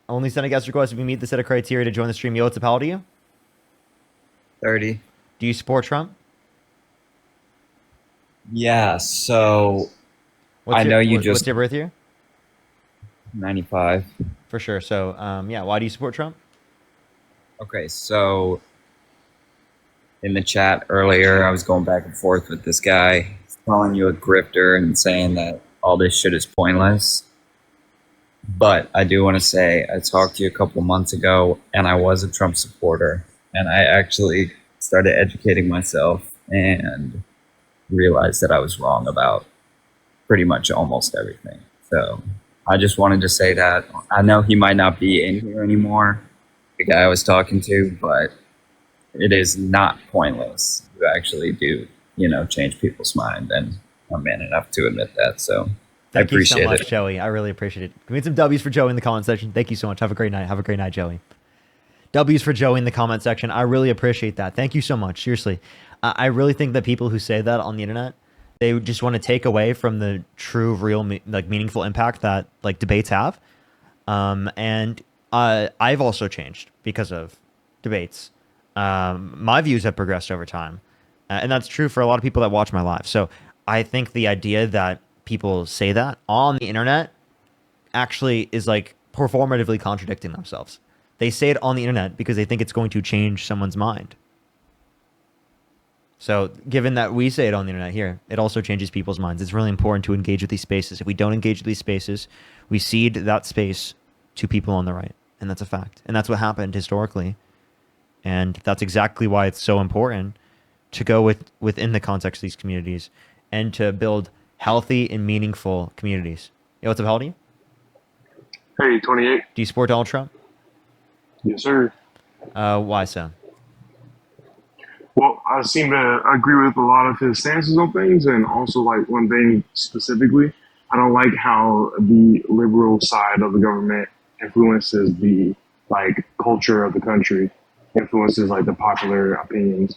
Only send a guest request if you meet the set of criteria to join the stream. Yo, what's up? How old are you? 30. Do you support Trump? Yeah, so What's I your know you what's just your birth year? 95. For sure. So, yeah, why do you support Trump? Okay, so in the chat earlier, I was going back and forth with this guy calling you a grifter and saying that all this shit is pointless. But I do want to say I talked to you a couple months ago and I was a Trump supporter and I actually started educating myself and realized that I was wrong about pretty much almost everything. So I just wanted to say that. I know he might not be in here anymore, the guy I was talking to, but it is not pointless. You actually do, change people's mind, and I'm man enough to admit that. So I Thank you so appreciate much, it. Joey. I really appreciate it. Give me some W's for Joey in the comment section. Thank you so much. Have a great night. Have a great night, Joey. W's for Joey in the comment section. I really appreciate that. Thank you so much. Seriously, I really think that people who say that on the internet, they just want to take away from the true, real, meaningful impact that like debates have. And I've also changed because of debates. My views have progressed over time, and that's true for a lot of people that watch my live. So I think the idea that people say that on the internet actually is like performatively contradicting themselves. They say it on the internet because they think it's going to change someone's mind. So, given that we say it on the internet here, it also changes people's minds. It's really important to engage with these spaces. If we don't engage with these spaces, we cede that space to people on the right. And that's a fact. And that's what happened historically. And that's exactly why it's so important to go within the context of these communities and to build healthy and meaningful communities. Yo, what's up, how old are you? Hey, 28. Do you support Donald Trump? Yes, sir. Why so? Well, I seem to agree with a lot of his stances on things, and also like one thing specifically, I don't like how the liberal side of the government influences the like culture of the country, influences like the popular opinions.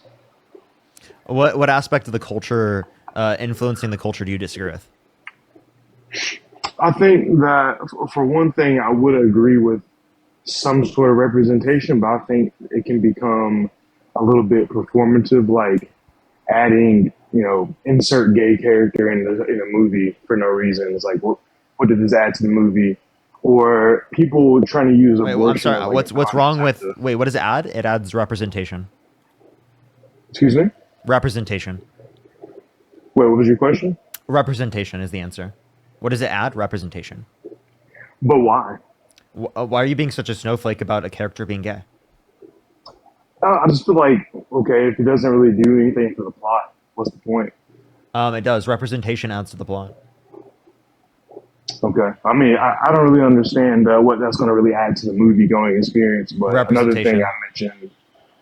What aspect of the culture, influencing the culture, do you disagree with? I think that for one thing, I would agree with some sort of representation, but I think it can become a little bit performative, like adding, insert gay character in a movie for no reason. It's like, what did this add to the movie? Or people trying to use Wait, well, I'm abortion sorry. as like a What's wrong with? contraceptive. Wait, what does it add? It adds representation. Excuse me. Representation. Wait, what was your question? Representation is the answer. What does it add? Representation. But why? Why are you being such a snowflake about a character being gay? I just feel like, okay, if it doesn't really do anything for the plot, what's the point? It does. Representation adds to the plot. Okay. I mean, I don't really understand what that's going to really add to the movie going experience. But another thing Representation. I mentioned,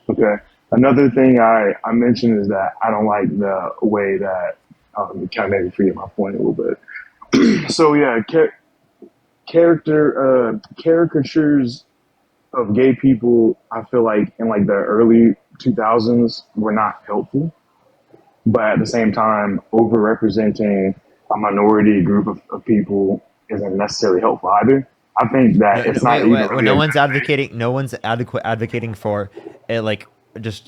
okay, another thing I mentioned is that I don't like the way that it kind of made me forget my point a little bit. So yeah, caricatures of gay people, I feel like in like the early 2000s were not helpful, but at the same time, overrepresenting a minority group of people isn't necessarily helpful either. I think that No, it's no, not wait, even wait. Well, really a no good one's thing. advocating. No one's advocating for it. Like just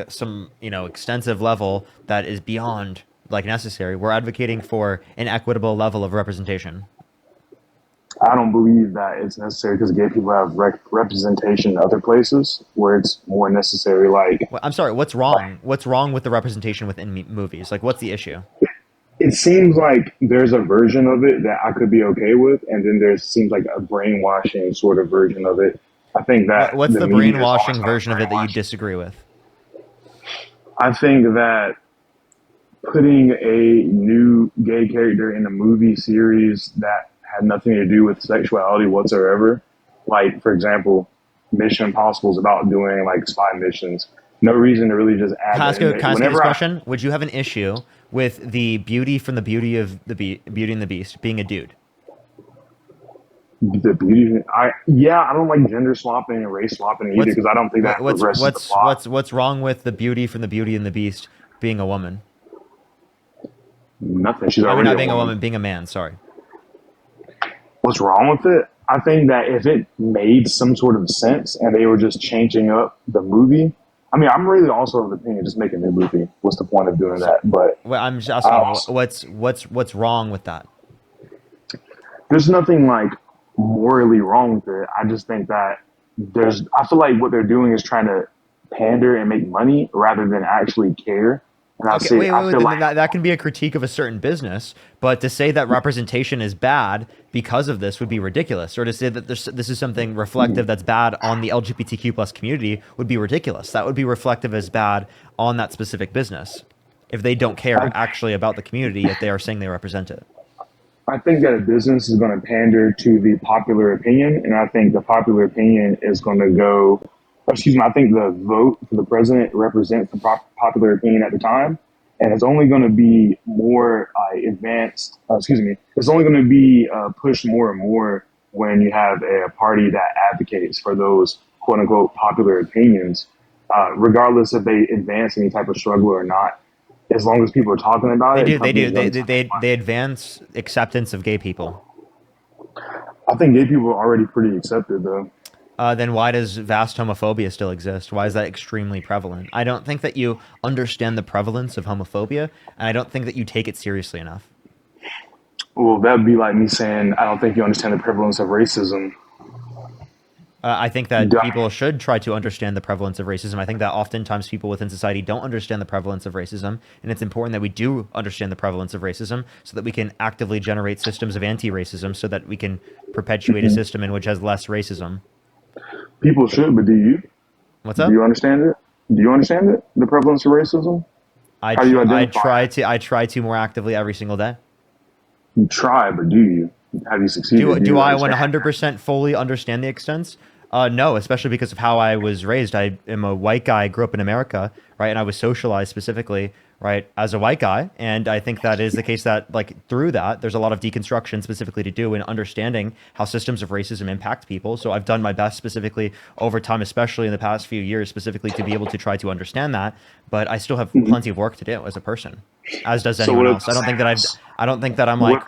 some extensive level that is beyond like necessary. We're advocating for an equitable level of representation. I don't believe that it's necessary because gay people have representation in other places where it's more necessary. Well, I'm sorry. What's wrong? What's wrong with the representation within movies? Like, what's the issue? it seems like there's a version of it that I could be okay with, and then there seems like a brainwashing sort of version of it. I think that What's the the media is always brainwashing going version to of it that you brainwash. disagree with? I think that putting a new gay character in a movie series that had nothing to do with sexuality whatsoever, like for example, Mission Impossible is about doing like spy missions. No reason to really just add that in there. Can I ask you this Whenever I question? Would you have an issue with the beauty from the Beauty of the Beauty and the Beast being a dude? the beauty, I don't like gender swapping and race swapping either What's because I don't think that progresses the plot. what's wrong with the beauty from the Beauty and the Beast being a woman? Nothing. She's I mean, already not a being a woman. woman, being a man. Sorry. What's wrong with it? I think that if it made some sort of sense and they were just changing up the movie, I mean, I'm really also of the opinion just make a new movie. What's the point of doing that? But Well, I'm just I asking also, what's wrong with that? there's nothing like morally wrong with it. I just think that I feel like what they're doing is trying to pander and make money rather than actually care. And Okay, wait, I wait, feel wait. like That can be a critique of a certain business, but to say that representation is bad because of this would be ridiculous. Or to say that this is something reflective that's bad on the LGBTQ plus community would be ridiculous. That would be reflective as bad on that specific business if they don't care actually about the community if they are saying they represent it. I think that a business is going to pander to the popular opinion, and I think the popular opinion is going to go. Excuse me. I think the vote for the president represents the popular opinion at the time, and it's only going to be more advanced. Excuse me. It's only going to be pushed more and more when you have a party that advocates for those quote unquote popular opinions, regardless if they advance any type of struggle or not. As long as people are talking about They it, do. They do. companies are going to talk about They advance acceptance of gay people. it. I think gay people are already pretty accepted, though. Then why does vast homophobia still exist? Why is that extremely prevalent? I don't think that you understand the prevalence of homophobia, and I don't think that you take it seriously enough. Well, that would be like me saying, I don't think you understand the prevalence of racism. I think that people should try to understand the prevalence of racism. I think that oftentimes people within society don't understand the prevalence of racism, and it's important that we do understand the prevalence of racism so that we can actively generate systems of anti-racism so that we can perpetuate a system in which has less racism. People should, but do you? What's up? Do you understand it? Do you understand it? The prevalence of racism? How do you identify it? I try to more actively every single day. You try, but do you? Have you succeeded? Do you I understand? 100% fully understand the extents? No, especially because of how I was raised. I am a white guy, grew up in America, right? And I was socialized specifically, right, as a white guy. And I think that is the case that, like, through that, there's a lot of deconstruction specifically to do in understanding how systems of racism impact people. So I've done my best specifically over time, especially in the past few years, specifically to be able to try to understand that. But I still have plenty of work to do as a person, as does anyone else. I don't think that I'm like,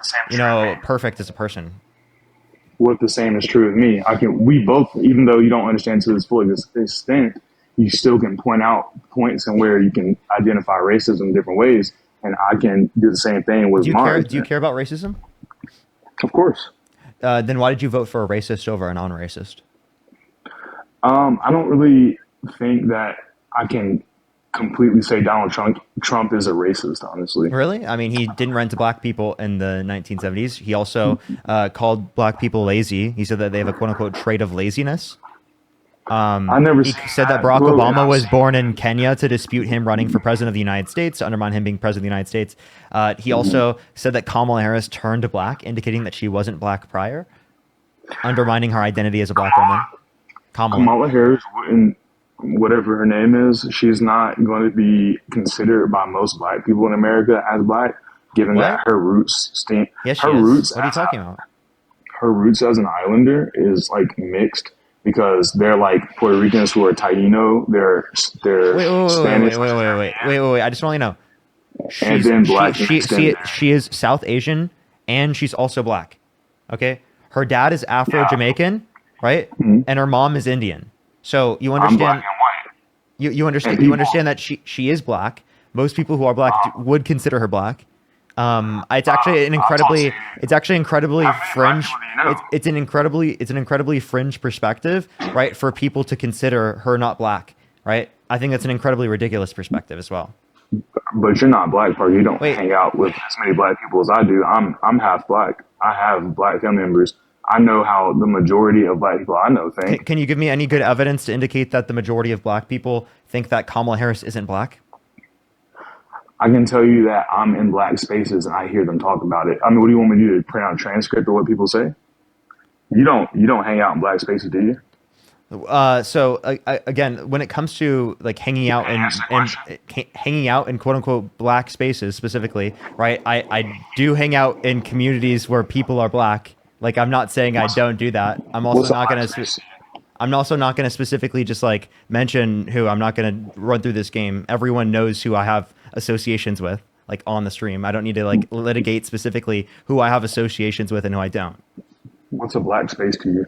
perfect as a person. What the same is true with me. We both, even though you don't understand to this full extent, you still can point out points and where you can identify racism in different ways. And I can do the same thing with mine. Do you care about racism? Of course. Then why did you vote for a racist over a non-racist? I don't really think that I can completely say Donald Trump is a racist, honestly. Really? I mean, he didn't rent to black people in the 1970s. He also called black people lazy. He said that they have a quote-unquote trait of laziness. He said that Barack Obama was born in Kenya to dispute him running for president of the United States, to undermine him being president of the United States. He also said that Kamala Harris turned black, indicating that she wasn't black prior, undermining her identity as a black woman. Kamala Harris wouldn't, whatever her name is, she's not going to be considered by most black people in America as black, given that her roots stink. Yes, she is. What are you talking about? Her roots as an islander is like mixed because they're like Puerto Ricans who are Taino. They're Spanish. Wait. I just want to know. And then black. She is South Asian and she's also black. Okay, her dad is Afro-Jamaican, right? Mm-hmm. And her mom is Indian. So you understand. I'm black and white. You understand that she is black. Most people who are black would consider her black. It's actually an incredibly fringe. It's an incredibly fringe perspective, right? For people to consider her not black, right? I think that's an incredibly ridiculous perspective as well. But you're not black, Parker. You don't hang out with as many black people as I do. I'm half black. I have black family members. I know how the majority of black people I know think. Can you give me any good evidence to indicate that the majority of black people think that Kamala Harris isn't black? I can tell you that I'm in black spaces and I hear them talk about it. I mean, what do you want me to do? Print out a transcript of what people say? You don't hang out in black spaces, do you? Again, when it comes to like hanging out in quote unquote black spaces specifically, right? I do hang out in communities where people are black. Like, I'm not saying I don't do that. I'm also not going to specifically just like mention who. I'm not going to run through this game. Everyone knows who I have associations with, like on the stream. I don't need to like litigate specifically who I have associations with and who I don't. What's a black space to you?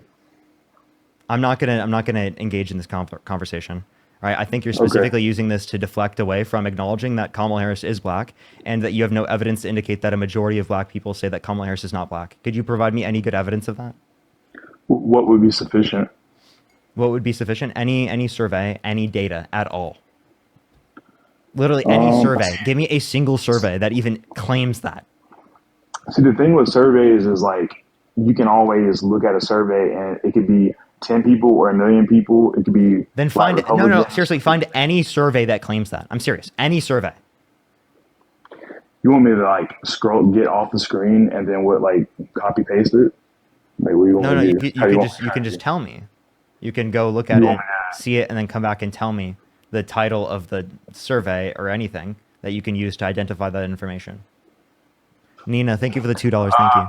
I'm not gonna engage in this conversation. Right? I think you're Okay. specifically using this to deflect away from acknowledging that Kamala Harris is black and that you have no evidence to indicate that a majority of black people say that Kamala Harris is not black. Could you provide me any good evidence of that? What would be sufficient? What would be sufficient? Any survey, any data at all. Literally any survey. Give me a single survey that even claims that. See, the thing with surveys is like you can always look at a survey and it could be 10 people or a million people. It could be Then black find no, Republicans. seriously, find any survey that claims that. I'm serious. Any survey. You want me to like get off the screen and then like copy paste it? Like, what do you want No, me you to do? can How do you want just me you to can do? just tell me. You can go look at You it, want me to- see it, and then come back and tell me the title of the survey or anything that you can use to identify that information. Nina, thank you for the $2. Thank you.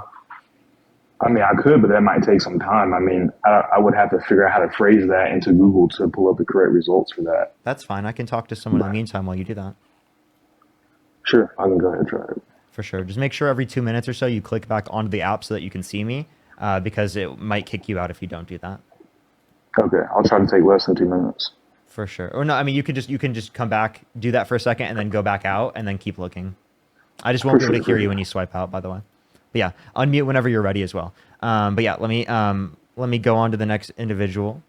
I mean, I could, but that might take some time. I mean, I would have to figure out how to phrase that into Google to pull up the correct results for that. That's fine. I can talk to someone in the meantime while you do that. Sure, I can go ahead and try it. For sure. Just make sure every 2 minutes or so you click back onto the app so that you can see me, because it might kick you out if you don't do that. Okay, I'll try to take less than 2 minutes. For sure. Or no, I mean you can just come back, do that for a second, and then go back out, and then keep looking. I just won't be able to hear you when you swipe out, by the way. But yeah, unmute whenever you're ready as well. But yeah, let me go on to the next individual.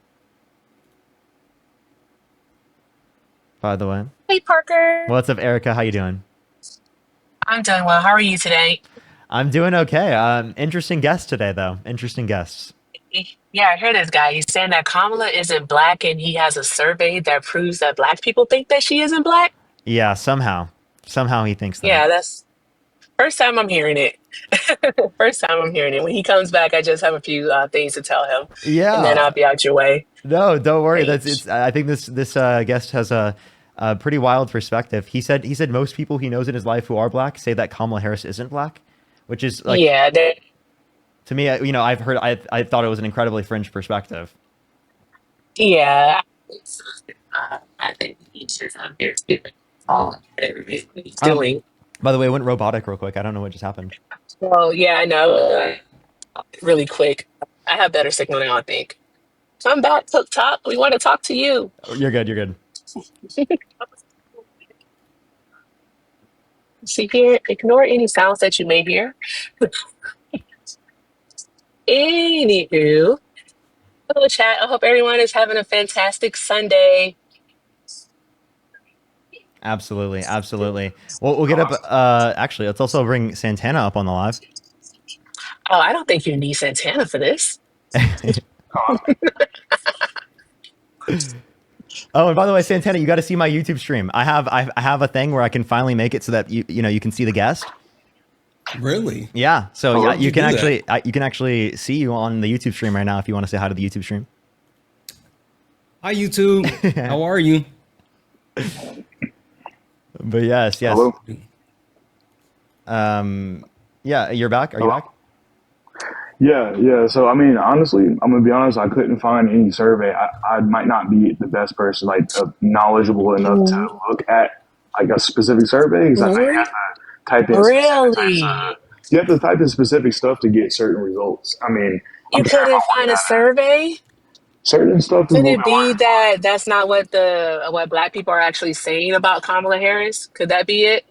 By the way, Hey, Parker. what's up, Erica? How you doing? I'm doing well. How are you today? I'm doing okay. Interesting guests today, though. Interesting guests. Yeah, I heard this guy. He's saying that Kamala isn't black, and he has a survey that proves that black people think that she isn't black. Yeah, somehow he thinks that. Yeah, that's first time I'm hearing it. First time I'm hearing it. When he comes back, I just have a few things to tell him, and then Yeah. I'll be out your way. No, don't worry. That's Thanks. it's. I think this guest has a pretty wild perspective. He said most people he knows in his life who are black say that Kamala Harris isn't black, which is like Yeah, to me. I thought it was an incredibly fringe perspective. yeah. I think he's just out there whatever he's doing. By the way, it went robotic real quick. I don't know what just happened. So yeah, I know. Really quick. I have better signal now, I think. Come back, Talk. We want to talk to you. Oh, you're good. You're good. See here, ignore any sounds that you may hear. Anywho, hello, chat. I hope everyone is having a fantastic Sunday. Absolutely, absolutely. We'll get up. Actually, let's also bring Santana up on the live. Oh, I don't think you need Santana for this. Oh, and by the way, Santana, you got to see my YouTube stream. I have a thing where I can finally make it so that you can see the guest. Really? Yeah. So Oh, yeah, how'd you you can do that? you can actually see you on the YouTube stream right now if you want to say hi to the YouTube stream. Hi, YouTube. How are you? But yes. Hello? Yeah, you're back. Are you Hello? back? Yeah. So, I mean, honestly, I'm going to be honest. I couldn't find any survey. I might not be the best person, like knowledgeable enough to look at like a specific survey. Because I think you have to type in specific types Really? of, you have to type in specific stuff to get certain results. I mean, You I'm sure if I couldn't wanted find a to, survey? certain stuff is a Could little it bit be harder to that find. that's not what black people are actually saying about Kamala Harris? Could that be it?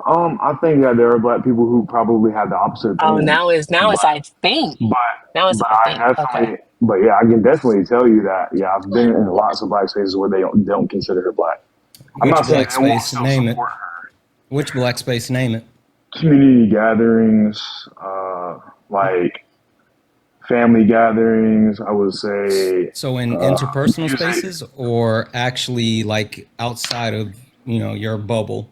I think that there are black people who probably have the opposite Oh, opinion, now it's but I think. but Now it's I I think. Okay. definitely, but yeah, I can definitely tell you that yeah, I've been in lots of black spaces where they don't consider her black. I'm Which not saying black they won't space? still Name it. support her. Which black space? Name it. Community gatherings, like family gatherings, I would say. So in interpersonal Music. spaces, or actually like outside of your bubble?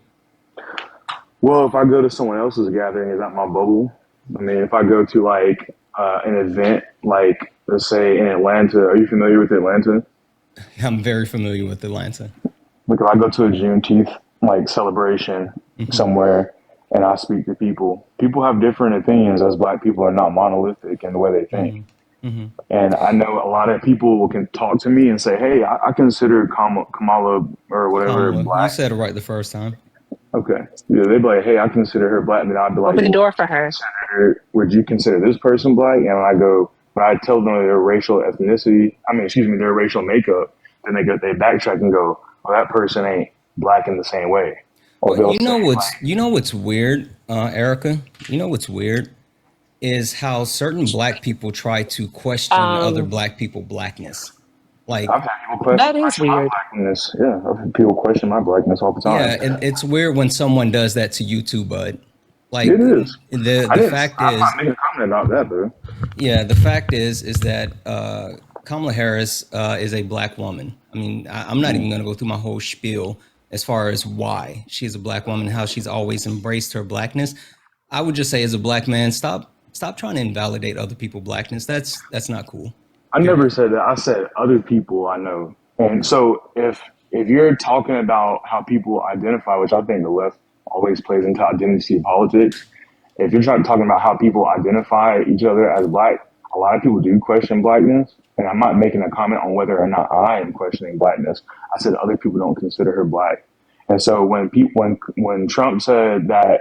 Well, if I go to someone else's gathering, is that my bubble? I mean, if I go to like an event, like let's say in Atlanta, are you familiar with Atlanta? I'm very familiar with Atlanta. Like if I go to a Juneteenth like celebration somewhere and I speak to people, people have different opinions as black people are not monolithic in the way they think. And I know a lot of people can talk to me and say, hey, I consider Kamala or whatever You black. said it right the first time. Okay. Yeah, they'd be like, hey, I consider her black. And then I'd be like, Open the well, door for her. would you consider this person black? And when I tell them their racial ethnicity, their racial makeup, then they backtrack and go, well, that person ain't black in the same way. Or Well, they'll say, you know what's weird, Erica? You know what's weird is how certain black people try to question other Um, black people blackness. Like, I've had people that is question my weird. blackness. Yeah, I've had people question my blackness all the time. yeah, it's weird when someone does that to you too, bud. Like It is. the fact I'm is, not making a comment about that, though. yeah, the fact is that Kamala Harris is a black woman. I mean, I'm not even going to go through my whole spiel as far as why she's a black woman, how she's always embraced her blackness. I would just say, as a black man, stop trying to invalidate other people's blackness. That's not cool. I never said that. I said other people I know. And so if you're talking about how people identify, which I think the left always plays into identity politics, if you're talking about how people identify each other as black, a lot of people do question blackness. And I'm not making a comment on whether or not I am questioning blackness. I said other people don't consider her black. And so when Trump said that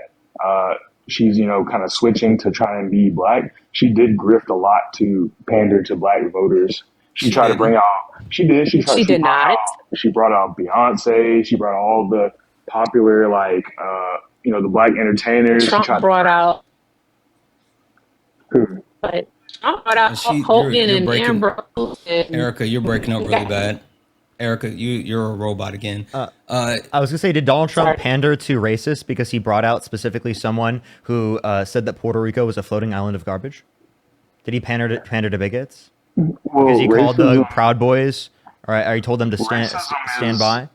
she's kind of switching to try and be black, she did grift a lot to pander to black voters. She tried to bring out. She did. She did not. She brought out Beyonce. She brought out all the popular the black entertainers. Trump brought out, Who? but Trump brought out Hogan and Ambrose. Erica, you're breaking up really bad. Erica, you're a robot again. I was gonna say, did Donald Trump pander to racists because he brought out specifically someone who said that Puerto Rico was a floating island of garbage? Did he pander to bigots? Well, Because he called the racism- Proud Boys, or he told them to stand by?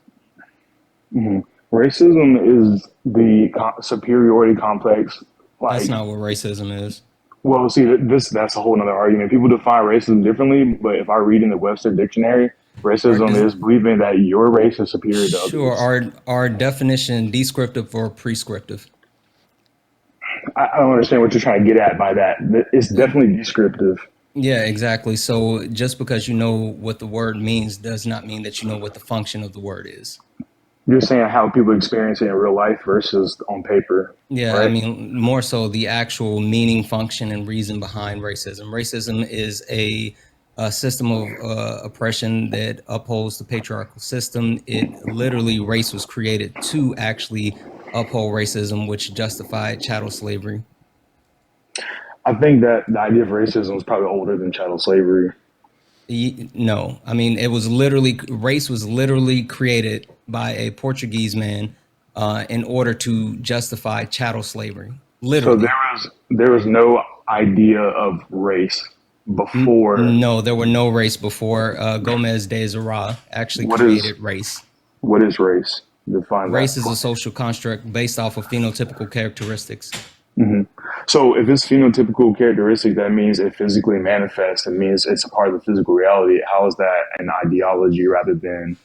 Racism is the superiority complex. That's not what racism is. Well, see, that's a whole nother argument. People define racism differently, but if I read in the Webster Dictionary, racism is believing that your race is superior to others. Sure. Our definition descriptive or prescriptive? I don't understand what you're trying to get at by that. It's definitely descriptive. Yeah, exactly. So just because you know what the word means does not mean that you know what the function of the word is. You're saying how people experience it in real life versus on paper. Yeah, right? I mean, more so the actual meaning, function, and reason behind racism. Racism is a system of oppression that upholds the patriarchal system. It literally, race was created to actually uphold racism, which justified chattel slavery. I think that the idea of racism is probably older than chattel slavery. No, I mean, race was literally created by a Portuguese man in order to justify chattel slavery. Literally. So there was no idea of race before. No, there were no race before. Gomez de Zara actually created race. What is race? Define that. Race is a social construct based off of phenotypical characteristics. Mm-hmm. So if it's phenotypical characteristic, that means it physically manifests. It means it's a part of the physical reality. How is that an ideology rather than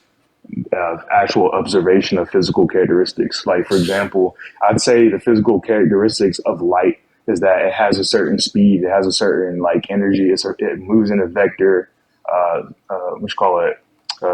actual observation of physical characteristics? Like, for example, I'd say the physical characteristics of light is that it has a certain speed. It has a certain energy. It moves in a vector,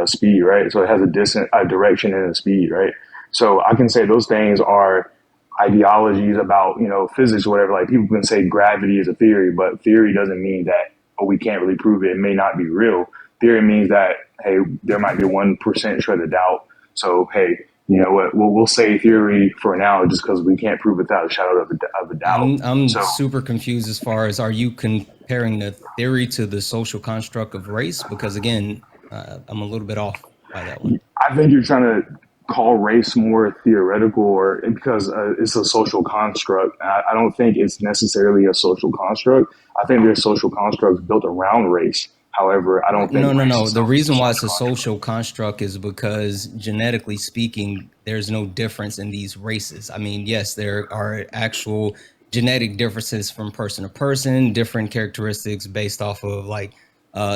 speed, right? So it has a direction and a speed, right? So I can say those things are ideologies about physics or whatever. Like, people can say gravity is a theory, but theory doesn't mean that we can't really prove it. It may not be real. Theory means that, hey, there might be 1% shred of doubt. So hey, you know what? We'll say theory for now just because we can't prove it without a shadow of a doubt. I'm super confused as far as, are you comparing the theory to the social construct of race? Because again, I'm a little bit off by that one. I think you're trying to call race more theoretical, because it's a social construct. I don't think it's necessarily a social construct. I think there's social constructs built around race. However, I don't think... No. The reason why it's a social construct is because, genetically speaking, there's no difference in these races. I mean, yes, there are actual genetic differences from person to person, different characteristics based off of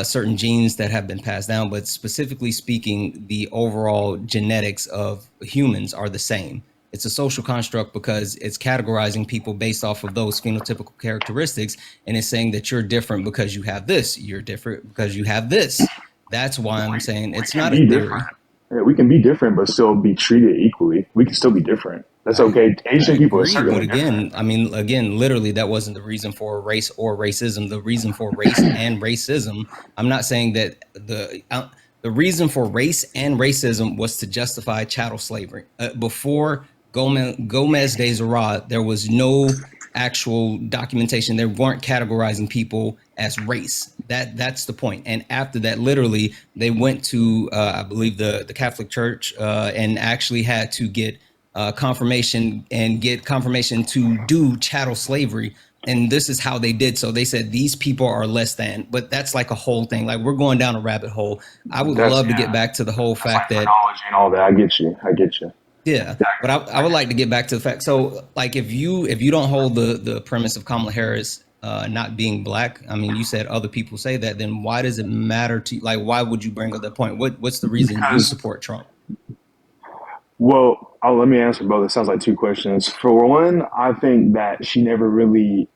certain genes that have been passed down. But specifically speaking, the overall genetics of humans are the same. It's a social construct because it's categorizing people based off of those phenotypical characteristics, and it's saying that you're different because you have this. You're different because you have this. That's why I'm saying it's not a theory. Yeah, we can be different, but still be treated equally. We can still be different. That's okay. I Asian people are agree, but certainly different. again, I mean, again, literally, that wasn't the reason for race or racism. The reason for race and racism, I'm not saying that the reason for race and racism was to justify chattel slavery. Before Gomez de Zara, there was no actual documentation. They weren't categorizing people as race. That's the point. And after that, literally, they went to I believe the Catholic Church and actually had to get confirmation and get confirmation to do chattel slavery. And this is how they did. So they said these people are less than, but that's like a whole thing. Like we're going down a rabbit hole. I would That's love to get back to the whole fact that, phrenology and all that. I get you. I get you. yeah, but I would like to get back to the fact. So like if you don't hold the premise of Kamala Harris not being black, I mean, you said other people say that, then why does it matter to you? Like, why would you bring up that point? What's the reason you support Trump? Well, let me answer both. It sounds like two questions. For one, I think that she never really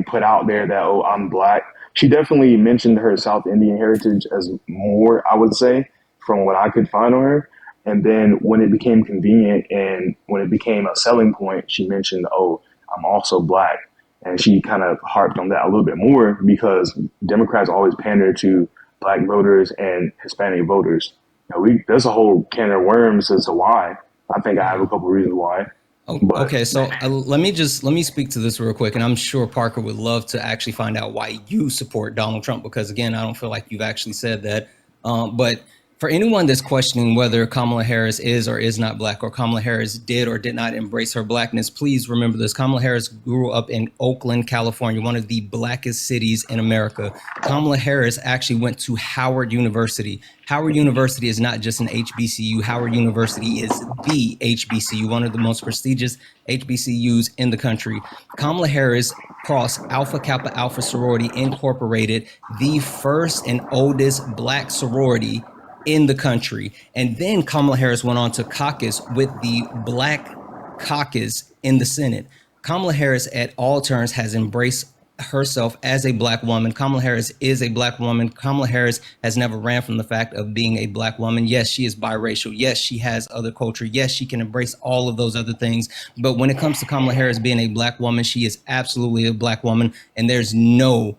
put out there that, oh, I'm black. She definitely mentioned her South Indian heritage as more, I would say, from what I could find on her. And then when it became convenient and when it became a selling point, she mentioned, oh, I'm also black. And she kind of harped on that a little bit more because Democrats always pander to black voters and Hispanic voters. You know, there's a whole can of worms as to why. I think I have a couple of reasons why. Okay, so let me speak to this real quick, and I'm sure Parker would love to actually find out why you support Donald Trump, because again, I don't feel like you've actually said that. But for anyone that's questioning whether Kamala Harris is or is not black, or Kamala Harris did or did not embrace her blackness, please remember this. Kamala Harris grew up in Oakland, California, one of the blackest cities in America. Kamala Harris actually went to Howard University. Howard University is not just an HBCU. Howard University is the HBCU, one of the most prestigious HBCUs in the country. Kamala Harris crossed Alpha Kappa Alpha Sorority Incorporated, the first and oldest black sorority in the country. And then Kamala Harris went on to caucus with the Black Caucus in the Senate. Kamala Harris at all turns has embraced herself as a black woman. Kamala Harris is a black woman. Kamala Harris has never ran from the fact of being a black woman. Yes, she is biracial. Yes, she has other culture. Yes, she can embrace all of those other things. But when it comes to Kamala Harris being a black woman, she is absolutely a black woman. And there's no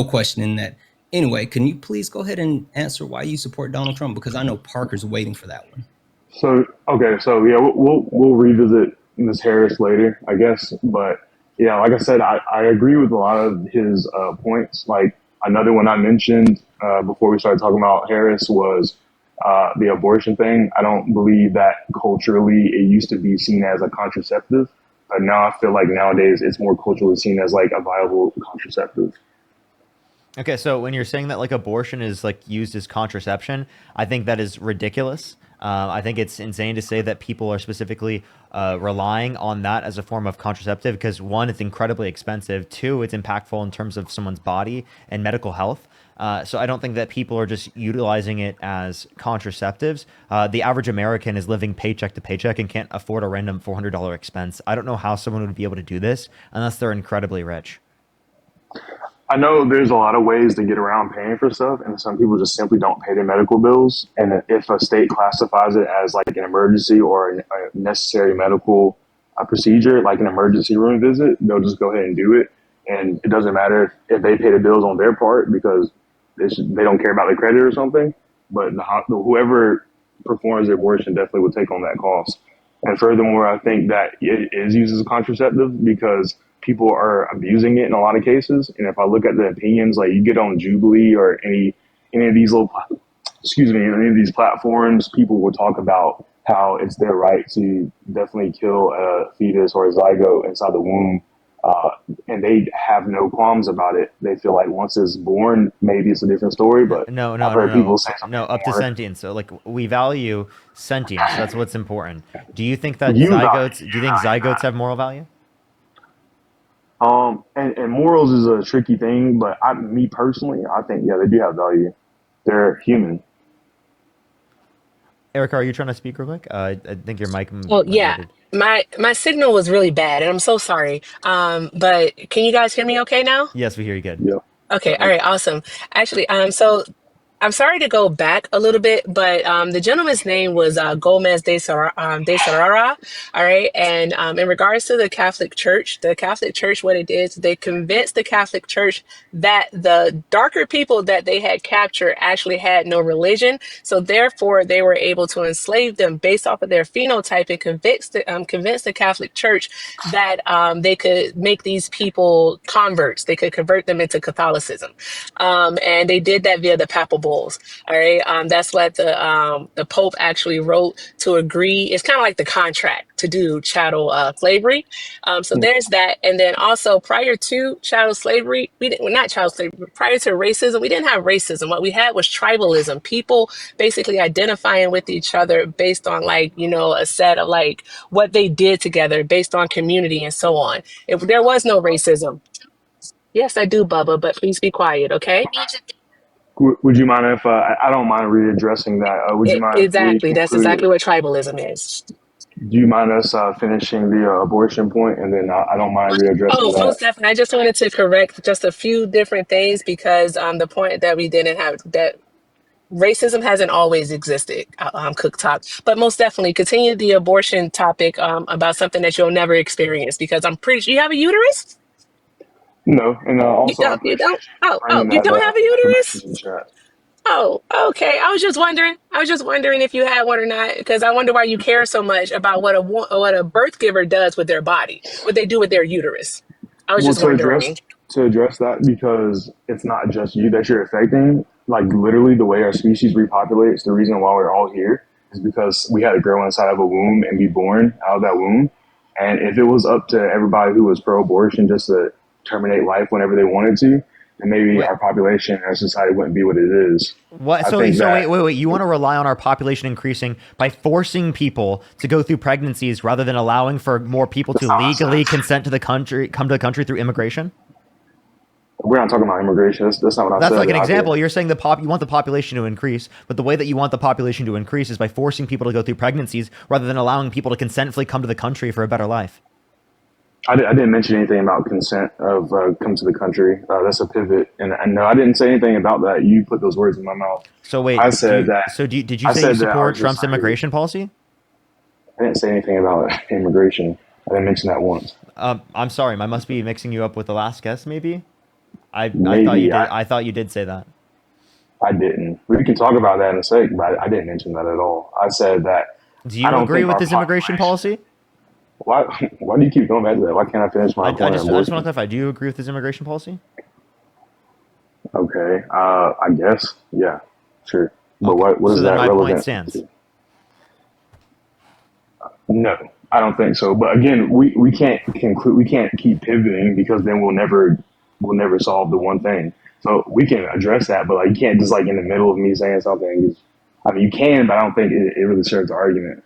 question in that. Anyway, can you please go ahead and answer why you support Donald Trump? Because I know Parker's waiting for that one. So, okay. So yeah, we'll revisit Ms. Harris later, I guess. But yeah, like I said, I agree with a lot of his points. Like another one I mentioned before we started talking about Harris was the abortion thing. I don't believe that culturally it used to be seen as a contraceptive, but now I feel like nowadays it's more culturally seen as like a viable contraceptive. Okay, so when you're saying that like abortion is like used as contraception, I think that is ridiculous. I think it's insane to say that people are specifically relying on that as a form of contraceptive because one, it's incredibly expensive. Two, it's impactful in terms of someone's body and medical health. So I don't think that people are just utilizing it as contraceptives. The average American is living paycheck to paycheck and can't afford a random $400 expense. I don't know how someone would be able to do this unless they're incredibly rich. I know there's a lot of ways to get around paying for stuff, and some people just simply don't pay their medical bills. And if a state classifies it as like an emergency or a necessary medical procedure, like an emergency room visit, they'll just go ahead and do it. And it doesn't matter if they pay the bills on their part because they don't care about the credit or something. But whoever performs the abortion definitely will take on that cost. And furthermore, I think that it is used as a contraceptive because people are abusing it in a lot of cases. And if I look at the opinions, like you get on Jubilee or any of these any of these platforms, people will talk about how it's their right to definitely kill a fetus or a zygote inside the womb. And they have no qualms about it. They feel like once it's born, maybe it's a different story. But I've heard people say something up to sentience. So like we value sentience. That's what's important. Do you think that zygotes have moral value? And morals is a tricky thing, but me personally, I think, yeah, they do have value. They're human. Erica, are you trying to speak real quick? I think your mic. Well, yeah, my signal was really bad, and I'm so sorry. But can you guys hear me okay now? Yes, we hear you good. Yeah. Okay, all right, awesome. Actually, so I'm sorry to go back a little bit, but the gentleman's name was Gomez de Sarara. All right. And in regards to the Catholic Church, what it did is they convinced the Catholic Church that the darker people that they had captured actually had no religion. So therefore, they were able to enslave them based off of their phenotype and convince the Catholic Church that they could make these people converts. They could convert them into Catholicism. And they did that via the papal bulls. All right, that's what the Pope actually wrote to agree. It's kind of like the contract to do chattel slavery. So there's that, and then also prior to chattel slavery, we didn't well, not chattel slavery. But prior to racism, we didn't have racism. What we had was tribalism. People basically identifying with each other based on like a set of like what they did together, based on community and so on. If there was no racism. Yes, I do, Bubba, but please be quiet, okay? Would you mind if I don't mind readdressing that? Would you mind if we Exactly. That's concluded? exactly what tribalism is. Do you mind us finishing the abortion point, and then I don't mind readdressing Oh, that? most definitely. I just wanted to correct just a few different things because the point that we didn't have that racism hasn't always existed, Cook Talk. But most definitely continue the abortion topic about something that you'll never experience because I'm pretty sure you have a uterus. No, and You also I don't. You appreciate don't. you Oh, bringing you that don't have a information uterus. in the chat. Oh, okay. I was just wondering. I was just wondering if you had one or not, because I wonder why you care so much about what a birth giver does with their body, what they do with their uterus. I was Well, just wondering. to address that, because it's not just you that you're affecting. Like literally, the way our species repopulates, the reason why we're all here is because we had to grow inside of a womb and be born out of that womb. And if it was up to everybody who was pro-abortion just to terminate life whenever they wanted to, then maybe Wait, our population and our society wouldn't be what it is. what? I So think so wait, that wait. You want to rely on our population increasing by forcing people to go through pregnancies rather than allowing for more people that's to not what I legally said. consent to the country, come to the country through immigration? We're not talking about immigration. That's not what I That's said. like an I said example. You're saying you want the population to increase, but the way that you want the population to increase is by forcing people to go through pregnancies rather than allowing people to consentfully come to the country for a better life. I didn't mention anything about consent of come to the country. That's a pivot, and no, I didn't say anything about that. You put those words in my mouth. So wait, I said that. did you I say you said that our support Trump's society. immigration policy? I didn't say anything about immigration. I didn't mention that once. I'm sorry, I must be mixing you up with the last guest. Maybe I thought you Maybe did. I thought you did say that. I didn't. We can talk about that in a sec, but I didn't mention that at all. I said that Do I you don't agree think with our this immigration population. policy? Why? Why do you keep going back to that? Why can't I finish my point on I just want to abortion? clarify. Do you agree with this immigration policy? Okay. I guess. Yeah. Sure. But Okay, what so is then that my point relevant stands. to? No, I don't think so. But again, we can't conclude. We can't keep pivoting because then we'll never solve the one thing. So we can address that, but like you can't just like in the middle of me saying something. I mean, you can, but I don't think it really serves the argument.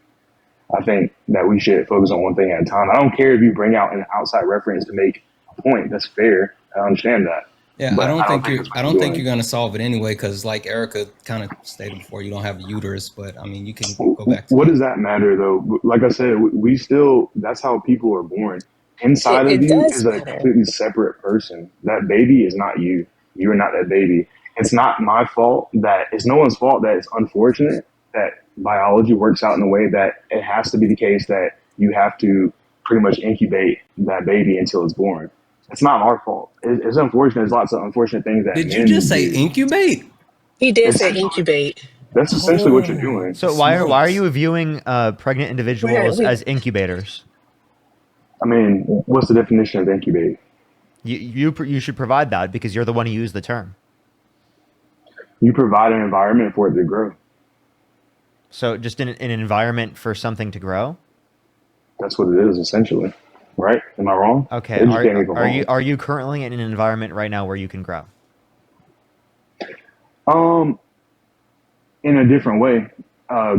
I think that we should focus on one thing at a time. I don't care if you bring out an outside reference to make a point. That's fair. I understand that, Yeah, but I don't think that's I what don't you're think you're doing. gonna solve it anyway, because like Erica kind of stated before, you don't have a uterus, but I mean, you can go back to What that. does that matter though? Like I said, we still, that's how people are born. It, Inside of it you does is a matter. completely separate person. That baby is not you. You are not that baby. It's not my fault that it's no one's fault that it's unfortunate that biology works out in a way that it has to be the case that you have to pretty much incubate that baby until it's born. It's not our fault. It's unfortunate. There's lots of unfortunate things that Did you just men say do. incubate? He did say Essentially, incubate. that's essentially what you're Holy doing. So why are smokes. you viewing pregnant Where individuals we as incubators? I mean, what's the definition of incubate? You should provide that because you're the one who used the term. You provide an environment for it to grow. So just in an environment for something to grow. That's what it is, essentially. Right? Am I wrong? Okay. Educate me if I'm wrong. Are you currently in an environment right now where you can grow? Um, in a different way.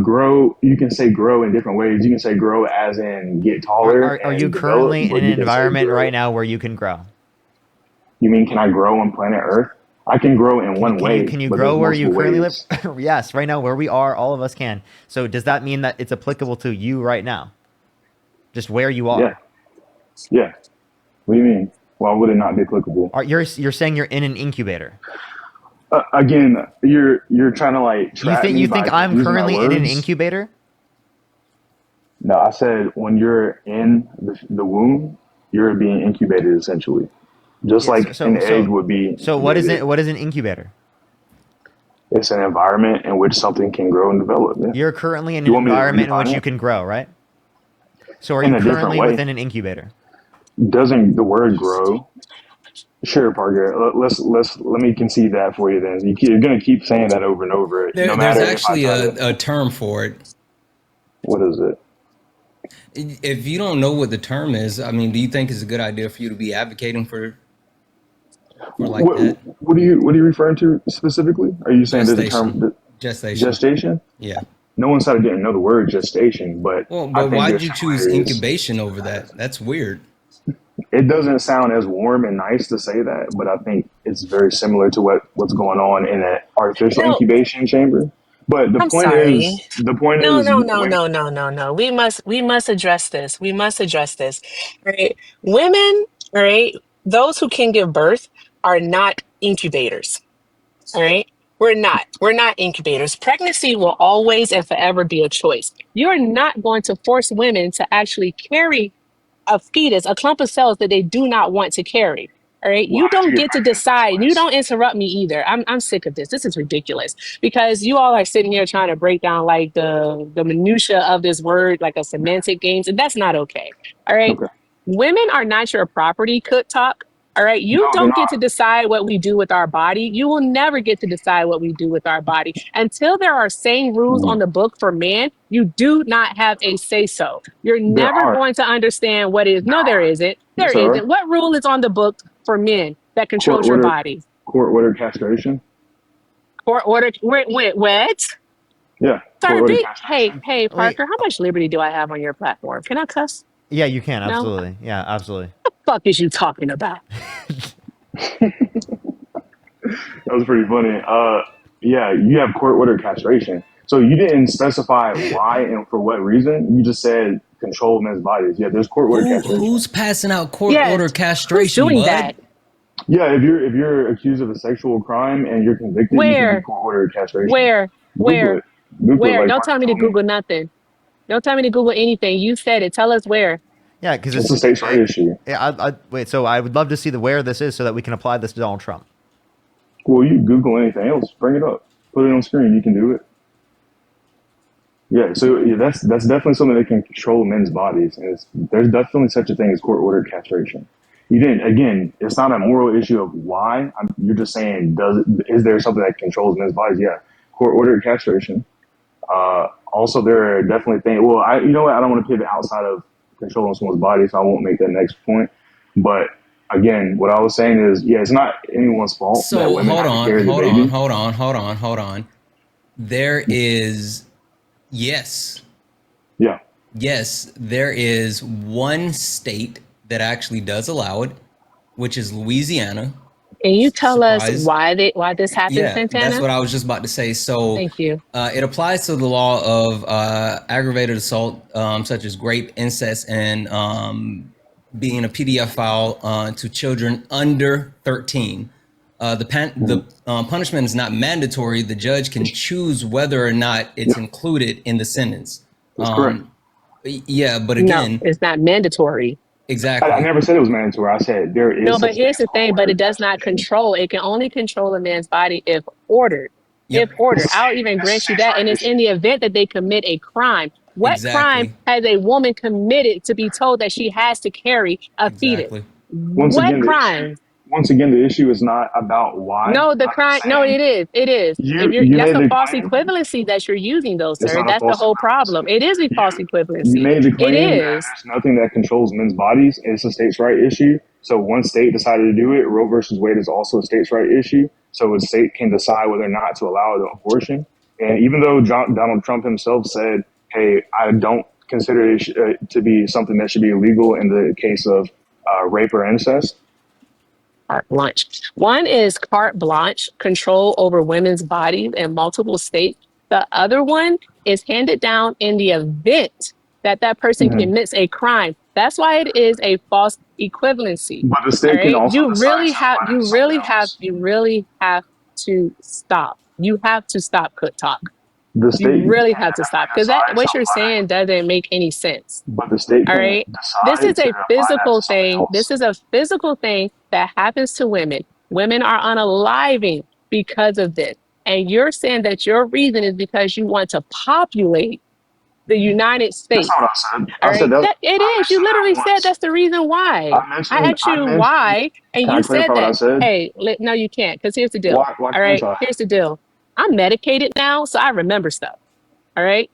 Grow. You can say grow in different ways. You can say grow as in get taller Are you and develop, currently in but an you can say environment right grow. now where you can grow? You mean can I grow on planet Earth? I can grow in one way, Can you but there's grow where you multiple currently live? ways. Yes, right now where we are, all of us can. So does that mean that it's applicable to you right now? Just where you Yeah, are? yeah. What do you mean? Why would it not be applicable? You're saying you're in an incubator. Again, you're trying to like trap me You by think I'm using my currently in an words. incubator? No, I said when you're in the womb, you're being incubated essentially, just Yeah, like an egg would be so what is incubated. it? What is an incubator? It's an environment in which something can grow and develop. Yeah. You're currently in You an want me to environment in which redefine you it can grow, right? So are in you a different currently way? within an incubator? Doesn't the word grow? Sure, Parker. Let me concede that for you. Then you're gonna keep saying that over and over, no There's matter if I actually try to. a term for it. What is it? If you don't know what the term is, I mean, do you think it's a good idea for you to be advocating for like that? What are you referring to specifically? Are you saying there's a Gestation. term Gestation. gestation? Yeah. No one said I didn't know the word gestation, but Well, I but think why'd there's you choose similarities. incubation over that? That's weird. It doesn't sound as warm and nice to say that, but I think it's very similar to what's going on in an artificial No, incubation chamber. But I'm sorry. the point No, is, no, no, when no, no, no, no. We must address this. We must address this. All right. Women, all right, those who can give birth are not incubators. All right. We're not incubators. Pregnancy will always and forever be a choice. You're not going to force women to actually carry a fetus, a clump of cells that they do not want to carry. All right. well, You how'd you don't get get to pregnant in the first decide. And you place? don't interrupt me either. I'm sick of this. This is ridiculous because you all are sitting here trying to break down like the minutia of this word, like a semantic games, and that's not okay. All right. Okay, Women are not your property, cook talk. All right. You no, they're don't get to not. decide what we do with our body. You will never get to decide what we do with our body. Until there are same rules on Mm, the book for men, you do not have a say so. You're there never are. going to understand what is. There No, there are. isn't. There Yes, there isn't. are. What rule is on the book for men that Court controls your order, body? court order castration. Or order, wait, what? Yeah, court Sir, order hey, castration. hey, Wait. Parker, how much liberty do I have on your platform? Can I cuss? Yeah, you can No? absolutely. Yeah, absolutely. Fuck is you talking about? That was pretty funny. Yeah, you have court order castration. So you didn't specify why and for what reason. You just said control men's bodies. Yeah, there's court order castration. Who's passing out court Yes. order Who's castration, doing bud? that? Yeah, if you're accused of a sexual crime and you're convicted, you can do Where? court order castration. Where? Google Where? it. Google it Where? like Don't Parker tell me to told me. Google nothing. Don't tell me to Google anything. You said it. Tell us where. Yeah, because It's a states' right issue. yeah, wait. So I would love to see the where this is so that we can apply this to Donald Trump. Well, you Google anything else, bring it up, put it on screen. You can do it. Yeah, so yeah, that's definitely something that can control men's bodies, and there's definitely such a thing as court ordered castration. You didn't again. It's not a moral issue of why. You're just saying, is there something that controls men's bodies? Yeah, court ordered castration. Also, there are definitely things. Well, you know what? I don't want to pivot outside of controlling someone's body, so I won't make that next point. But again, what I was saying is, yeah, it's not anyone's fault that So women have to carry the baby. hold on. There is yes, Yeah. there is one state that actually does allow it, which is Louisiana. Can you tell us Surprise. why this happened, Yeah, that's Santana? what I was just about to say. So Thank you. it applies to the law of aggravated assault, such as rape, incest, and being a pedophile to children under 13. The punishment is not mandatory. The judge can choose whether or not it's included in the sentence. That's correct. Yeah, but No, again, it's not mandatory. I exactly. never said it was mandatory. I said there is No, such but thing here's as the court thing, but ordered it does not castration. control. It can only control a man's body if ordered. Yep, If ordered. I'll even It's a grant you states' that. And right it's issue. in the event that they commit a crime. What crime exactly, has a woman committed to be told that she has to carry a fetus? exactly. Once What again, the issue. crime? Once again, the issue is not about why. No, the I'm crime. just No, saying it is. It is. If you're, you that's made a the false claim. equivalency that you're using, though, It's sir. not a That's the false whole problem. equivalency. It is a false You equivalency. made the It claim that is. there's nothing that controls men's bodies. It's a states' right issue. So one state decided to do it. Roe versus Wade is also a states' right issue. So a state can decide whether or not to allow an abortion. And even though Donald Trump himself said, "Hey, I don't consider it to be something that should be illegal in the case of rape or incest," Carte blanche. One is carte blanche, control over women's bodies in multiple states. The other one is handed down in the event that that person Mhm. commits a crime. That's why it is a false equivalency. but the All state can right. also decide to let it You really have, something else. you really have to stop. You have to stop cook talk. The You state really can't have to stop because that decide what you're to saying doesn't make any sense. but the state All can't right. This decide is to a apply that physical to something thing. This else. is a physical thing that happens to women. Women are unaliving because of this. And you're saying that your reason is because you want to populate the United That's States. not what I said. All I said right. that. That it I is. You mentioned literally that said once. that's the reason why. I I mentioned. asked I you mentioned. why, and Can I you said clarify what I that. said? Hey, no, you can't. Because here's the deal. Why All can't right. I? Here's the deal. I'm medicated now, so I remember stuff. All right.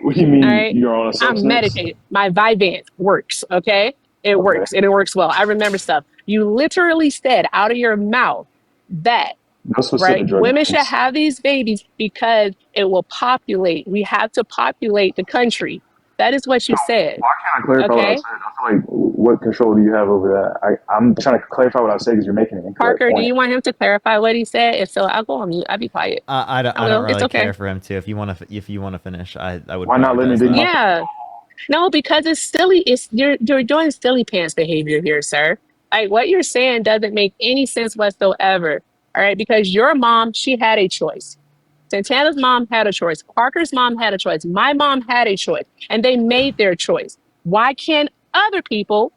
What do you All mean right. you're on a I'm substance? medicated. My Vyvanse works. Okay. It Okay, works and it works well. I remember stuff. You literally said out of your mouth that, no right, specific drug women should names. have these babies because it will populate. We have to populate the country. That is what you said. Why can't I clarify what I Okay. said? I feel like what control do you have over that? I'm trying to clarify what I said because you're making an incorrect Parker, do point. you want him to clarify what he said? If so, I'll go on mute. I'll be quiet. I I don't will. It's really okay. care for him to. If you want to finish, I would Why not let me prioritize dig that. my? Yeah. No, because it's silly. It's you're doing silly pants behavior here, sir. Like what you're saying doesn't make any sense whatsoever. All right, because your mom, she had a choice. Santana's mom had a choice. Parker's mom had a choice. My mom had a choice, and they made their choice. Why can't other people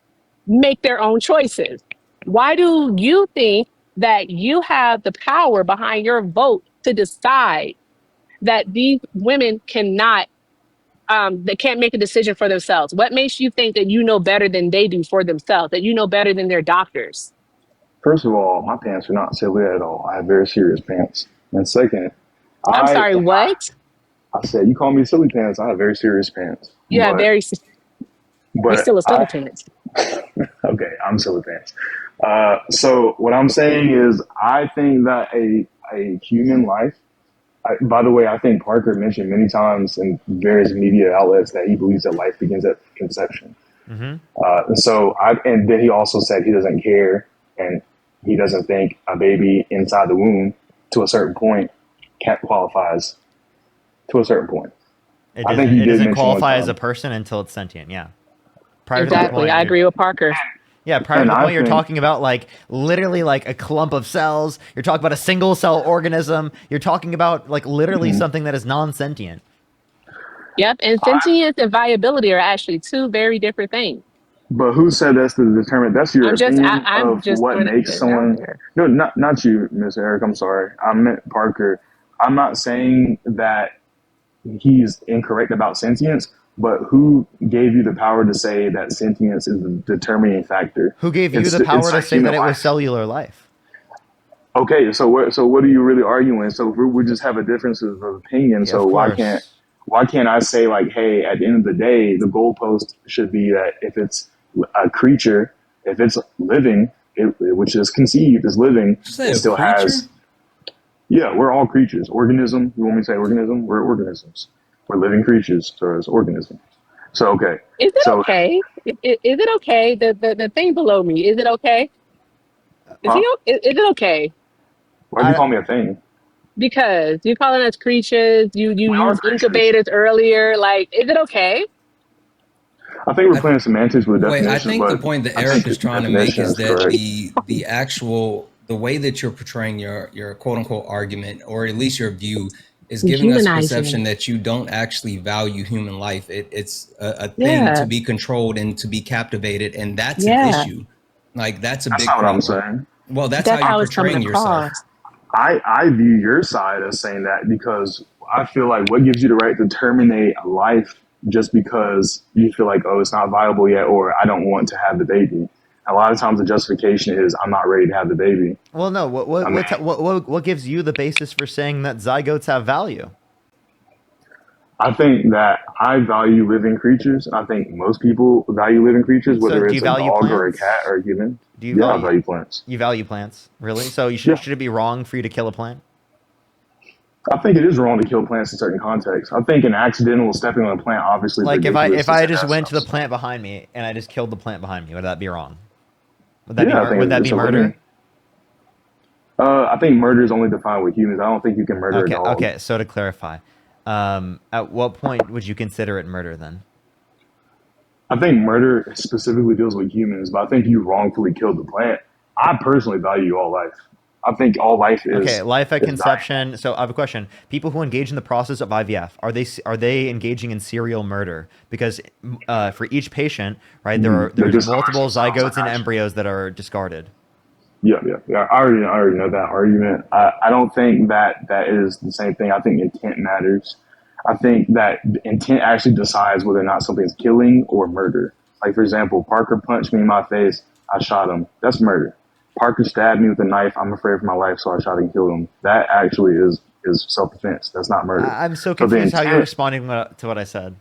make their own choices? Why do you think that you have the power behind your vote to decide that these women cannot they can't make a decision for themselves? What makes you think that you know better than they do for themselves, that you know better than their doctors? First of all, my pants are not silly at all. I have very serious pants. And second, I'm I sorry, what? I said you call me silly pants. I have very serious pants. You have very, you're But still a I silly pants. okay, I'm silly pants. So what I'm saying is, I think that a human life. By the way, I think Parker mentioned many times in various media outlets that he believes that life begins at conception. Mm-hmm. And then he also said he doesn't care and he doesn't think a baby inside the womb to a certain point qualifies to a certain point. I think he It did doesn't mention one qualify as a time. person until it's sentient. Yeah. Prior to that Exactly. point, I agree with Parker. prior to And the I point, you're think talking about like literally like a clump of cells. You're talking about a single cell organism. You're talking about like literally something that is non-sentient. Yep. And sentience and viability are actually two very different things. but who said that's the determinant? That's your opinion I'm of just what putting makes it out someone. there. No, not you, Miss Eric. I'm sorry. I meant Parker. I'm not saying that he's incorrect about sentience, but who gave you the power to say that sentience is the determining factor? Who gave you the power It's a to say that human it was life. cellular life? Okay, so what are you really arguing? So if we just have a difference of opinion. Yeah, So of why can't I say like, hey, at the end of the day, the goalpost should be that if it's a creature, if it's living, which is conceived as living, Did you say it a still creature? has. Yeah, we're all creatures. Organism. You want me to say organism? We're organisms. We're living creatures, so it's organisms. So okay. Is it So okay? Is it okay? The thing below me, is it okay? huh? Is it okay? Why'd you I, call me a thing? Because you're calling us creatures, you We are used creatures. incubators earlier. Like, is it okay? I think we're I, playing semantics with wait, I definitions, think the but point that I think Eric the is trying to make definition is is that correct. the actual the way that you're portraying your quote unquote argument, or at least your view, is giving us a perception Dehumanizing. that you don't actually value human life. It's a thing to Yeah, be controlled and to be captivated, and that's an yeah. issue. Like that's a That's big not what I'm problem. saying. Well, that's how That's you're how it's coming portraying yourself. across. I view your side as saying that because I feel like what gives you the right to terminate a life just because you feel like, oh, it's not viable yet, or I don't want to have the baby. A lot of times the justification is I'm not ready to have the baby. well, no. I mean, What gives you the basis for saying that zygotes have value? I think that I value living creatures. I think most people value living creatures, So, whether do you it's a value dog or a cat plants? or a human. Do you Yeah, I value value plants. you value plants? Really? So, Yeah. should it be wrong for you to kill a plant? I think it is wrong to kill plants in certain contexts. I think an accidental stepping on a plant obviously is Like ridiculous. if To I say just that went to the stuff. plant behind me and I just killed the plant behind me, would that be wrong? Would that Yeah, I think would that it's be a murder? living. I think murder is only defined with humans. I don't think you can murder a Okay, dog. okay. So to clarify, at what point would you consider it murder then? I think murder specifically deals with humans, but I think you wrongfully killed the plant. I personally value all life. I think all life is Okay, life at is conception. So I have a question. People who engage in the process of IVF, are they engaging in serial murder? Because for each patient, right, They there's just multiple themselves, zygotes and I got you. embryos that are discarded. Yeah. I already know that argument. I don't think that that is the same thing. I think intent matters. I think that intent actually decides whether or not something's killing or murder. Like, for example, Parker punched me in my face. I shot him. That's murder. Parker stabbed me with a knife. I'm afraid for my life, so I shot and killed him. That actually is self-defense. That's not murder. I'm so So confused how you're responding to what I said.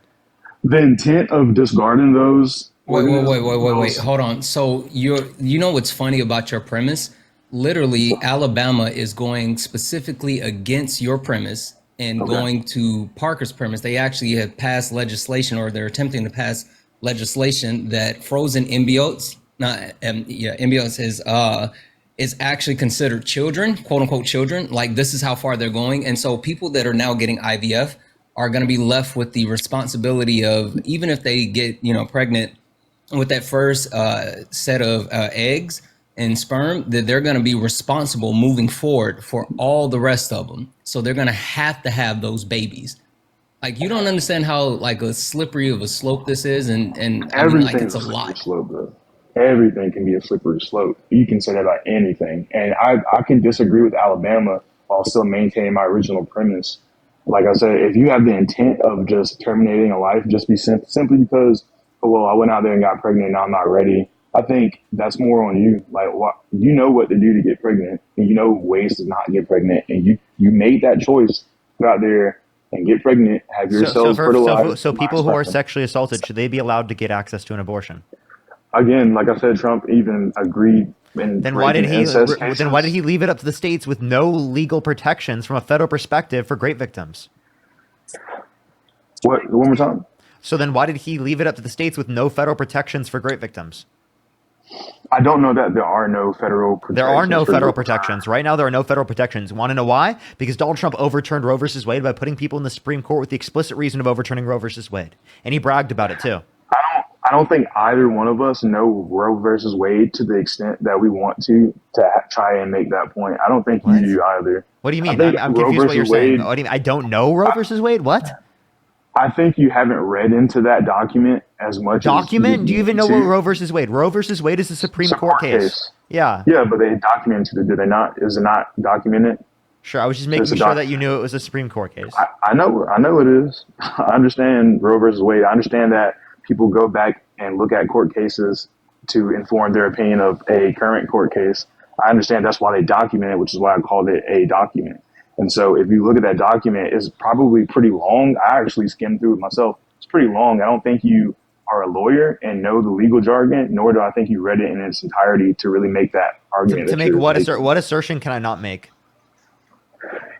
the intent of discarding those Wait, organisms, Hold on. So you know what's funny about your premise? Literally, Alabama is going specifically against your premise and Okay. going to Parker's premise. They actually have passed legislation, or they're attempting to pass legislation that frozen embryos, embryos is actually considered children, quote unquote children. Like, this is how far they're going. And so people that are now getting IVF are going to be left with the responsibility of, even if they get, pregnant with that first set of eggs and sperm, that they're going to be responsible moving forward for all the rest of them. So they're going to have those babies. Like, you don't understand how like a slippery of a slope this is, and I mean, like, everything's it's a a slippery lot. slope, bro. Everything can be a slippery slope. You can say that about anything. And I can disagree with Alabama while still maintaining my original premise. Like I said, if you have the intent of just terminating a life, just be simply because, oh, well, I went out there and got pregnant, now I'm not ready. I think that's more on you. Like, you know what to do to get pregnant, and you know ways to not get pregnant, and you made that choice. Go out there and get pregnant, have yourselves fertilized. So people who are sexually assaulted, should they be allowed to get access to an abortion? Again, like I said, Trump even agreed in Then why did he? incest cases. Then why did he leave it up to the states with no legal protections from a federal perspective for rape victims? What? One more time. So then why did he leave it up to the states with no federal protections for rape victims? I don't know that there are no federal protections. There are no federal protections. Right now, there are no federal protections. Want to know why? Because Donald Trump overturned Roe versus Wade by putting people in the Supreme Court with the explicit reason of overturning Roe versus Wade. And he bragged about it too. I don't think either one of us know Roe versus Wade to the extent that we want to try and make that point. I don't think you do either. What do you mean? I'm Roe confused what you're versus saying. Wade- What do you mean? I don't know Roe versus Wade? What? I think you haven't read into that document as much. Document? As Do you even know what Roe versus Wade? Roe versus Wade is a Supreme Court case. Yeah. Yeah, but they documented it. Did they not? Is it not documented? Sure. I was just making sure that you knew it was a Supreme Court case. I know it is. I understand Roe versus Wade. I understand that people go back and look at court cases to inform their opinion of a current court case. I understand that's why they document it, which is why I called it a document. And so if you look at that document, it's probably pretty long. I actually skimmed through it myself. It's pretty long. I don't think you are a lawyer and know the legal jargon, nor do I think you read it in its entirety to really make that argument. To make what assertion can I not make?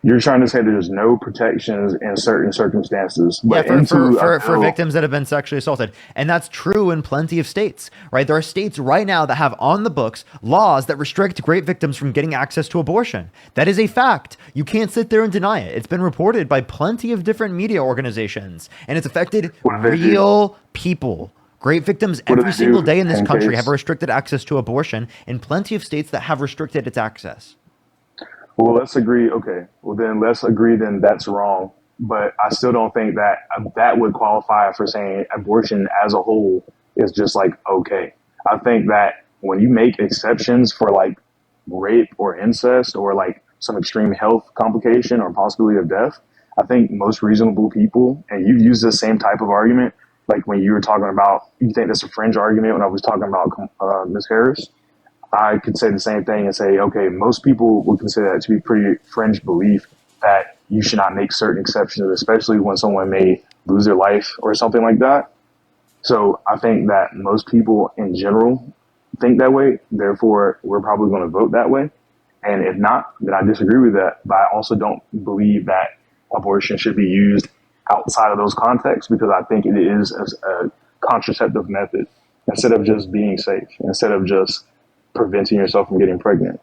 You're trying to say there's no protections in certain circumstances. But for victims that have been sexually assaulted. And that's true in plenty of states, right? There are states right now that have on the books laws that restrict rape victims from getting access to abortion. That is a fact. You can't sit there and deny it. It's been reported by plenty of different media organizations, and it's affected real people. Rape victims every single day in this country have restricted access to abortion in plenty of states that have restricted its access. Well, let's agree. Okay. Well, then let's agree then that's wrong. But I still don't think that that would qualify for saying abortion as a whole is just like, okay. I think that when you make exceptions for like rape or incest or like some extreme health complication or possibility of death, I think most reasonable people, and you've used the same type of argument, like when you were talking about, you think that's a fringe argument when I was talking about Ms. Harris. I could say the same thing and say, okay, most people would consider that to be pretty fringe belief that you should not make certain exceptions, especially when someone may lose their life or something like that. So I think that most people in general think that way. Therefore, we're probably going to vote that way. And if not, then I disagree with that. But I also don't believe that abortion should be used outside of those contexts because I think it is a contraceptive method instead of just being safe, instead of just preventing yourself from getting pregnant.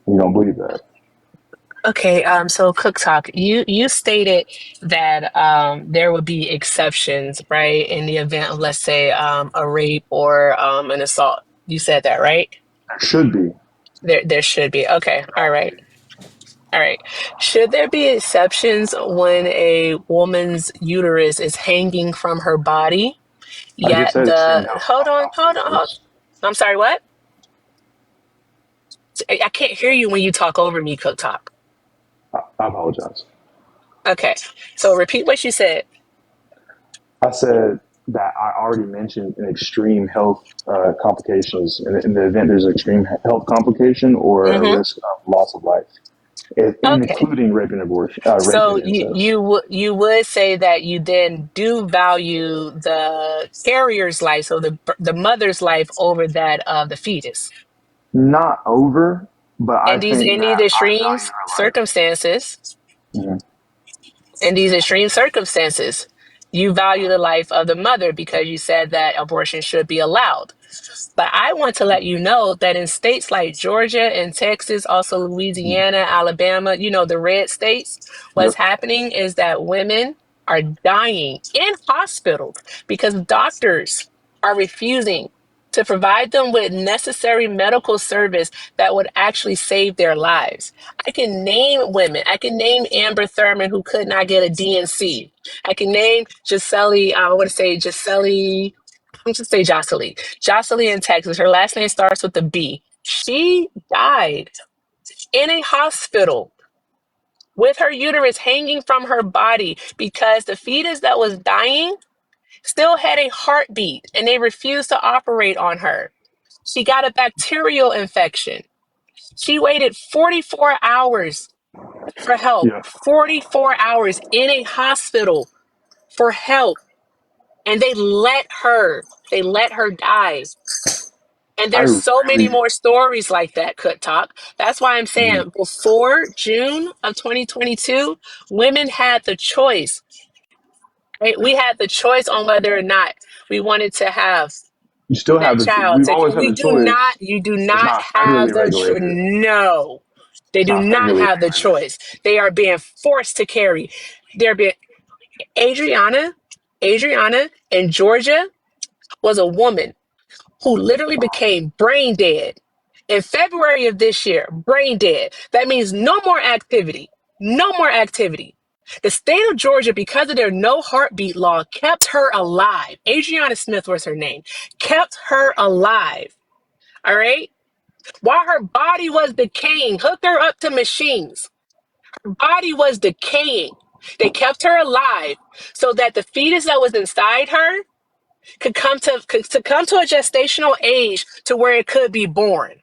You don't believe that? Okay, so Cook Talk, you stated that there would be exceptions, right, in the event of, let's say, a rape or an assault. You said that, right? There should be. There should be. Okay, all right, all right. Should there be exceptions when a woman's uterus is hanging from her body? I just Yet said extreme the health hold on. consequences. I'm sorry, what? I can't hear you when you talk over me, Cook Talk. I apologize. Okay, so repeat what you said. I said that I already mentioned an extreme health complications in the event there's an extreme health complication or a Mm-hmm. risk of loss of life, and Okay. including rape and abortion, rape So and incest. you would say that you then do value the carrier's life, so the mother's life over that of the fetus. Not over, but I And these think in that these I extreme value her life. circumstances, Mhm. in these extreme circumstances, you value the life of the mother because you said that abortion should be allowed. But I want to let you know that in states like Georgia and Texas, also Louisiana, Alabama, the red states, what's Yep. happening is that women are dying in hospitals because doctors are refusing to provide them with necessary medical service that would actually save their lives. I can name women. I can name Amber Thurman, who could not get a DNC. I can name Gisele, I want to say Gisele, I'm just say Jocelyn. Jocelyn in Texas. Her last name starts with a B. She died in a hospital with her uterus hanging from her body because the fetus that was dying still had a heartbeat and they refused to operate on her. She got a bacterial infection. She waited 44 hours for help, Yeah. 44 hours in a hospital for help. And they let her die. And I there's so many really. more stories like that, Cook Talk. That's why I'm Mhm. saying before June of 2022, women had the choice, right? We had the choice on whether or not we wanted to have You still have that the. child. We've always had the choice. You do It's not not have federally the, regulated. no, they It's do not not federally have the regulated. choice. They are being forced to carry. They're being, Adriana, Adriana in Georgia was a woman who literally became brain dead in February of this year. Brain dead. That means no more activity. No more activity. The state of Georgia, because of their no heartbeat law, kept her alive. Adriana Smith was her name. Kept her alive. All right. While her body was decaying, hooked her up to machines. Her body was decaying. They kept her alive so that the fetus that was inside her could come to a gestational age to where it could be born.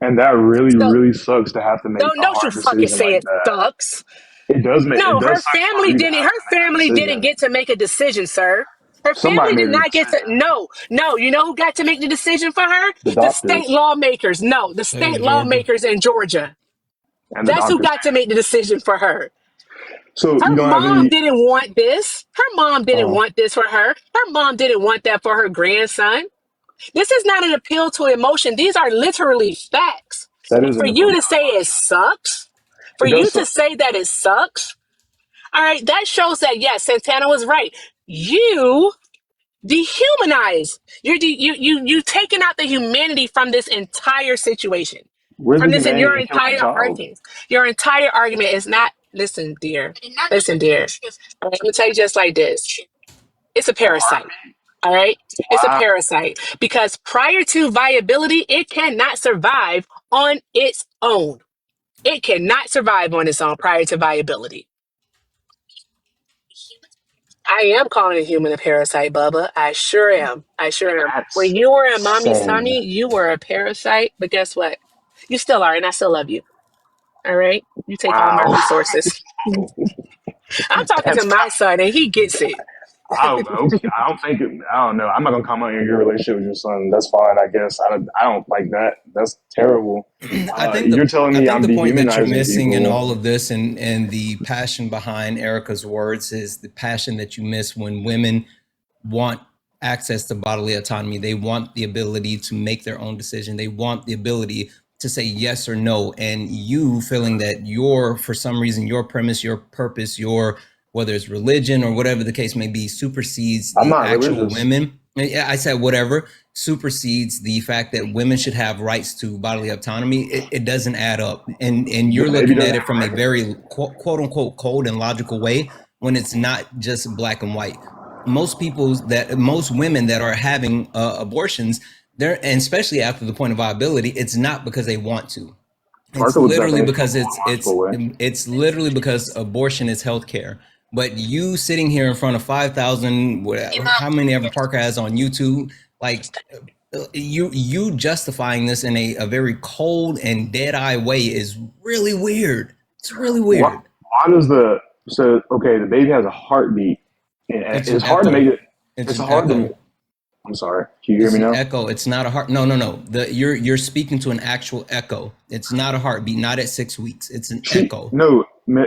And that really, So really sucks to have to make a don't you hard fucking decision say like it that. sucks. It No, does suck for you to have her to make a family didn't decision. get to make a decision, sir. Her Somebody family made did the not get to, decision. no, you know who got to make the decision for her? The The state doctors lawmakers. No, the State state of Georgia. lawmakers in Georgia. and the That's who doctors. got to make the decision for her. So Her you don't have mom any. didn't want this. Her mom didn't Uh, want this for her. Her mom didn't want that for her grandson. This is not an appeal to emotion. These are literally facts. that And is for an you appeal to to say it emotion. sucks, for It you does to suck. say that it sucks, all right, that shows that yes, Santana was right. You dehumanize. You taking out the humanity from this entire situation. Where's the From this, and humanity your in killing a entire child? argument. Your entire argument is not. Listen, dear. Listen, dear. I'm gonna tell you just like this. It's a A parasite. heartbeat? All right. It's a Wow. parasite because prior to viability, it cannot survive on its own. It cannot survive on its own prior to viability. I am calling a human a parasite, Bubba. I sure am. I sure am. When That's you were in mommy's insane. tummy, you were a parasite, but guess what? You still are, and I still love you. All right. You take all my Wow. resources. I'm talking to That's my son, and he gets it. okay. I don't think I don't know. I'm not gonna comment on your relationship with your son. That's fine, I guess. I don't like that. That's terrible. You're telling I me think I'm the point that you're dehumanizing missing in people. all of this and the passion behind Erica's words is the passion that you miss when women want access to bodily autonomy. They want the ability to make their own decision. They want the ability to say yes or no, and you feeling that for some reason, your premise, your purpose, your whether it's religion or whatever the case may be, supersedes I'm the not actual religious. women. I said whatever supersedes the fact that women should have rights to bodily autonomy. It doesn't add up, and you're Maybe looking at doesn't it from a have very quote unquote cold and logical way when it's not just black and white. Most women that are having abortions, and especially after the point of viability, it's not because they want to. It's literally because it's literally because abortion is healthcare. But you sitting here in front of 5,000, how many ever Parker has on YouTube, like you justifying this in a very cold and dead eye way is really weird. It's really weird. Why does the baby has a heartbeat, and it's hard to make it. It's hard to. I'm sorry. Can you hear me now? Echo. It's not a heart. No. You're speaking to an actual echo. It's not a heartbeat. Not at 6 weeks. It's an echo. No,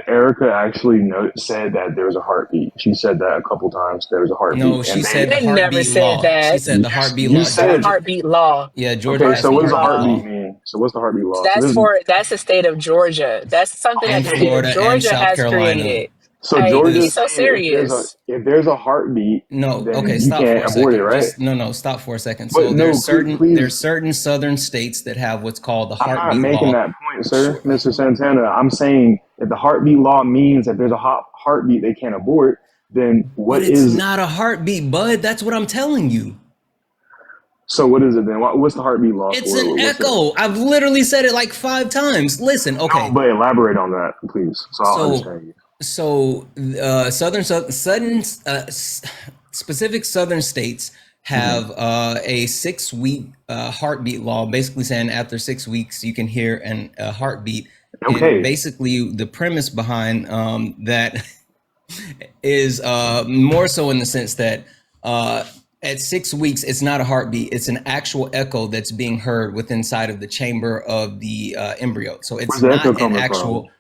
Erica actually said that there was a heartbeat. She said that a couple times. There was a heartbeat. No, she said the heartbeat law. She said the heartbeat law. Said heartbeat law. Yeah, Georgia. Okay, so what does the heartbeat mean? So what's the heartbeat law? That's the state of Georgia. That's something that the state of Georgia has created. So like, Georgia's so serious. If there's a heartbeat, no, then okay, you stop can't for a abort second. it, right? Stop for a second. So there's certain southern states that have what's called the heartbeat law. I'm not making that point, sir, Mr. Santana. I'm saying if the heartbeat law means that there's a heartbeat they can't abort, then it's not a heartbeat, bud. That's what I'm telling you. So what is it then? What's the heartbeat law? It's an echo. I've literally said it like 5 times. Listen, okay. No, but elaborate on that, please, so I'll understand you. So, specific southern states have a 6-week heartbeat law, basically saying after 6 weeks you can hear a heartbeat. Okay. And basically, the premise behind that is more so in the sense that at 6 weeks it's not a heartbeat; it's an actual echo that's being heard within inside of the chamber of the embryo. So it's not an actual. From?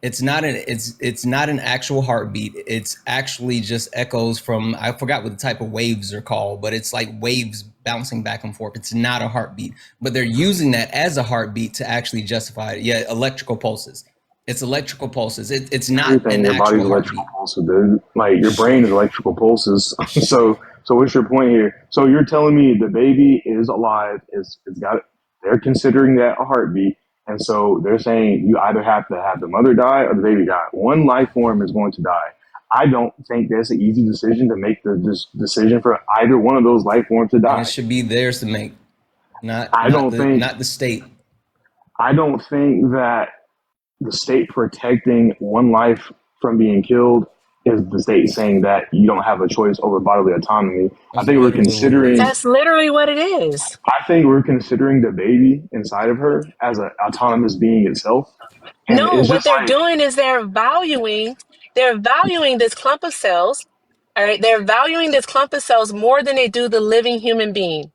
It's not an actual heartbeat. It's actually just echoes from, I forgot what the type of waves are called, but it's like waves bouncing back and forth. It's not a heartbeat, but they're using that as a heartbeat to actually justify it. Yeah, electrical pulses. It's electrical pulses. It's not everything. Your body's electrical pulses, dude. Like your brain is electrical pulses. So what's your point here? So you're telling me the baby is alive. They're considering that a heartbeat. And so they're saying you either have to have the mother die or the baby die. One life form is going to die. I don't think that's an easy decision to make the decision for either one of those life forms to die. And it should be theirs to make, not the state. I don't think that the state protecting one life from being killed is the state saying that you don't have a choice over bodily autonomy. I think we're considering... That's literally what it is. I think we're considering the baby inside of her as an autonomous being itself. And no, what they're doing is they're valuing this clump of cells. All right, they're valuing this clump of cells more than they do the living human being.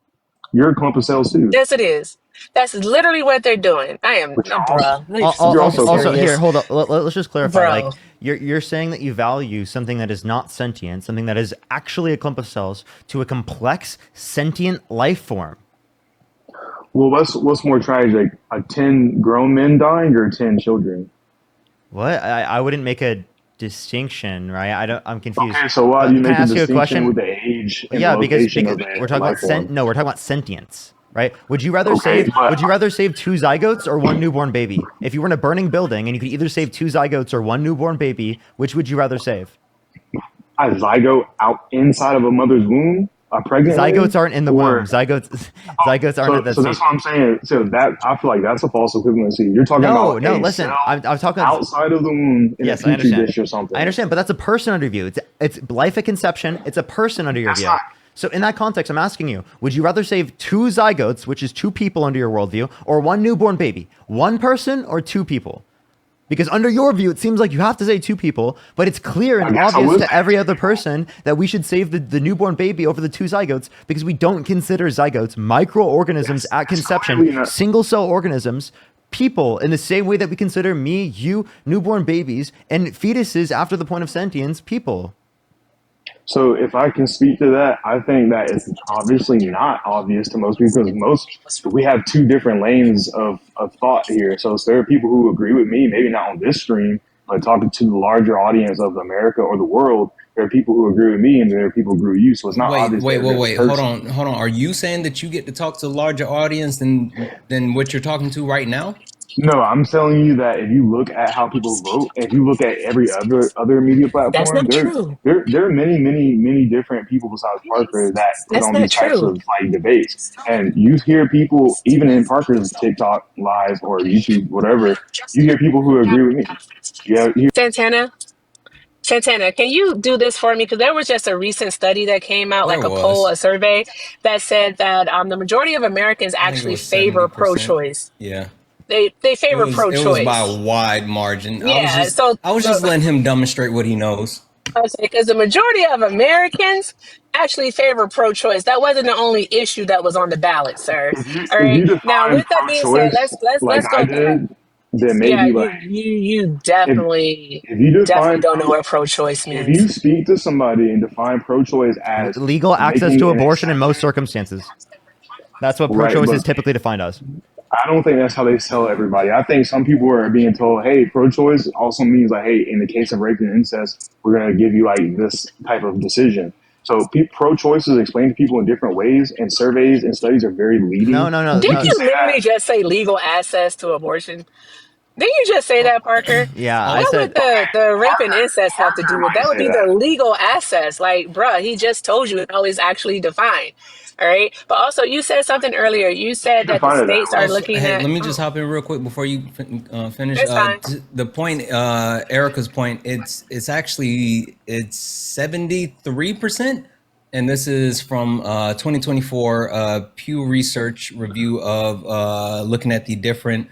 You're a clump of cells too. Yes, it is. That's literally what they're doing. Also, here, hold up. Let's just clarify. Bro. Like, you're saying that you value something that is not sentient, something that is actually a clump of cells, to a complex sentient life form. Well, what's more tragic? 10 grown men dying or 10 children? What? I wouldn't make a distinction, right? I'm confused. Okay, so why do you make a distinction with the age? And because of we're talking about we're talking about sentience. Right? Would you rather save 2 zygotes or 1 newborn baby? If you were in a burning building and you could either save 2 zygotes or 1 newborn baby, which would you rather save? A zygote out inside of a mother's womb? A pregnant zygotes aren't in the womb. Zygotes aren't at that stage. So that's what I'm saying. So that I feel like that's a false equivalency. You're talking about listen. I'm talking outside of the womb in a petri dish or something. I understand, but that's a person under view. It's life at conception. It's a person under your view. So in that context, I'm asking you, would you rather save 2 zygotes, which is 2 people under your worldview, or 1 newborn baby? 1 person or 2 people? Because under your view, it seems like you have to say 2 people, but it's clear and obvious to every other person that we should save the newborn baby over the 2 zygotes because we don't consider zygotes microorganisms at conception, single-cell organisms, people, in the same way that we consider me, you, newborn babies, and fetuses after the point of sentience, people. So if I can speak to that, I think that it's obviously not obvious to most people because we have two different lanes of thought here. So there are people who agree with me, maybe not on this stream, but talking to the larger audience of America or the world, there are people who agree with me and there are people who agree with you. So it's not obvious. Wait. Hold on. Are you saying that you get to talk to a larger audience than what you're talking to right now? No, I'm telling you that if you look at how people vote, if you look at every other media That's platform, not true. there are many different people besides Parker that put That's on not these types true. of like debates, and you hear people even in Parker's TikTok live or YouTube, whatever, you hear people who agree with me. Yeah, Santana, can you do this for me? Because there was just a recent study that came out, There like a poll, was. a survey that said that the majority of Americans I think it actually was favor 70%. pro-choice. Yeah. They favor It was by a pro-choice. wide margin. Yeah. So I was just letting him demonstrate what he knows. because the majority of Americans actually favor pro-choice. That wasn't the only issue that was on the ballot, sir. All if right. you Now, define with that being said, pro-choice like let's I go back. did, then Yeah, maybe like you if definitely if you definitely define don't know pro what pro-choice if you means. speak to somebody and define pro-choice as Legal access making to an abortion in most exception, circumstances. That's what right? pro-choice But is typically defined as. I don't think that's how they tell everybody. I think some people are being told, "Hey, pro-choice also means like, hey, in the case of rape and incest, we're going to give you like this type of decision." So pro-choice is explained to people in different ways, and surveys and studies are very No, leading. no, no, You Didn't can no. you say literally that. just say legal access to abortion? Didn't you just say that, Parker? Yeah, I What would said the rape and incest have to do Parker with might that? Would say be the that. legal access. Like, bruh, he just told you how it's actually defined. All right. But also, you said something earlier. You He said that the defined it that states way. are Also, looking hey, at. let me just hop in real quick before you finish. It's fine. The point, Erica's point, it's actually it's 73%, and this is from 2024 Pew Research review of looking at the different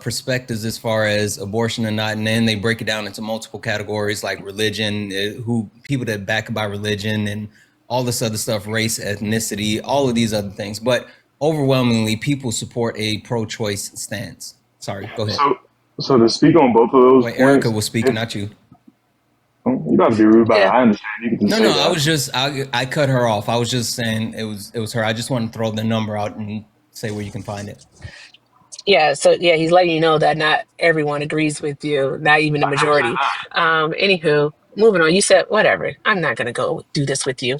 perspectives as far as abortion or not, and then they break it down into multiple categories like religion, who people that back by religion, and all this other stuff, race, ethnicity, all of these other things. But overwhelmingly, people support a pro-choice stance. Sorry, go ahead. So, so to speak on both of those Wait, Erica points, was speaking, not you. you don't have to be rude about it. Yeah. I understand. You can just No, say I that. was just I cut her off. I was just saying it was her. I just want to throw the number out and say where you can find it. Yeah. So, yeah, he's letting you know that not everyone agrees with you, not even the I never said majority. that. Anywho, moving on. You said, whatever. I'm not going to go do this with you.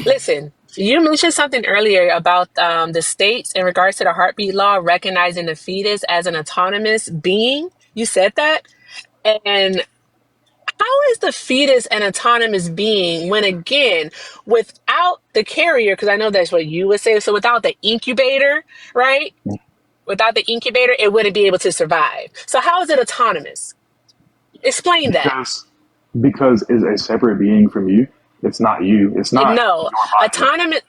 Listen, you mentioned something earlier about the states in regards to the heartbeat law recognizing the fetus as an autonomous being. You said that. And how is the fetus an autonomous being when, again, without the carrier, because I know that's what you would say, so without the incubator, right? Without the incubator, it wouldn't be able to survive. So, how is it autonomous? Explain that. Because it's a separate being from you. It's not you. It's not No, your body. autonomous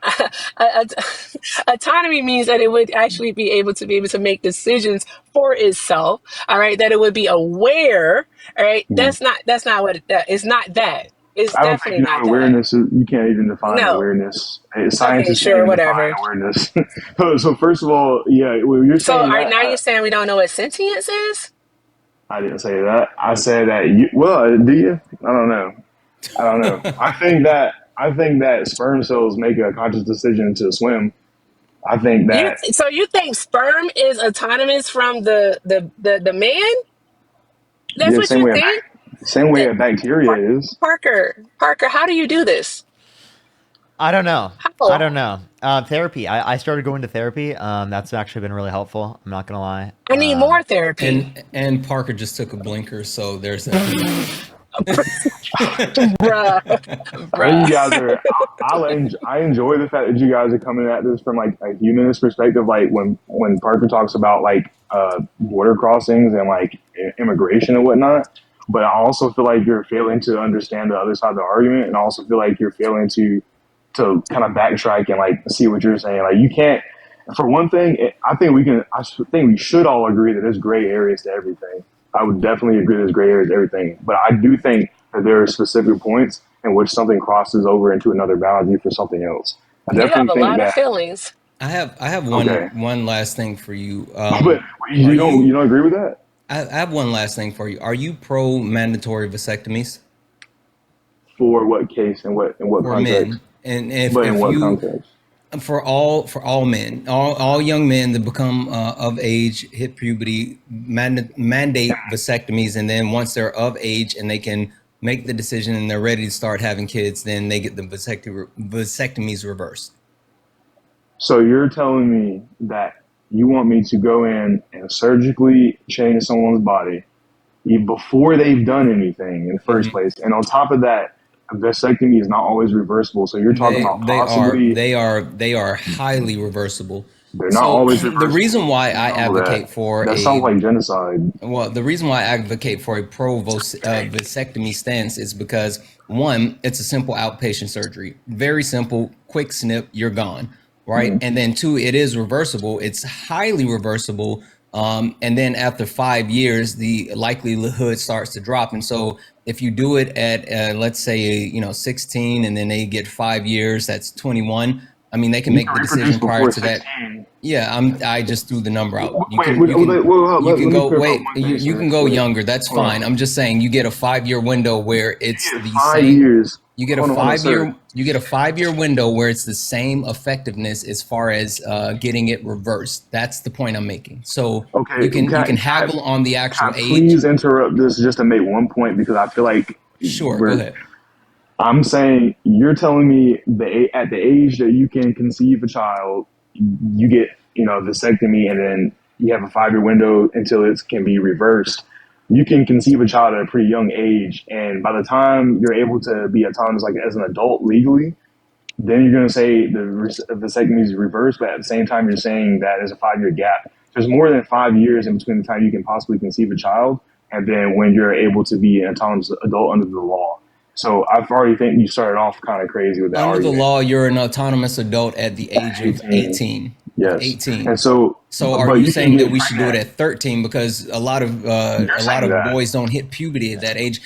autonomy means that it would actually be able to make decisions for itself. All right, that it would be aware. All right, Mhm. that's not what it's not that. It's I don't think definitely not that. awareness. You can't even define No. awareness. Okay, Scientists can't sure, even define whatever. awareness. So first of all, yeah, when you're So, saying that, now you're saying we don't know what sentience is? I didn't say that. I said that. Well, do you? I don't know. I don't know. I think that sperm cells make a conscious decision to swim. I think that You think sperm is autonomous from the man? That's yeah, what you think? same way That, a bacteria is. Parker, how do you do this? I don't know. I How? don't know. Therapy. I started going to therapy. That's actually been really helpful. I'm not gonna lie. I need more therapy. And Parker just took a blinker, so there's that. Bruh. I think you Bruh. guys are. I enjoy the fact that you guys are coming at this from like a humanist perspective. Like when Parker talks about like border crossings and like immigration and whatnot. But I also feel like you're failing to understand the other side of the argument, and I also feel like you're failing to kind of backtrack and like see what you're saying. Like you can't. For one thing, I think we can. I think we should all agree that there's gray areas to everything. I would definitely agree there's gray areas to everything. But I do think that there are specific points in which something crosses over into another boundary for something else. I You have definitely a think lot of that. feelings. I have Okay, one last thing for you. but Are you you? don't agree with that? I have one last thing for you. Are you pro mandatory vasectomies? For what case and what for context? men. And if But in if what you context? for all men, all young men that become of age, hit puberty, mandate vasectomies, and then once they're of age and they can make the decision and they're ready to start having kids, then they get the vasectomies reversed. So you're telling me that you want me to go in and surgically change someone's body before they've done anything in the first place, and on top of that, a vasectomy is not always reversible. So you're talking about possibly They are highly reversible. they're not So always the reversible. reason why I know advocate that. for That sounds like genocide. the reason why I advocate for a pro vasectomy stance is because, one, it's a simple outpatient surgery, very simple, quick snip, you're gone, right? Mhm. And then two, it is reversible. It's highly reversible. And then after 5 years, the likelihood starts to drop. And so if you do it at, let's say, 16, and then they get 5 years, that's 21. I mean, they can You make can the reproduce decision prior before to that. 16. Yeah, I just threw the number out. You Wait, can wait, you can hold you let can me go clarify wait one thing, you sir. can go Wait. younger. That's Hold on. fine. I'm just saying you get a 5 year window where it's Yeah, the 5 same. years. You get a Hold on, 5 year sir. you get a 5 year window where it's the same effectiveness as far as getting it reversed. That's the point I'm making. So Okay, you can haggle on the actual can I age. please interrupt this just to make one point because I feel like Sure, go ahead. I'm saying you're telling me at the age that you can conceive a child, you get vasectomy, and then you have a 5 year window until it can be reversed. You can conceive a child at a pretty young age, and by the time you're able to be autonomous, like as an adult legally, then you're going to say the vasectomy is reversed. But at the same time, you're saying that there's a 5 year gap. There's more than 5 years in between the time you can possibly conceive a child and then when you're able to be an autonomous adult under the law. So I already think you started off kind of crazy with that Under argument. the law, you're an autonomous adult at the age of 18. Yes. 18. And so are you saying that we should do it at 13 because a lot of boys don't hit puberty at that age?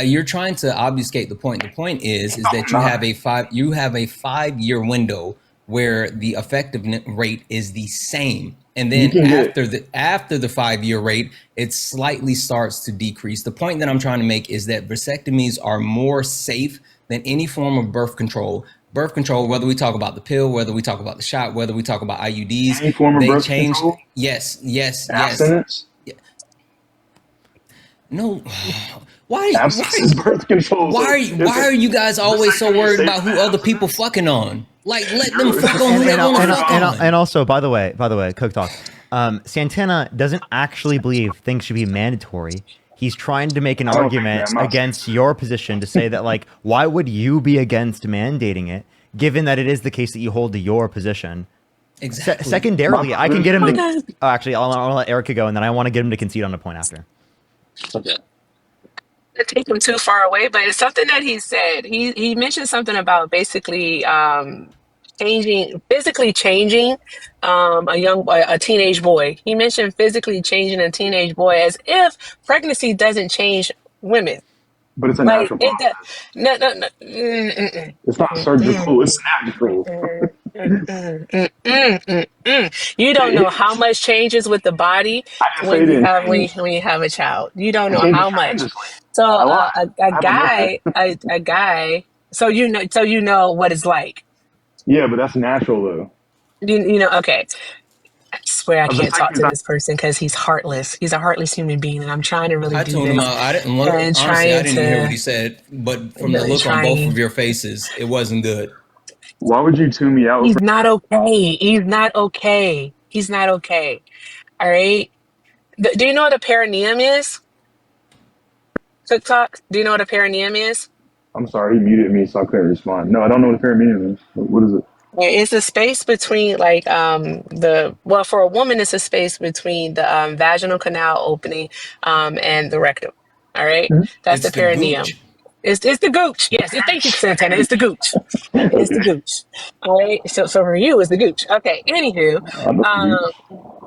You're trying to obfuscate the point. The point is that you have a 5 year window where the effectiveness rate is the same. And then after the 5 year rate, it slightly starts to decrease. The point that I'm trying to make is that vasectomies are more safe than any form of birth control. Birth control, whether we talk about the pill, whether we talk about the shot, whether we talk about IUDs, any form of birth control? Yes. Abstinence? No. Why Abstinence is birth control. Why are you guys always so worried about who other people fucking on? Like, let them fuck on who they want to fuck on. And also, by the way, Cook Talk, Santana doesn't actually believe things should be mandatory. He's trying to make an argument against your position to say that, like, why would you be against mandating it, given that it is the case that you hold to your position? Exactly. Secondarily, I can get him to... actually, I'll let Erica go, and then I want to get him to concede on a point after. Okay. To take him too far away, but it's something that he said. He mentioned something about basically physically changing a teenage boy. He mentioned physically changing a teenage boy as if pregnancy doesn't change women. But it's a natural process. No. It's not surgical. It's natural. You don't know how much changes with the body when you have a child. You don't know how much. So a guy. So you know what it's like. Yeah, but that's natural though. You know. Okay. I swear I can't talk to this person because he's heartless. He's a heartless human being, and I'm trying to really do tuned him out. I didn't hear what he said, but from the look on both of your faces, it wasn't good. Why would you tune me out? He's not okay. He's not okay. He's not okay. All right. Do you know what a perineum is? TikTok. Do you know what a perineum is? I'm sorry, he muted me, so I couldn't respond. No, I don't know what a perineum is. What is it? It's a space between for a woman, it's a space between the vaginal canal opening and the rectum. All right. Mm-hmm. That's the perineum. It's the gooch. Yes. Thank you, Santana. It's the gooch. It's the gooch. All right. So for you, it's the gooch. Okay. Anywho,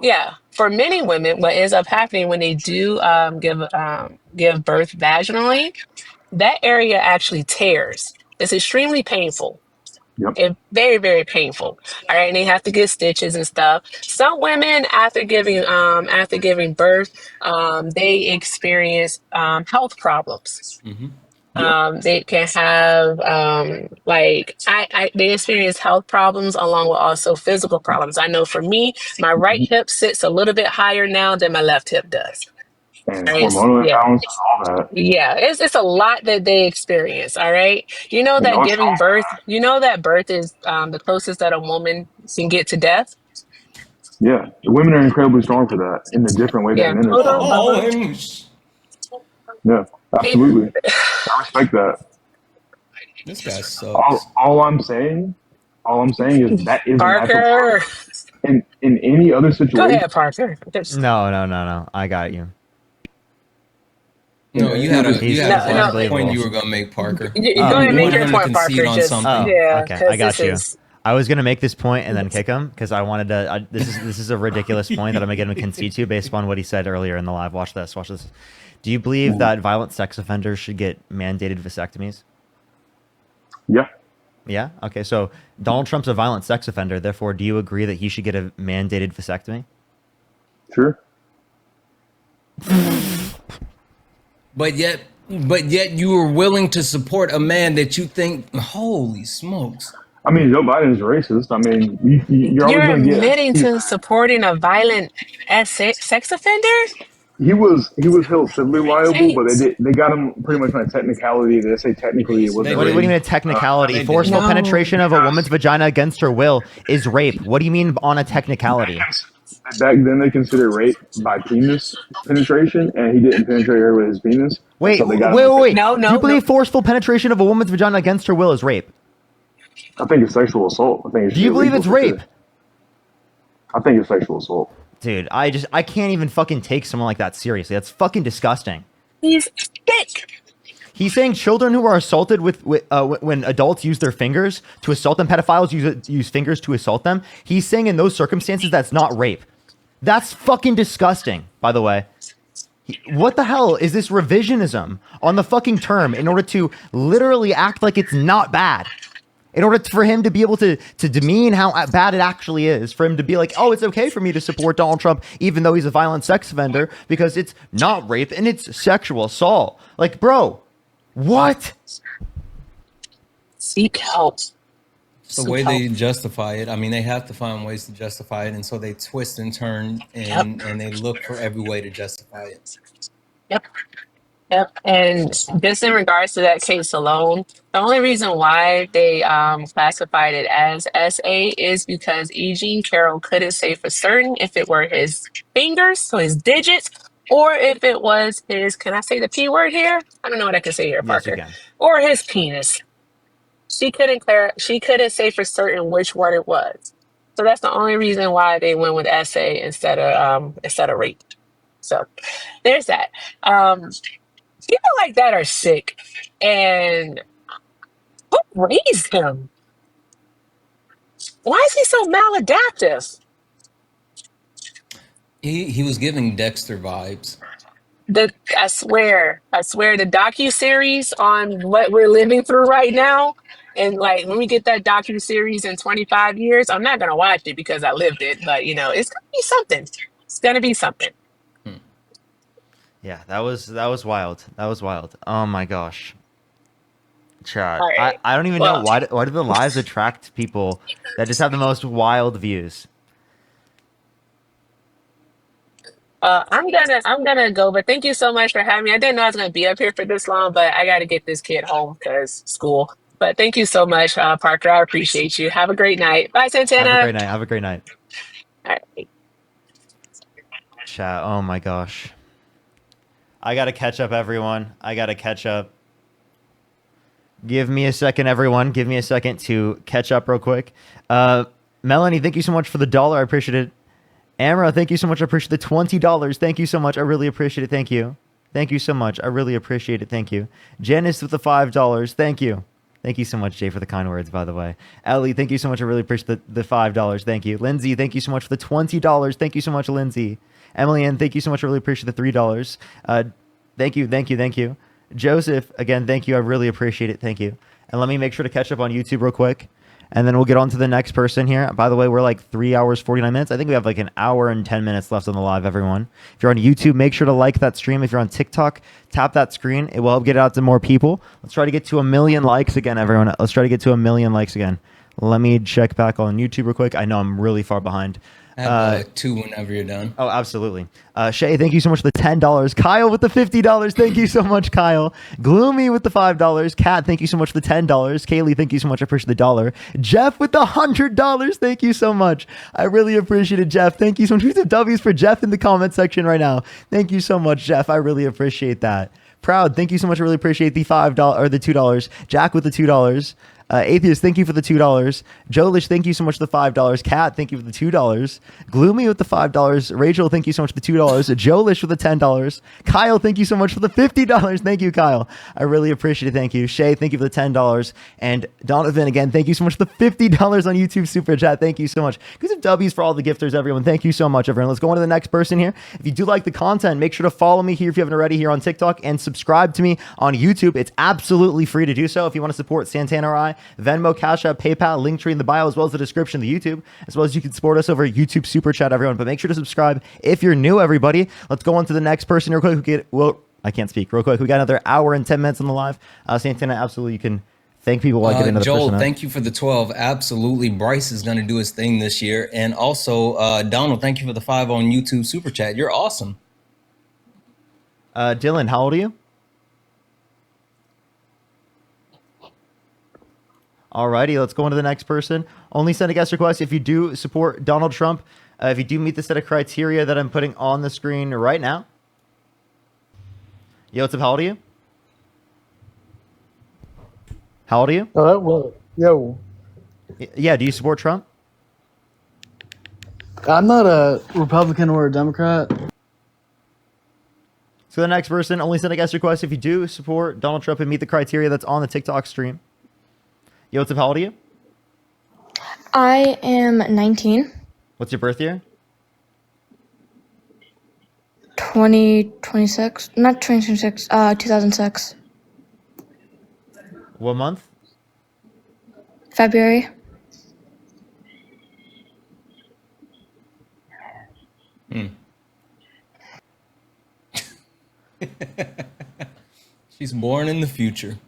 yeah. For many women, what ends up happening when they do give birth vaginally, that area actually tears. It's extremely painful. Yep. It's very, very painful. All right, and they have to get stitches and stuff. Some women, after giving birth, they experience health problems. Mm-hmm. They can have they experience health problems along with also physical problems. I know for me, my right hip sits a little bit higher now than my left hip does. And All right, hormonal yeah, imbalances, all that. yeah, it's a lot that they experience. All right, you know And that no trauma. giving birth, you know that birth is the closest that a woman can get to death. Yeah, the women are incredibly strong for that in a different way that Yeah, men are hold on, strong. Oh, Bubba. and Yeah, absolutely. I respect that. this guy sucks. All I'm saying is that is a natural Parker, process. And in any other go situation, ahead, Parker. Just- No. I got you. No, you any had other a you He's had No, a no. point unbelievable. you were gonna make, Parker. Go ahead You and make wanted your him to point, concede Parker. on Just something. yeah, Okay, I because got this you. is I was gonna make this point and then kick him because I wanted to. This is a ridiculous point that I'm gonna get him to concede to based upon what he said earlier in the live. Watch this. Watch this. Do you believe that violent sex offenders should get mandated vasectomies? yeah, Yeah. Okay. So Donald Trump's a violent sex offender. Therefore, do you agree that he should get a mandated vasectomy? sure. But yet you were willing to support a man that you think, holy smokes. I mean, Joe Biden's racist. I mean, you're always you're going to get. admitting to supporting a violent sex offender? He was held civilly liable, but Thanks. they got him pretty much on a technicality. They say technically it wasn't They What do you rape. mean a technicality? They did. Forceful No. penetration of a woman's vagina against her will is rape. What do you mean on a technicality? Back then, they considered rape by penis penetration, and he didn't penetrate her with his penis. Wait, So they got wait, him. wait, wait. No, Do no, you believe no. forceful penetration of a woman's vagina against her will is rape? I think it's sexual assault. I think it should Do you be believe illegal it's for rape? sure. I think it's sexual assault. Dude, I can't even fucking take someone like that seriously. That's fucking disgusting. He's sick. He's saying children who are assaulted when adults use their fingers to assault them, pedophiles use fingers to assault them. He's saying in those circumstances that's not rape. That's fucking disgusting, by the way. What the hell is this revisionism on the fucking term in order to literally act like it's not bad? In order for him to be able to demean how bad it actually is, for him to be like, oh, it's okay for me to support Donald Trump even though he's a violent sex offender because it's not rape and it's sexual assault. Like, bro, what? Seek help. It's the way they justify it. I mean, they have to find ways to justify it, and so they twist and turn and they look for every way to justify it. Yep. Yep. And just in regards to that case alone, the only reason why they classified it as SA is because E. Jean Carroll couldn't say for certain if it were his fingers, so his digits, or if it was his, can I say the P word here? I don't know what I can say here, Yes, you Parker. can. Or his penis. She couldn't say for certain which one it was. So that's the only reason why they went with SA instead of rape. So there's that. People like that are sick. And who raised him? Why is he so maladaptive? He was giving Dexter vibes. I swear, the docu-series on what we're living through right now, and like when we get that docu-series in 25 years, I'm not gonna watch it because I lived it, but it's gonna be something. It's gonna be something. Yeah, that was wild. That was wild. Oh my gosh. Chat. All right. I don't even Well- know why do the lives attract people that just have the most wild views? I'm gonna go, but thank you so much for having me. I didn't know I was gonna be up here for this long, but I gotta get this kid home because school. But thank you so much, Parker. I appreciate you. Have a great night. Bye, Santana. Have a great night. Have a great night. All right. Chat. Oh my gosh. I gotta catch up, everyone. I gotta catch up. Give me a second, everyone. Give me a second to catch up real quick. Melanie, thank you so much for the $1. I appreciate it. Amra, thank you so much. I appreciate the $20. Thank you so much. I really appreciate it. Thank you. Thank you so much. I really appreciate it. Thank you. Janice with the $5. Thank you. Thank you so much, Jay, for the kind words, by the way. Ellie, thank you so much. I really appreciate the $5. Thank you. Lindsay, thank you so much for the $20. Thank you so much, Lindsay. Emily Ann, thank you so much. I really appreciate the $3. Thank you. Thank you. Thank you. Joseph, again, thank you. I really appreciate it. Thank you. And let me make sure to catch up on YouTube real quick. And then we'll get on to the next person here. By the way, we're like 3 hours, 49 minutes. I think we have like an hour and 10 minutes left on the live, everyone. If you're on YouTube, make sure to like that stream. If you're on TikTok, tap that screen. It will help get it out to more people. Let's try to get to 1 million likes again, everyone. Let's try to get to 1 million likes again. Let me check back on YouTube real quick. I know I'm really far behind. I have 2 whenever you're done. Oh, absolutely. Shay, thank you so much for the $10. Kyle with the $50. Thank you so much, Kyle. Gloomy with the $5. Kat, thank you so much for the $10. Kaylee, thank you so much. I appreciate the $1. Jeff with the $100. Thank you so much. I really appreciate it, Jeff. Thank you so much. Some W's for Jeff in the comment section right now. Thank you so much, Jeff. I really appreciate that. Proud, thank you so much. I really appreciate the $5 or the $2. Jack with the $2. Atheist, thank you for the $2. Jolish, thank you so much for the $5. Kat, thank you for the $2. Gloomy with the $5. Rachel, thank you so much for the $2. Jolish with the $10. Kyle, thank you so much for the $50. Thank you, Kyle. I really appreciate it. Thank you. Shay, thank you for the $10. And Donovan, again, thank you so much for the $50 on YouTube Super Chat. Thank you so much. Because of W's for all the gifters, everyone. Thank you so much, everyone. Let's go on to the next person here. If you do like the content, make sure to follow me here if you haven't already here on TikTok and subscribe to me on YouTube. It's absolutely free to do so. If you want to support Santana or I, Venmo, Cash App, PayPal, Linktree in the bio, as well as the description of the YouTube, as well as you can support us over YouTube Super Chat, everyone. But make sure to subscribe if you're new, everybody. Let's go on to the next person real quick. I can't speak real quick. We got another hour and 10 minutes on the live. Santana, absolutely, you can thank people while I get another Joel, person up. thank you for the 12. Absolutely. Bryce is going to do his thing this year. And also, Donald, thank you for the 5 on YouTube Super Chat. You're awesome. Dylan, how old are you? Alrighty, let's go on to the next person. Only send a guest request if you do support Donald Trump. If you do meet the set of criteria that I'm putting on the screen right now. Yo, what's up? How old are you? How old are you? Well, yo, Yeah, do you support Trump? I'm not a Republican or a Democrat. So the next person, only send a guest request if you do support Donald Trump and meet the criteria that's on the TikTok stream. Yo, what's up? How old are you? I am 19. What's your birth year? 2026. Not 2026, 2006. What month? February. She's born in the future.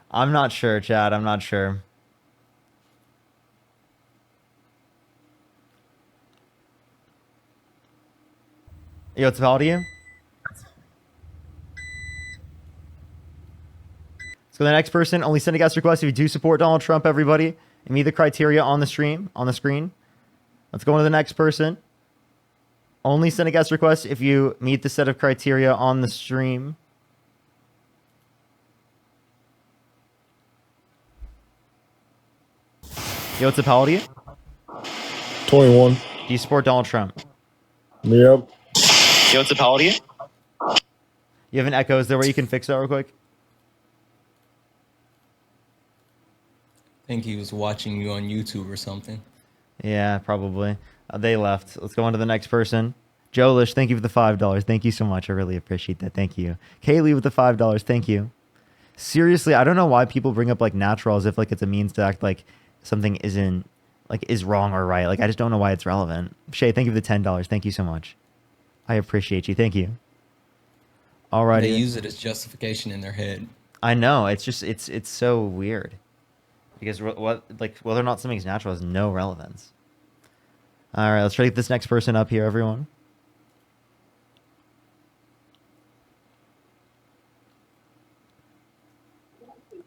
I'm not sure, Chad. I'm not sure. Yo, what's up? How old are you? So the next person, only send a guest request if you do support Donald Trump, everybody. And meet the criteria on the stream, on the screen. Let's go on to the next person. Only send a guest request if you meet the set of criteria on the stream. Yo, what's up? How old are you? 21. Do you support Donald Trump? Yep. Yo, what's up? How old are you? You have an echo. Is there a way you can fix that real quick? I think he was watching you on YouTube or something. Yeah, probably. They left. Let's go on to the next person. Jolish, thank you for the $5. Thank you so much. I really appreciate that. Thank you. Kaylee with the $5. Thank you. Seriously, I don't know why people bring up like natural as if like it's a means to act like something isn't like is wrong or right. Like I just don't know why it's relevant. Shay, thank you for the $10. Thank you so much. I appreciate you. Thank you. All right. They use it as justification in their head. I know. It's just it's so weird. Because what like whether or not something's natural has no relevance. All right, let's try to get this next person up here, everyone.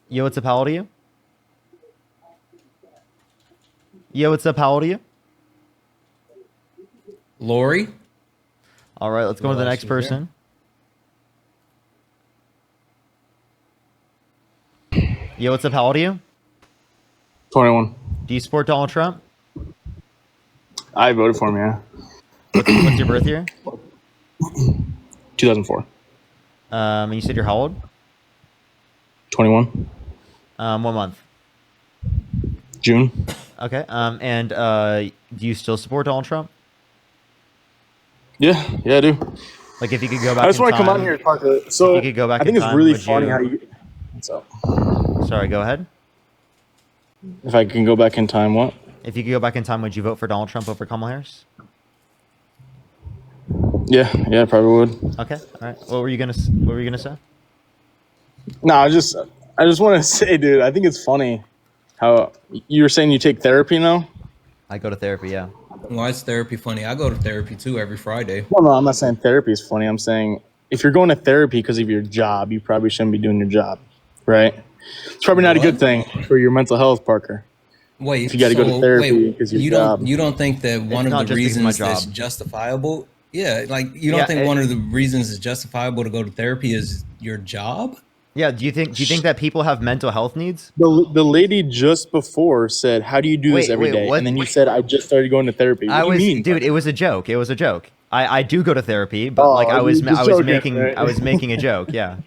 Yo, what's up? How old are you? Yo, what's up? How old are you? Lori? All right, let's go to the next person. Yo, what's up? How old are you? 21. Do you support Donald Trump? I voted for him, yeah. What's your birth year? 2004. And you said you're how old? 21. What month? June. Okay. And do you still support Donald Trump? Yeah, I do. Like, if you could go back. I just in want to come time, out here and talk to. So if you could go back I think in it's time, really would funny you- how you. So Sorry, go ahead. If I can go back in time, what? If you could go back in time, would you vote for Donald Trump over Kamala Harris? Yeah, I probably would. Okay, all right. What were you gonna say? No, I just want to say, dude, I think it's funny how you were saying you take therapy now. I go to therapy. Yeah. Why is therapy funny? I go to therapy too every Friday. Well, no, I'm not saying therapy is funny. I'm saying if you're going to therapy because of your job, you probably shouldn't be doing your job, right? It's probably not a good thing for your mental health, Parker. Wait, If you got to go to therapy because your job. You don't think that one not of the just because of my reasons that's job. justifiable? Yeah, like you don't Yeah, think one of the reasons it's justifiable to go to therapy is your job? Yeah. Do you think that people have mental health needs? The lady just before said, "How do you do this every day?" what? And then you said, "I just started going to therapy." What do you mean, dude. It was a joke. It was a joke. I do go to therapy, but like I you was just joking, making right? I was making a joke. Yeah.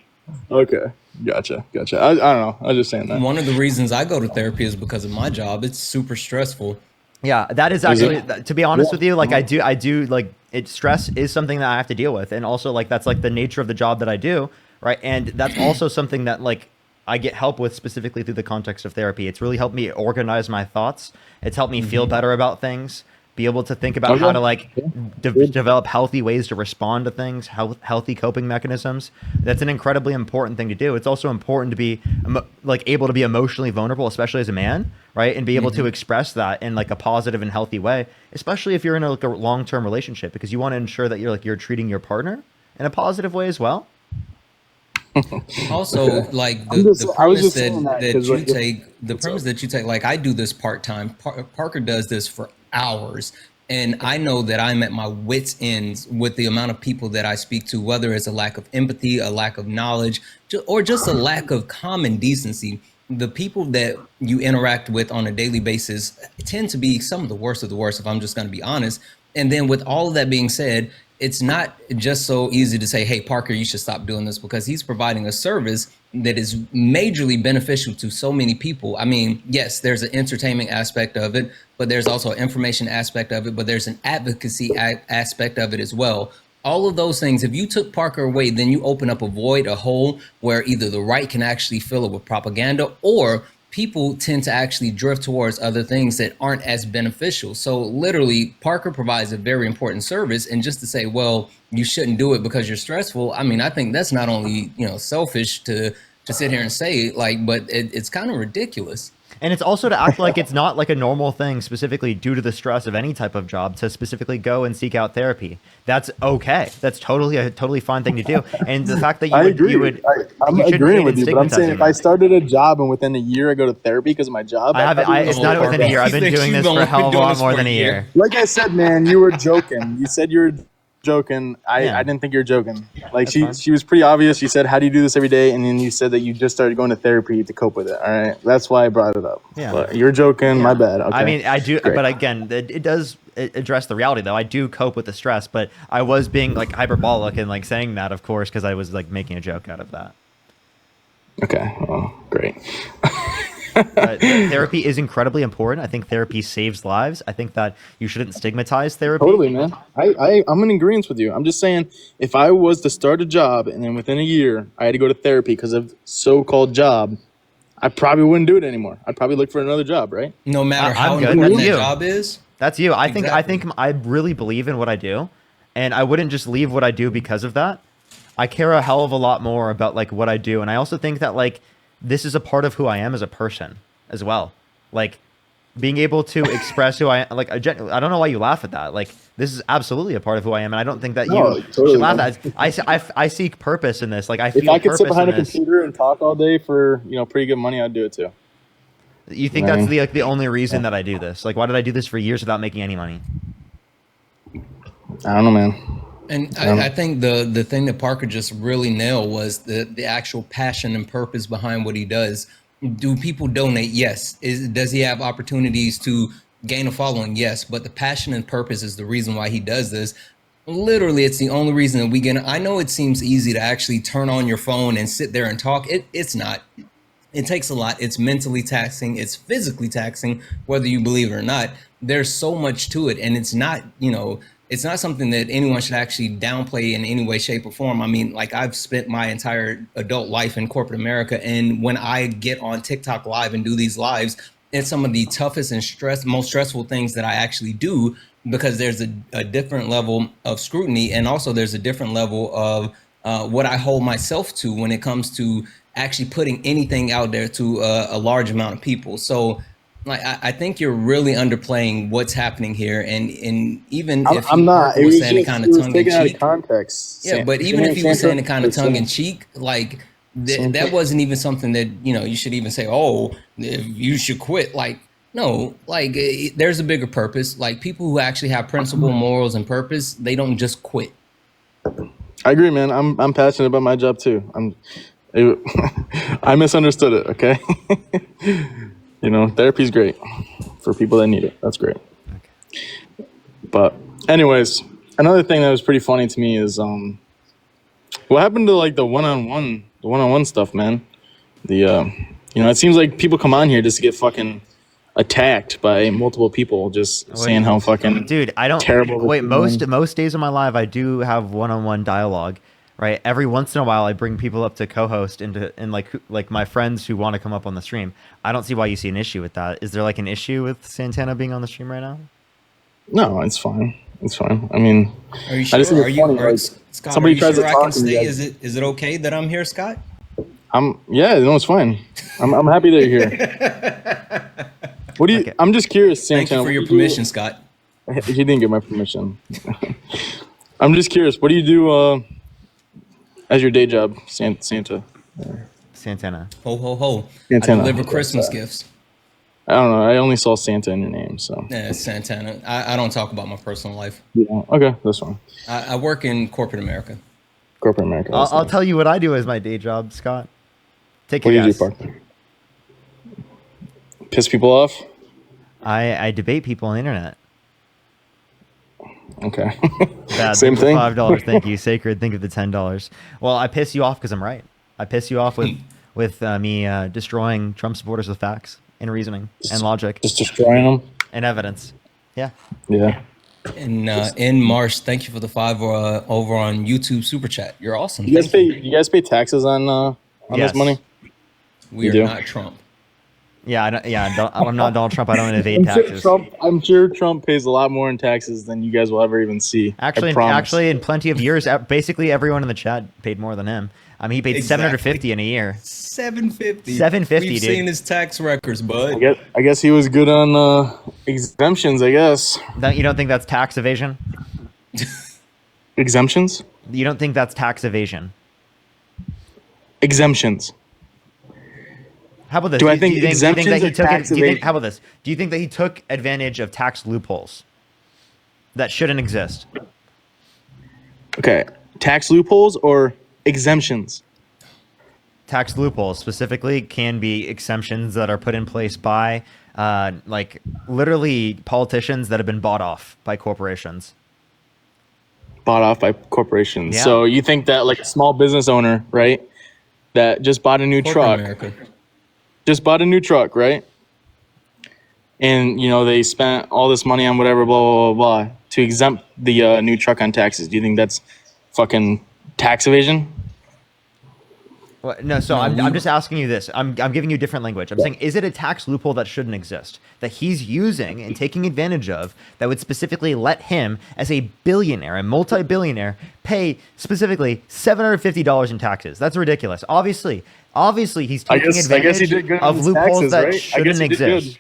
Okay, gotcha. I don't know. I was just saying that. One of the reasons I go to therapy is because of my job. It's super stressful. Yeah, that is Is actually, it? to be honest with you, like I do like stress is something that I have to deal with. And also like, that's like the nature of the job that I do. Right. And that's also something that like I get help with specifically through the context of therapy. It's really helped me organize my thoughts. It's helped me feel better about things, be able to think about how to like develop healthy ways to respond to things, healthy coping mechanisms. That's an incredibly important thing to do. It's also important to be like able to be emotionally vulnerable, especially as a man, right? And be able to express that in like a positive and healthy way, especially if you're in a long-term relationship, because you want to ensure that you're treating your partner in a positive way as well. Also, like the premise that you take, like I do this part-time. Parker does this for hours. And I know that I'm at my wit's ends with the amount of people that I speak to, whether it's a lack of empathy, a lack of knowledge, or just a lack of common decency. The people that you interact with on a daily basis tend to be some of the worst, if I'm just going to be honest. And then with all of that being said, it's not just so easy to say, hey, Parker, you should stop doing this, because he's providing a service that is majorly beneficial to so many people. I mean, yes, there's an entertainment aspect of it, but there's also an information aspect of it, but there's an advocacy aspect of it as well. All of those things, if you took Parker away, then you open up a void, a hole where either the right can actually fill it with propaganda, or people tend to actually drift towards other things that aren't as beneficial. So literally, Parker provides a very important service. And just to say, well, you shouldn't do it because you're stressful. I mean, I think that's not only, selfish to sit here and say, like, but it's kind of ridiculous. And it's also to act like it's not like a normal thing, specifically due to the stress of any type of job, to specifically go and seek out therapy. That's okay. That's totally fine thing to do. And the fact that I'm agreeing with you, but I'm saying if I started a job and within a year I go to therapy because of my job, it's not within a year. I've been doing this for a hell of a lot more than a year. Like I said, man, you were joking. You said you were joking. I didn't think you were joking. Like she was pretty obvious. She said, "How do you do this every day?" And then you said that you just started going to therapy to cope with it. All right, that's why I brought it up. Yeah, but you're joking. Yeah. My bad. Okay. I mean, I do, great. But again, it does address the reality though. I do cope with the stress, but I was being like hyperbolic and like saying that, of course, because I was like making a joke out of that. Okay. Well, great. Therapy is incredibly important. I think therapy saves lives. I think that you shouldn't stigmatize therapy. Totally, man. I'm in agreement with you. I'm just saying, if I was to start a job and then within a year I had to go to therapy because of so-called job, I probably wouldn't do it anymore. I'd probably look for another job, right? No matter how important that job is. That's you. I think I really believe in what I do, and I wouldn't just leave what I do because of that. I care a hell of a lot more about like what I do, and I also think that like this is a part of who I am as a person as well. Like being able to express who I like. I don't know why you laugh at that. Like this is absolutely a part of who I am, and I don't think that you should laugh at that. I seek purpose in this. Like I feel if I could sit behind a this. computer and talk all day for pretty good money, I'd do it too. You think that's the only reason that I do this? Like why did I do this for years without making any money? I don't know, man. And I think the thing that Parker just really nailed was the actual passion and purpose behind what he does. Do people donate? Yes. Does he have opportunities to gain a following? Yes. But the passion and purpose is the reason why he does this. Literally, it's the only reason that we get. I know it seems easy to actually turn on your phone and sit there and talk. It's not. It takes a lot. It's mentally taxing. It's physically taxing, whether you believe it or not. There's so much to it. And it's not, it's not something that anyone should actually downplay in any way, shape, or form. I mean, like I've spent my entire adult life in corporate America. And when I get on TikTok live and do these lives, it's some of the toughest and most stressful things that I actually do, because there's a different level of scrutiny, and also there's a different level of what I hold myself to when it comes to actually putting anything out there to a large amount of people. So like I think you're really underplaying what's happening here, and even if I'm not. Parker was saying it kind of tongue in taken out of cheek, context. yeah, but even if he was saying it kind of tongue in cheek, like that wasn't even something that you should even say, oh, you should quit. Like no, like there's a bigger purpose. Like people who actually have principle, morals, and purpose, they don't just quit. I agree, man. I'm passionate about my job too. I misunderstood it. Okay. Therapy's great for people that need it. That's great. Okay. But anyways, another thing that was pretty funny to me is what happened to like the one-on-one stuff, man. It seems like people come on here just to get fucking attacked by multiple people just saying how fucking terrible. Wait, most days of my life I do have one-on-one dialogue. Right. Every once in a while, I bring people up to co-host and like my friends who want to come up on the stream. I don't see why you see an issue with that. Is there like an issue with Santana being on the stream right now? No, it's fine. It's fine. I mean, are you sure? Scott, somebody tries to talk. I can stay? Is it okay that I'm here, Scott? Yeah, no, it's fine. I'm happy that you're here. What do you? Okay. I'm just curious, Santana. Thank you for your permission, Scott. He didn't get my permission. I'm just curious. What do you do? As your day job, Santana. Ho, ho, ho. Santana. I deliver Christmas gifts. I don't know. I only saw Santa in your name, so. Yeah, Santana. I don't talk about my personal life. Yeah. Okay, that's fine. I work in corporate America. Corporate America. I'll tell you what I do as my day job, Scott. Take a guess. What do you do, Parker? Piss people off? I debate people on the internet. Okay. Bad. Same thing. $5. Thank you. Sacred. Think of the $10. Well, I piss you off because I'm right. I piss you off with me destroying Trump supporters with facts and reasoning and logic. Just destroying them. And evidence. Yeah. Yeah. And in Marsh, thank you for the $5 over on YouTube Super Chat. You're awesome. You guys pay taxes on this money? We are not Trump. Yeah, I'm not Donald Trump. I don't evade taxes. I'm sure Trump pays a lot more in taxes than you guys will ever even see. Actually, in plenty of years, basically everyone in the chat paid more than him. I mean, he paid $750 in a year. $750. $750. We've seen his tax records, bud. I guess he was good on exemptions. I guess. You don't think that's tax evasion? Exemptions? You don't think that's tax evasion? Exemptions. How about this? Do you think that he took tax evasion? How about this? Do you think that he took advantage of tax loopholes that shouldn't exist? Okay, tax loopholes or exemptions? Tax loopholes specifically can be exemptions that are put in place by, like literally politicians that have been bought off by corporations. Bought off by corporations. Yeah. So you think that like a small business owner, right, that just bought a new truck. Just bought a new truck, right? And, they spent all this money on whatever, blah, blah, blah, blah, to exempt the new truck on taxes. Do you think that's fucking tax evasion? Well, no, so I'm just asking you this. I'm giving you different language. I'm saying, is it a tax loophole that shouldn't exist, that he's using and taking advantage of, that would specifically let him, as a billionaire, a multi-billionaire, pay specifically $750 in taxes? That's ridiculous. Obviously, he's taking advantage of loopholes that shouldn't exist.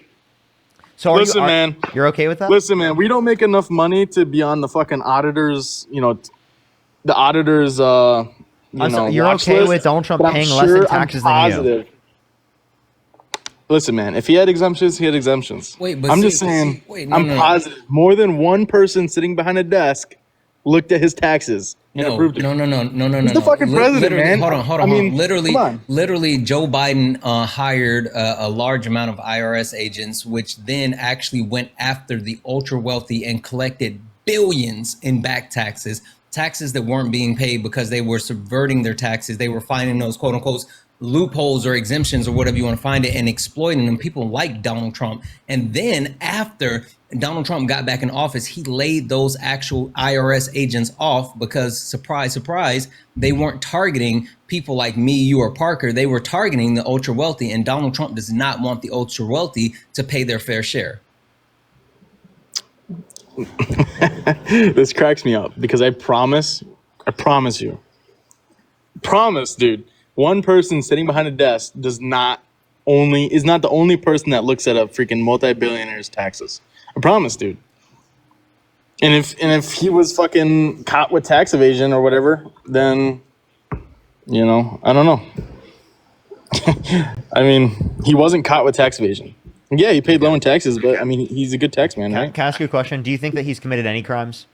So listen, man, you're okay with that? Listen, man, we don't make enough money to be on the fucking auditors, the auditors, you're okay with Donald Trump paying less in taxes than you? Listen, man, if he had exemptions, he had exemptions. Wait, but I'm just saying, I'm positive more than one person sitting behind a desk looked at his taxes. No. He's the fucking president, man. Hold on. Literally, Joe Biden hired a large amount of IRS agents, which then actually went after the ultra wealthy and collected billions in back taxes that weren't being paid because they were subverting their taxes. They were finding those quote unquote loopholes or exemptions or whatever you want to find it and exploiting them. People like Donald Trump. And then after Donald Trump got back in office, he laid those actual IRS agents off because, surprise, surprise, they weren't targeting people like me, you, or Parker. They were targeting the ultra wealthy, and Donald Trump does not want the ultra wealthy to pay their fair share. This cracks me up because I promise you, dude, one person sitting behind a desk is not the only person that looks at a freaking multi-billionaire's taxes. I promise, dude. And if he was fucking caught with tax evasion or whatever, then, you know, I don't know. I mean, he wasn't caught with tax evasion. Yeah, he paid low in taxes, but I mean, he's a good tax man, right? Can I ask you a question? Do you think that he's committed any crimes?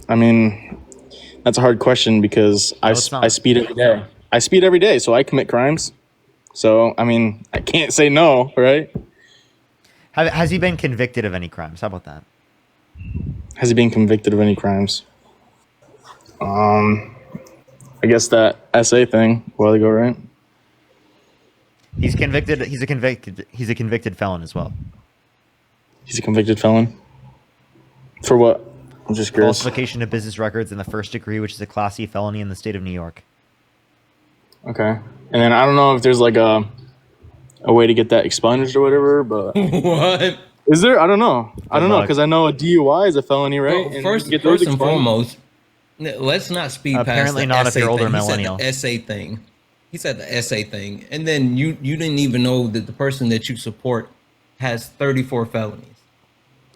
I mean, that's a hard question because I speed every day. I speed every day, so I commit crimes. So, I mean, I can't say no, right? Has he been convicted of any crimes? How about that? Has he been convicted of any crimes? I guess that SA thing a while ago, right? He's convicted. He's a convicted felon as well. He's a convicted felon? For what? I'm just curious. Falsification of business records in the first degree, which is a Class C felony in the state of New York. Okay. And then I don't know if there's like a way to get that expunged or whatever, but What? is there? I don't know. I don't know luck. because I know a DUI is a felony, right? Well, first and foremost, let's not speed past Apparently the not if SA you're older thing. millennial. He said the SA thing. He said the SA thing, and then you didn't even know that the person that you support has 34 felonies.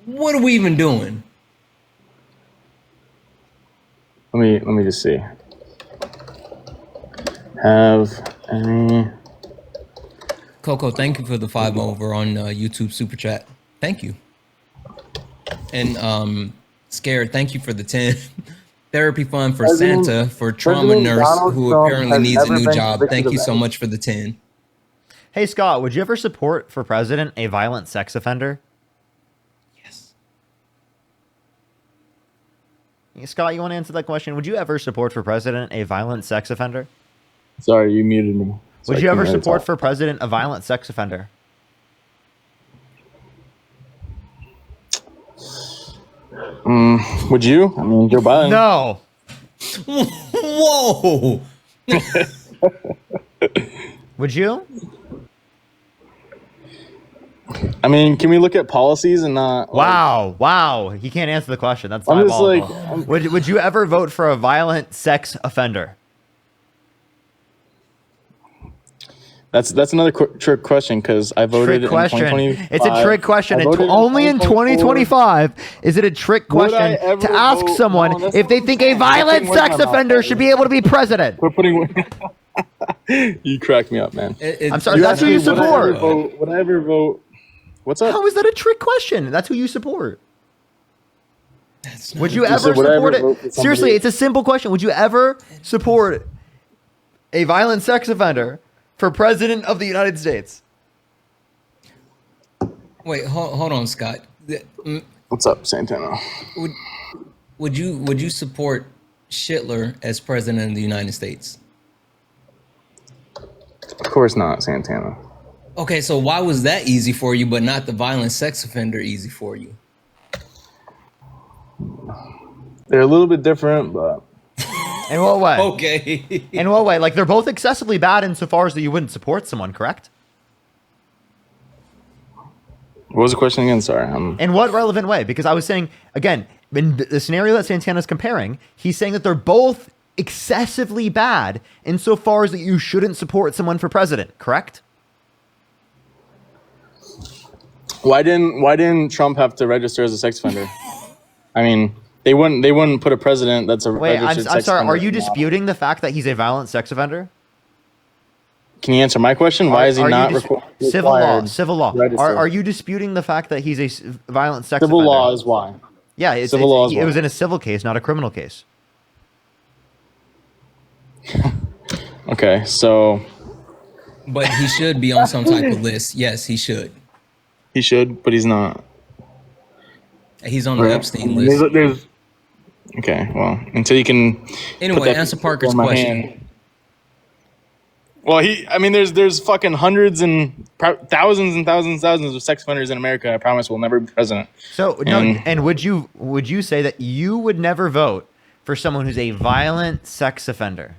What are we even doing? Let me just see. Have any? Coco, thank you for the 5 over on YouTube Super Chat. Thank you. And Scared, thank you for the 10. Therapy fund for Santa for trauma nurse Donald who Trump apparently has needs a never new been job. convicted Thank of you so anything. much for the 10. Hey Scott, would you ever support for president a violent sex offender? Yes. Hey, Scott, you want to answer that question? Would you ever support for president a violent sex offender? Sorry, you muted me. So Would I you ever couldn't really support talk. for president a violent sex offender? Would you? I mean, Joe Biden. No. Whoa! Would you? I mean, can we look at policies and not? Wow. He can't answer the question. That's I'm just like, diabolical. Would you ever vote for a violent sex offender? that's another trick question because I voted Trick question. in 2025. It's a trick question. I voted Only in 2024. 2025 is it a trick Would I question ever to ask vote- someone No, that's if not they what I'm think a saying. violent We're putting sex words in my offender mouth. should be able to be president. We're putting. You crack me up, man. I'm sorry, that's who you asked me, support. Would I ever vote? What's up? How is that a trick question? That's who you support. Would you You ever said, would I support ever vote for it? somebody- Seriously, it's a simple question. Would you ever support a violent sex offender for president of the United States? Wait, hold on, Scott. What's up, Santana? Would you support Hitler as president of the United States? Of course not, Santana. Okay, so why was that easy for you, but not the violent sex offender easy for you? They're a little bit different, but In what way? Okay. In what way? Like, they're both excessively bad insofar as that you wouldn't support someone, correct? what was the question again? Sorry. In what relevant way? Because I was saying, again, in the scenario that Santana's comparing, he's saying that they're both excessively bad insofar as that you shouldn't support someone for president, correct? Why didn't Trump have to register as a sex offender? I mean, they wouldn't put a president that's a Wait, registered I'm sex sorry. offender Are you in office. disputing the fact that he's a violent sex offender? Can you answer my question? Why is he Are you not civil law? required Civil law. to register? Are you disputing the fact that he's a violent sex Civil offender? law is why. Yeah, Civil law is it was why. in a civil case, not a criminal case. Okay, so But he should be on some type of list. Yes, he should. he should, but he's not. He's on the Right. Epstein list. Okay, well, until you can. put Anyway, that answer piece of Parker's paper in my question. hand. Well, there's fucking hundreds and thousands of sex offenders in America. I promise we'll never be president. So no, and would you say that you would never vote for someone who's a violent sex offender?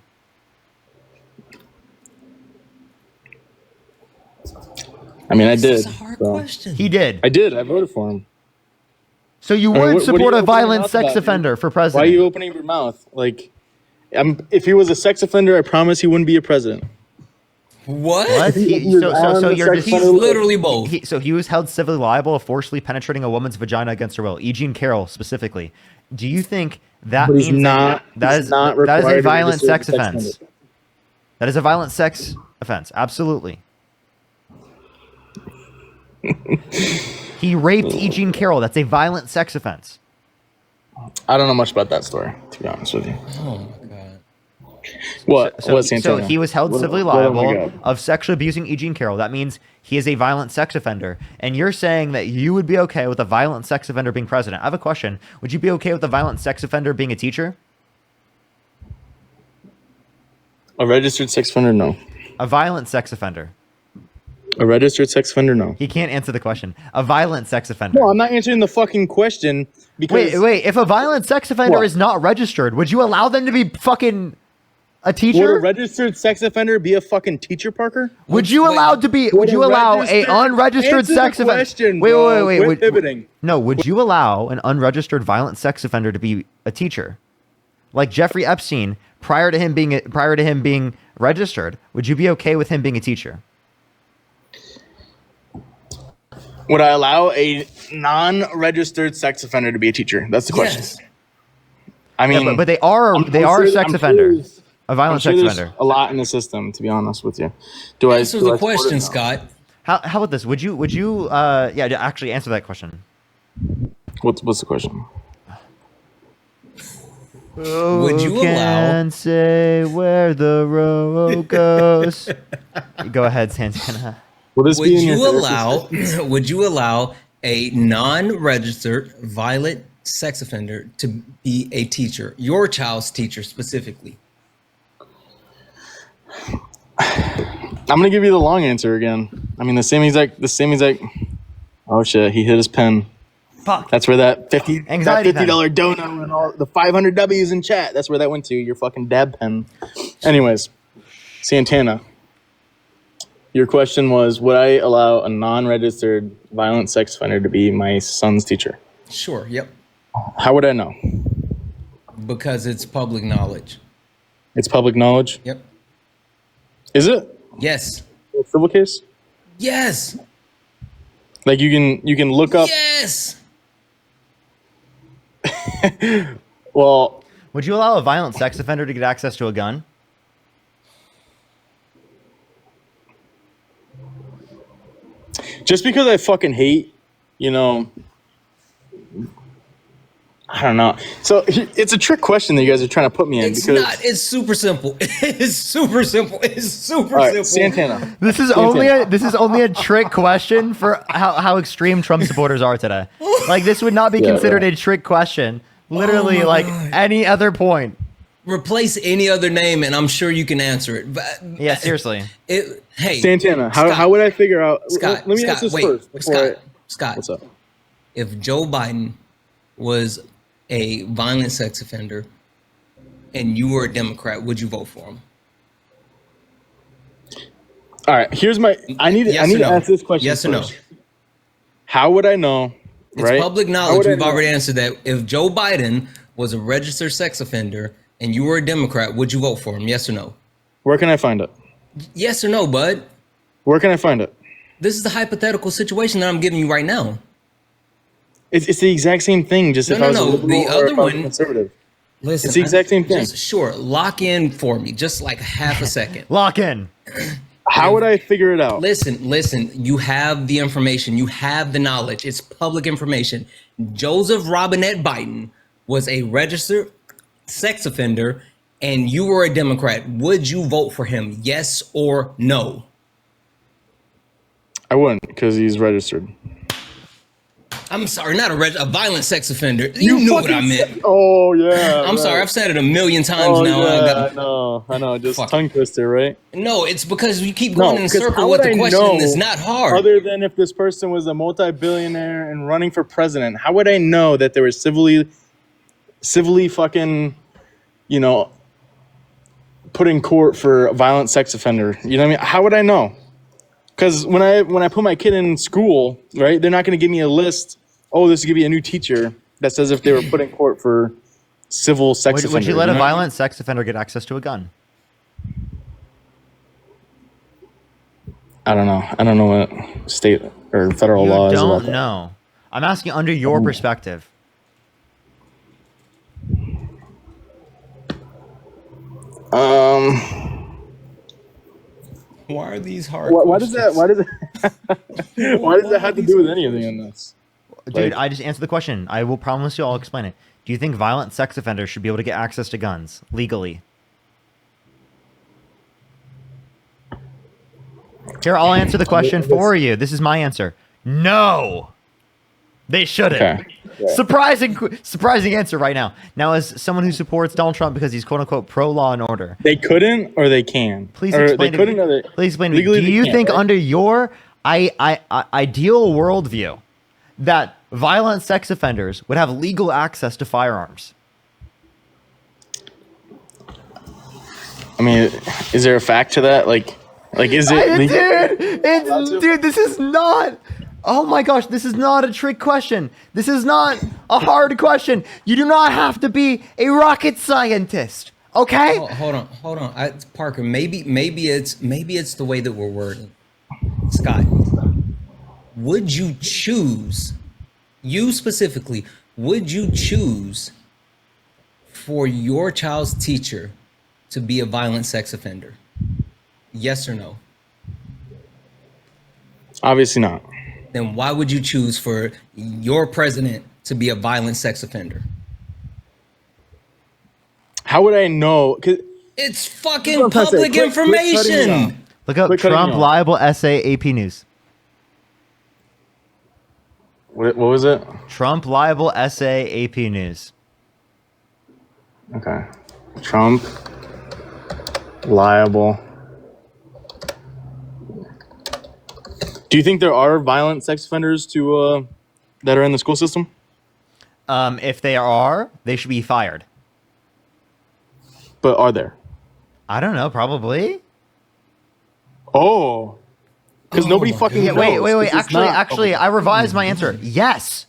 I mean, I did. That's a hard question. He did. I did. I voted for him. So you I mean, would what are support you a opening your violent mouth sex about, offender for Why are president? you opening your mouth? Like, if he was a sex offender, I promise he wouldn't be a president. What? What? So you're just, He's literally both. so he was held civilly liable of forcibly penetrating a woman's vagina against her will. E. Jean Carroll specifically. Do you think that But he's means not. that he's not that is a required to violent register sex as a offense? offender. That is a violent sex offense. Absolutely. He raped E. Jean Carroll. That's a violent sex offense. I don't know much about that story, to be honest with you. Oh my god. What? So, What, so Santana? he was held civilly What have we liable got? of sexually abusing E. Jean Carroll. That means he is a violent sex offender. And you're saying that you would be okay with a violent sex offender being president. I have a question. Would you be okay with a violent sex offender being a teacher? A registered sex offender? No. A violent sex offender. A registered sex offender? No. He can't answer the question. A violent sex offender. No, I'm not answering the fucking question because. Wait. If a violent sex offender What? is not registered, would you allow them to be fucking a teacher? Would a registered sex offender be a fucking teacher, Parker? Would you Wait, allowed to be? Would a you allow a registered- unregistered Answer sex the offender? question, Wait. bro. Quit Would, pivoting. no. Would you allow an unregistered violent sex offender to be a teacher, like Jeffrey Epstein? Prior to him being registered, would you be okay with him being a teacher? Would I allow a non-registered sex offender to be a teacher? That's the question. Yes. I mean, Yeah, but they are I'm a sure- sex I'm offender, sure there's- a violent I'm sure sex there's offender. a lot in the system, to be honest with you. Do I Answer do the I support it? question, No. Scott. How about this? Would you actually answer that question? What's the question? Would you allow? Can say where the road goes. Go ahead, Santana. Will this Would be in you your allow? Would you allow a non-registered violent sex offender to be a teacher, your child's teacher specifically? I'm gonna give you the long answer again. I mean, the same exact. Oh shit! He hit his pen. Fuck. That's where that Anxiety $50 donut and all the 500 W's in chat. That's where that went to. Your fucking dab pen. Anyways, Santana, your question was: would I allow a non-registered violent sex offender to be my son's teacher? Sure. Yep. How would I know? Because it's public knowledge. It's public knowledge. Yep. Is it Yes. a civil case? Yes. Like you can look up. Yes. Well, Would you allow a violent sex offender to get access to a gun? just because I fucking hate, you know, I don't know. So it's a trick question that you guys are trying to put me in. It's because, not. It's super simple. It's super simple. It's super All right, simple. Santana. This is only a trick question for how extreme Trump supporters are today. Like this would not be Yeah, considered yeah. a trick question. Literally, my like God. any other point. Replace any other name, and I'm sure you can answer it. But Yeah, seriously. Hey, Santana, Scott, how would I figure out? Scott, let me Scott, ask this wait, first. before Scott, I- Scott. What's up? If Joe Biden was a violent sex offender and you were a Democrat, would you vote for him? All right, here's my. I need Yes to or no? answer this question. Yes or no? first. How would I know? It's right? public How knowledge. would I We've know? already answered that. If Joe Biden was a registered sex offender and you were a Democrat, would you vote for him? Yes or no? Where can I find it? Yes or no, bud? Where can I find it? This is the hypothetical situation that I'm giving you right now. It's the exact same thing. Just if No, I was no, a no. liberal The or other if I was one- conservative. Listen, It's the exact same thing. Just, sure, lock in for me, just like half a second. Lock in. How would I figure it out? Listen, you have the information, you have the knowledge, it's public information. Joseph Robinette Biden was a registered sex offender and you were a Democrat. Would you vote for him? Yes or no? I wouldn't because he's registered. I'm sorry, not a violent sex offender. You knew what I meant. Oh yeah. I'm sorry, I've said it a million times now. Yeah, I know. Just tongue twister, right? No, it's because you keep going in a circle how with would the I question. know, It's not hard. Other than if this person was a multi-billionaire and running for president, how would I know that they were civilly fucking, you know, put in court for a violent sex offender? You know what I mean? How would I know? Because when I put my kid in school, right, they're not going to give me a list. Oh, this is going to be a new teacher that says if they were put in court for civil sex offender. Would you let a violent sex offender get access to a gun? I don't know. I don't know what state or federal law is about that. You don't know. I'm asking under your perspective. Why are these hard? Why does that have to do with anything in this? Dude, I just answered the question. I will promise you I'll explain it. Do you think violent sex offenders should be able to get access to guns legally? Here, I'll answer the question for you. This is my answer. No, they shouldn't. Okay. Yeah. Surprising answer right now. Now, as someone who supports Donald Trump because he's quote unquote pro law and order, They couldn't or they can. please Or explain. they couldn't or they Please explain to me. legally Do they you can't, think right? under your ideal worldview that violent sex offenders would have legal access to firearms? I mean, is there a fact to that? Like is it legal? Dude, this is not. Oh my gosh, this is not a trick question. This is not a hard question. You do not have to be a rocket scientist, okay? Oh, hold on. Parker, maybe it's the way that we're wording. Scott, would you choose, you specifically, would you choose for your child's teacher to be a violent sex offender? Yes or no? Obviously not. Then why would you choose for your president to be a violent sex offender? How would I know? 'Cause It's fucking That's what I'm trying public to say. Quit cutting me information. off. Look up Quit cutting me Trump off. libel essay AP News. what was it? Trump libel essay AP News. Okay. Trump liable. Do you think there are violent sex offenders that are in the school system? If they are, they should be fired. But are there? I don't know, probably. Oh, because nobody my fucking Yeah, knows. wait. This is not- Actually, I revised my answer. Yes,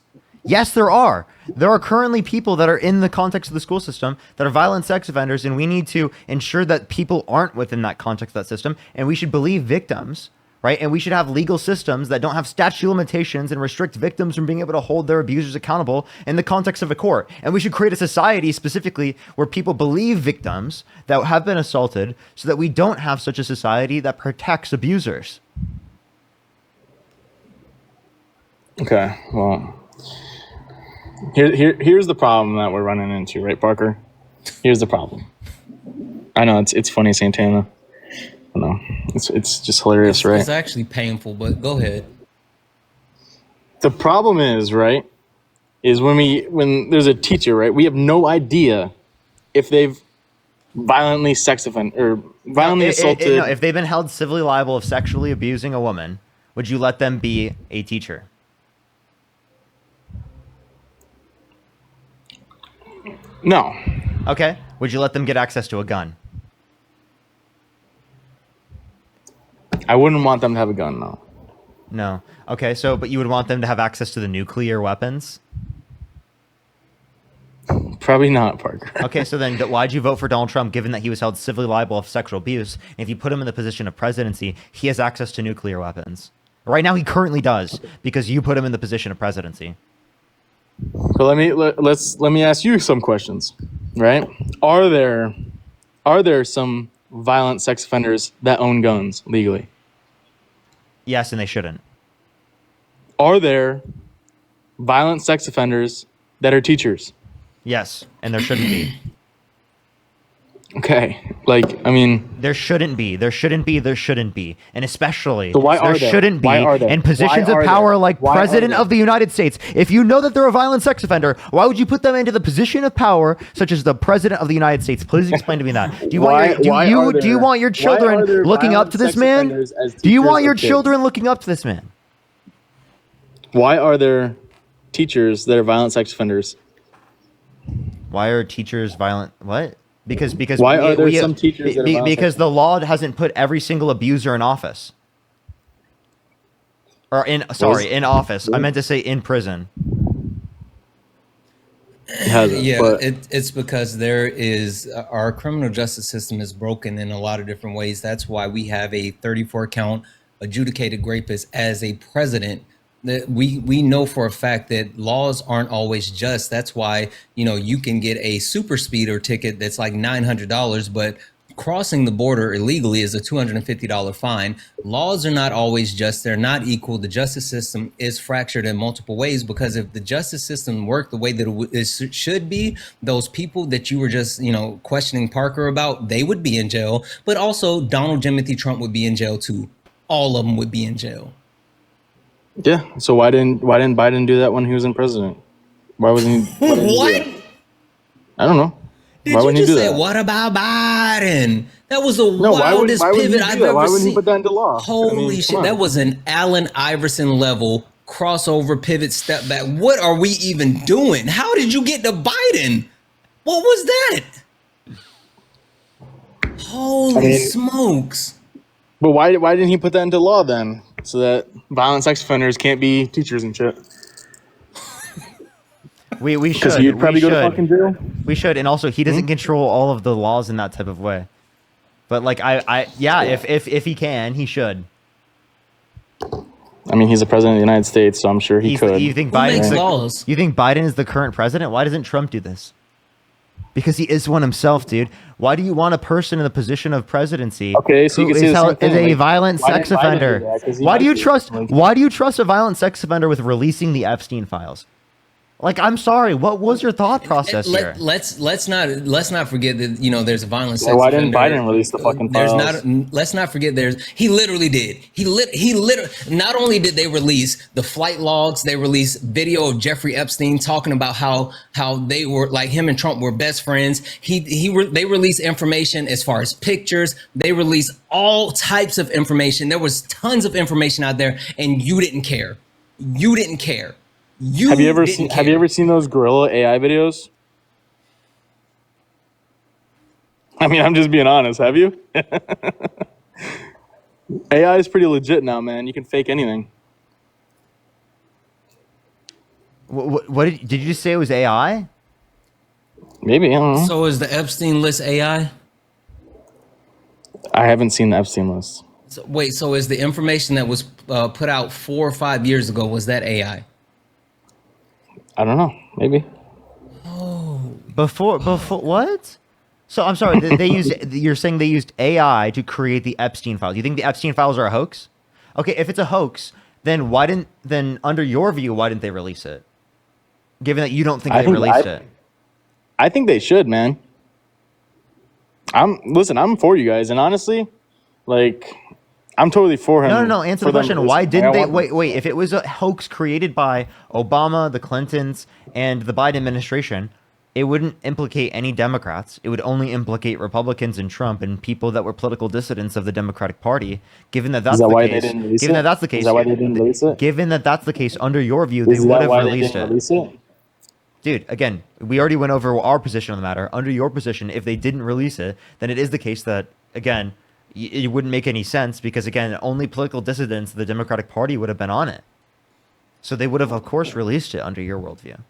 there are. There are currently people that are in the context of the school system that are violent sex offenders, and we need to ensure that people aren't within that context of that system, and we should believe victims, right? And we should have legal systems that don't have statute of limitations and restrict victims from being able to hold their abusers accountable in the context of a court. And we should create a society specifically where people believe victims that have been assaulted so that we don't have such a society that protects abusers. Okay, well, here's the problem that we're running into, right, Parker? Here's the problem. I know it's funny, Santana. I know it's just hilarious, right? It's actually painful, but go ahead. The problem is, right, is when there's a teacher, right, we have no idea if they've violently assaulted. If they've been held civilly liable of sexually abusing a woman, would you let them be a teacher? No. Okay. Would you let them get access to a gun? I wouldn't want them to have a gun, no. No. Okay, but you would want them to have access to the nuclear weapons? Probably not, Parker. Okay, so then why'd you vote for Donald Trump given that he was held civilly liable of sexual abuse? And if you put him in the position of presidency, he has access to nuclear weapons. Right now he currently does because you put him in the position of presidency. So let me ask you some questions, right? Are there some violent sex offenders that own guns legally? Yes, and they shouldn't. Are there violent sex offenders that are teachers? Yes, and there shouldn't be. Okay, like I mean, There shouldn't be. There shouldn't be. There shouldn't be. And especially, so why there are there? shouldn't be Why are there? in positions Why of are power there? like Why are President there? of the United States. If you know that they're a violent sex offender, why would you put them into the position of power, such as the President of the United States? Please explain to me that. Do you want your children looking up to this man? Do you want your children looking up to this man? Why are there teachers that are violent sex offenders? Why are teachers violent? What? Because Why are there some teachers that are violent because sex the law hasn't put every single abuser in office. Or in office. I meant to say in prison. Yeah, it's because there is our criminal justice system is broken in a lot of different ways. That's why we have a 34 count adjudicated rapist as a president. That we know for a fact that laws aren't always just. That's why, you know, you can get a super speeder ticket that's like $900, but crossing the border illegally is a $250 fine. Laws are not always just. They're not equal. The justice system is fractured in multiple ways, because if the justice system worked the way that it should be, those people that you were just, you know, questioning Parker about, they would be in jail. But also Donald Timothy Trump would be in jail too. All of them would be in jail. Yeah. So why didn't Biden do that when he was in president? Why wasn't he? What? I don't know. Did why you wouldn't just he do say, that? what about Biden? That was the No, wildest why wouldn't pivot he do I've that? ever Why wouldn't seen. he put that into law? Holy shit, that was an Allen Iverson level crossover pivot step back. What are we even doing? How did you get to Biden? What was that? Holy smokes. But why didn't he put that into law then? So that violent sex offenders can't be teachers and shit. We should. Because he'd probably go to fucking jail. We should, and also he doesn't control all of the laws in that type of way. But like if he can, he should. I mean, he's the president of the United States, so I'm sure he could. You think Who makes Biden? laws? You think Biden is the current president? Why doesn't Trump do this? Because he is one himself, dude. Why do you want a person in the position of presidency Okay, so you who can say is the same thing, a like, violent why sex didn't Biden do offender? that? 'Cause he Why do you likes it. trust? Like- Why do you trust a violent sex offender with releasing the Epstein files? Like, I'm sorry. What was your thought process here? Let's not forget that, you know, there's a violent sex why didn't offender. Biden release the fucking There's files? let's not forget he literally did. He literally, not only did they release the flight logs, they released video of Jeffrey Epstein talking about how they were, like, him and Trump were best friends. They released information as far as pictures. They released all types of information. There was tons of information out there, and you didn't care. You didn't care. Have you ever seen those gorilla AI videos? I mean, I'm just being honest. Have you? AI is pretty legit now, man. You can fake anything. What did you just say? It was AI? Maybe, I don't know. So is the Epstein list AI? I haven't seen the Epstein list. So, wait, so is the information that was put out 4 or 5 years ago, was that AI? I don't know. Maybe. Before what? So I'm sorry. You're saying they used AI to create the Epstein files. You think the Epstein files are a hoax? Okay, if it's a hoax, then under your view, why didn't they release it? Given that you don't think they released it. I think they should, man. I'm for you guys, and honestly, like, I'm totally for him. No. Answer the question. Why didn't they? Wait. If it was a hoax created by Obama, the Clintons, and the Biden administration, it wouldn't implicate any Democrats. It would only implicate Republicans and Trump and people that were political dissidents of the Democratic Party. Given that that's the case, given that that's the case, is that why they didn't release it? Given that that's the case, under your view, they would have released it. Dude, again, we already went over our position on the matter. Under your position, if they didn't release it, then it is the case that, again, it wouldn't make any sense because, again, only political dissidents of the Democratic Party would have been on it. So they would have, of course, released it under your worldview.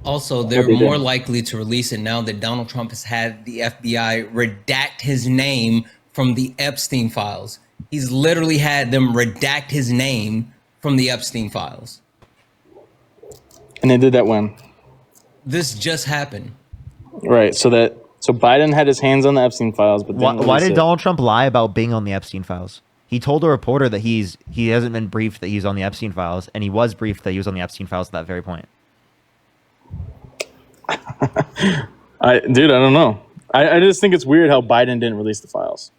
Also, they're more likely to release it now that Donald Trump has had the FBI redact his name from the Epstein files. He's literally had them redact his name from the Epstein files. And they did that when? This just happened. Right. So Biden had his hands on the Epstein files, but why did Donald Trump lie about being on the Epstein files? He told a reporter that he hasn't been briefed that he's on the Epstein files, and he was briefed that he was on the Epstein files at that very point. I don't know. I just think it's weird how Biden didn't release the files.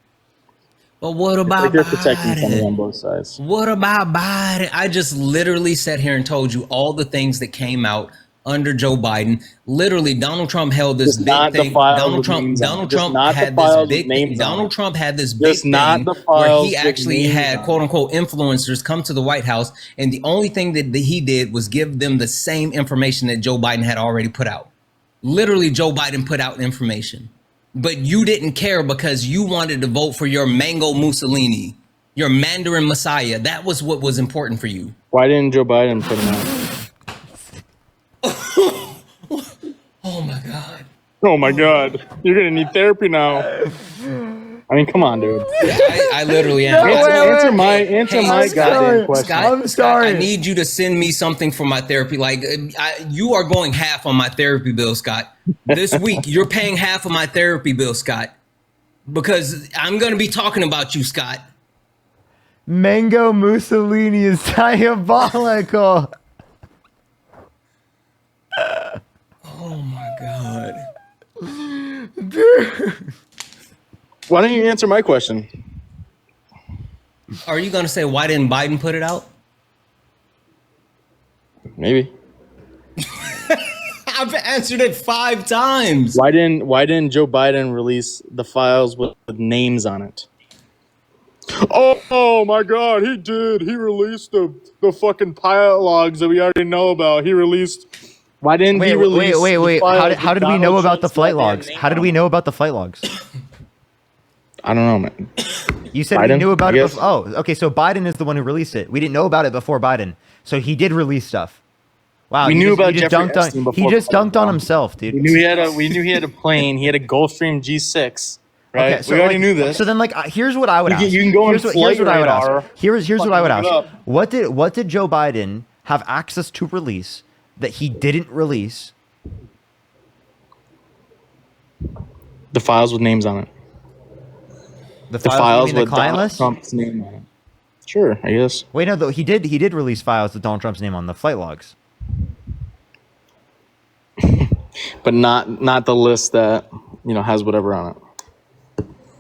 But what It's about like they're protecting somebody Biden? on both sides. What about Biden? I just literally sat here and told you all the things that came out under Joe Biden. Literally, Donald Trump held this Just big not the thing. files Donald with Trump. names on Donald it. Just Trump not the had files this with big. names on Donald it. Trump had this big Just not thing the where files he with actually names had on quote it. unquote influencers come to the White House, and the only thing that he did was give them the same information that Joe Biden had already put out. Literally, Joe Biden put out information, but you didn't care because you wanted to vote for your Mango Mussolini, your Mandarin Messiah. That was what was important for you. Why didn't Joe Biden put him out? Oh my God. Oh my God, you're gonna need therapy now. I mean, come on, dude. I literally am. Answer my goddamn question. Scott, Scott, I need you to send me something for my therapy. Like, you are going half on my therapy bill, Scott. This week, you're paying half of my therapy bill, Scott, because I'm going to be talking about you, Scott. Mango Mussolini is diabolical. Oh my God. Dude. Why don't you answer my question? Are you going to say, why didn't Biden put it out? Maybe. I've answered it 5 times. Why didn't Joe Biden release the files with names on it? Oh my God, he did. He released the fucking pilot logs that we already know about. He released. Why didn't he release? Wait. How did we know about the flight logs? How did we know about the flight logs? I don't know, man. You said Biden, we knew about I it. guess. Oh, okay. So Biden is the one who released it. We didn't know about it before Biden. So he did release stuff. Wow. We he knew just, about he just Jeffrey dunked on. Epstein He before just Biden, dunked on bro. himself, dude. We knew he had a plane. He had a Gulfstream G6. Right? Okay, so we already like, knew this. So then, like, here's what I would ask. You can go on here's what I would Flight ask. Here's what I would Fucking ask. look it up. What did Joe Biden have access to release that he didn't release? The files with names on it. The The files, files you mean with the client Donald list? Trump's name on it. Sure, I guess. Wait, no, though he did release files with Donald Trump's name on the flight logs. But not the list that has whatever on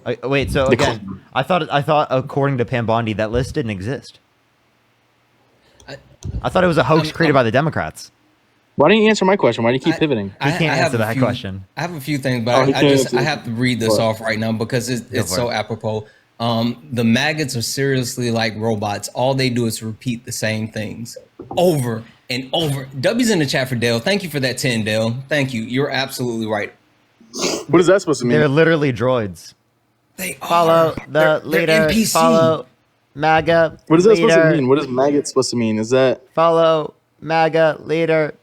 it. Wait, so again, I thought according to Pam Bondi that list didn't exist. I thought it was a hoax created by the Democrats. Why don't you answer my question? Why do you keep pivoting? He can't answer that question. I have a few things, but I have to read this off right now because it's so apropos. The maggots are seriously like robots. All they do is repeat the same things over and over. W's in the chat for Dale. Thank you for that 10, Dale. Thank you. You're absolutely right. What is that supposed to mean? They're literally droids. They Follow are. the They're leader. NPC. Follow MAGA. What is that supposed to leader. mean? What is maggot supposed to mean? Is that Follow MAGA leader.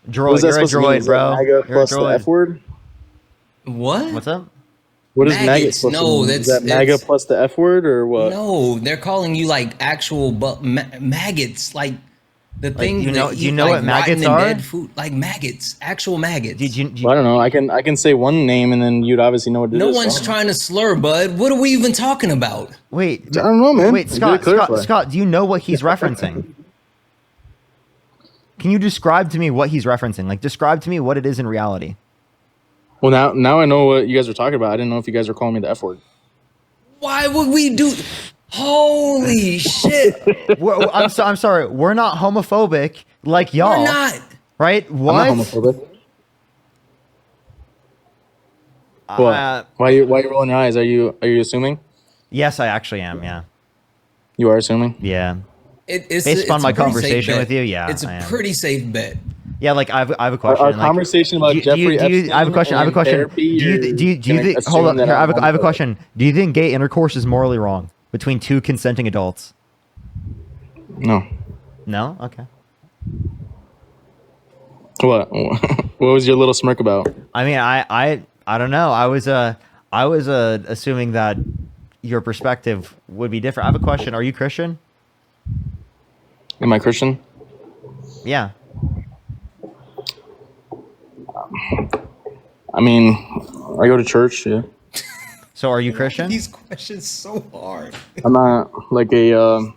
what Droid. is that You're a supposed to mean? droid, Is that bro. MAGA You're a plus the droid. F word? What? What's up? What is maggot Maggots. supposed No, to mean? Is that's- that MAGA it's- plus the F word or what? No, they're calling you like actual maggots, like the thing. do you know- that do you eat, know like, what maggots rotten and are? Dead food, like maggots, actual maggots. Well, I don't know. I can say one name and then you'd obviously know what it is. No so I one's don't know. trying to slur, bud. What are we even talking about? Wait. I don't know, man. Wait, You gotta Scott. clarify. Scott. Do you know what he's referencing? Can you describe to me what he's referencing? Like, describe to me what it is in reality. Well, now I know what you guys were talking about. I didn't know if you guys were calling me the F word. Why would we do? Holy shit! I'm sorry. We're not homophobic like y'all. We're not. Right? What? I'm not homophobic. What? Why you rolling your eyes? Are you assuming? Yes, I actually am. Yeah. You are assuming? Yeah. It's Based on it's my a pretty conversation safe bet. with you, yeah, It's I a am. pretty safe bet. Yeah, like I have a question. Our like, conversation about Jeffrey Epstein. I have a question. I have a and question. therapy, Do you you're gonna think? Hold assume on. that Here, I I'm have a homophobic. question. Do you think gay intercourse is morally wrong between two consenting adults? No. No. Okay. What? What was your little smirk about? I mean, I don't know. I was assuming that your perspective would be different. I have a question. Are you Christian? Am I Christian? Yeah. I mean, I go to church. Yeah. So are you Christian? These questions so hard. I'm not like a.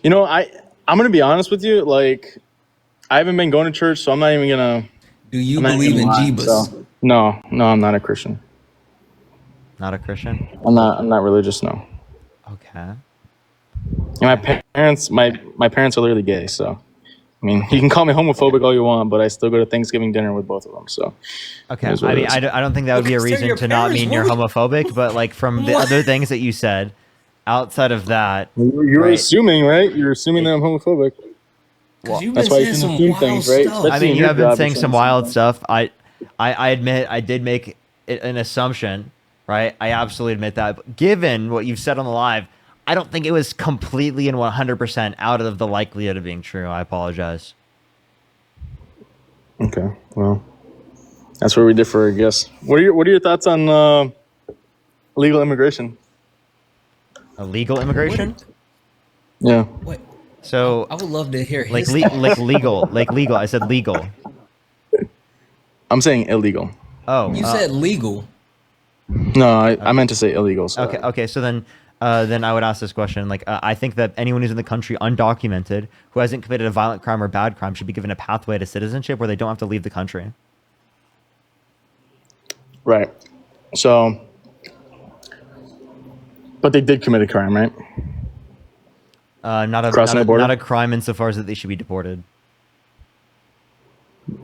I'm gonna be honest with you. Like, I haven't been going to church, so I'm not even gonna. Do you I'm not believe even in lying, Jeebus? so. No, I'm not a Christian. Not a Christian? I'm not religious, no. Okay. And my parents are literally gay, so I mean, you can call me homophobic all you want, but I still go to Thanksgiving dinner with both of them. So, okay. I mean, I don't think that would be a reason to not mean you're homophobic, but like from the other things that you said, outside of that, you're right? Assuming, right? You're assuming that I'm homophobic. Well, that's why you can assume things, right? I mean, you have been saying some wild stuff. I admit I did make an assumption, right? I absolutely admit that. But given what you've said on the live, I don't think it was completely and 100% out of the likelihood of being true. I apologize. Okay, well, that's where we differ, I guess. What are your thoughts on illegal immigration? Illegal immigration? Yeah. What? So I would love to hear like his legal. I said legal. I'm saying illegal. Oh, You said legal. No, I meant to say illegal. So. Okay. So then I would ask this question. Like, I think that anyone who's in the country undocumented, who hasn't committed a violent crime or bad crime, should be given a pathway to citizenship where they don't have to leave the country. Right. So, but they did commit a crime, right? Not a crime insofar as that they should be deported.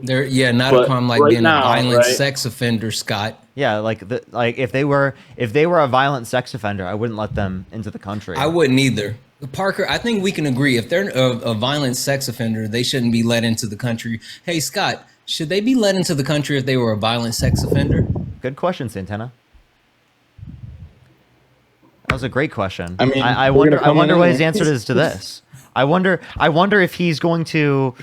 Not a crime like right being now, a violent right? sex offender, Scott. Yeah, like if they were a violent sex offender, I wouldn't let them into the country. I wouldn't either. Parker, I think we can agree. If they're a violent sex offender, they shouldn't be let into the country. Hey, Scott, should they be let into the country if they were a violent sex offender? Good question, Santana. That was a great question. I mean, I wonder what his answer is to this. I wonder if he's going to,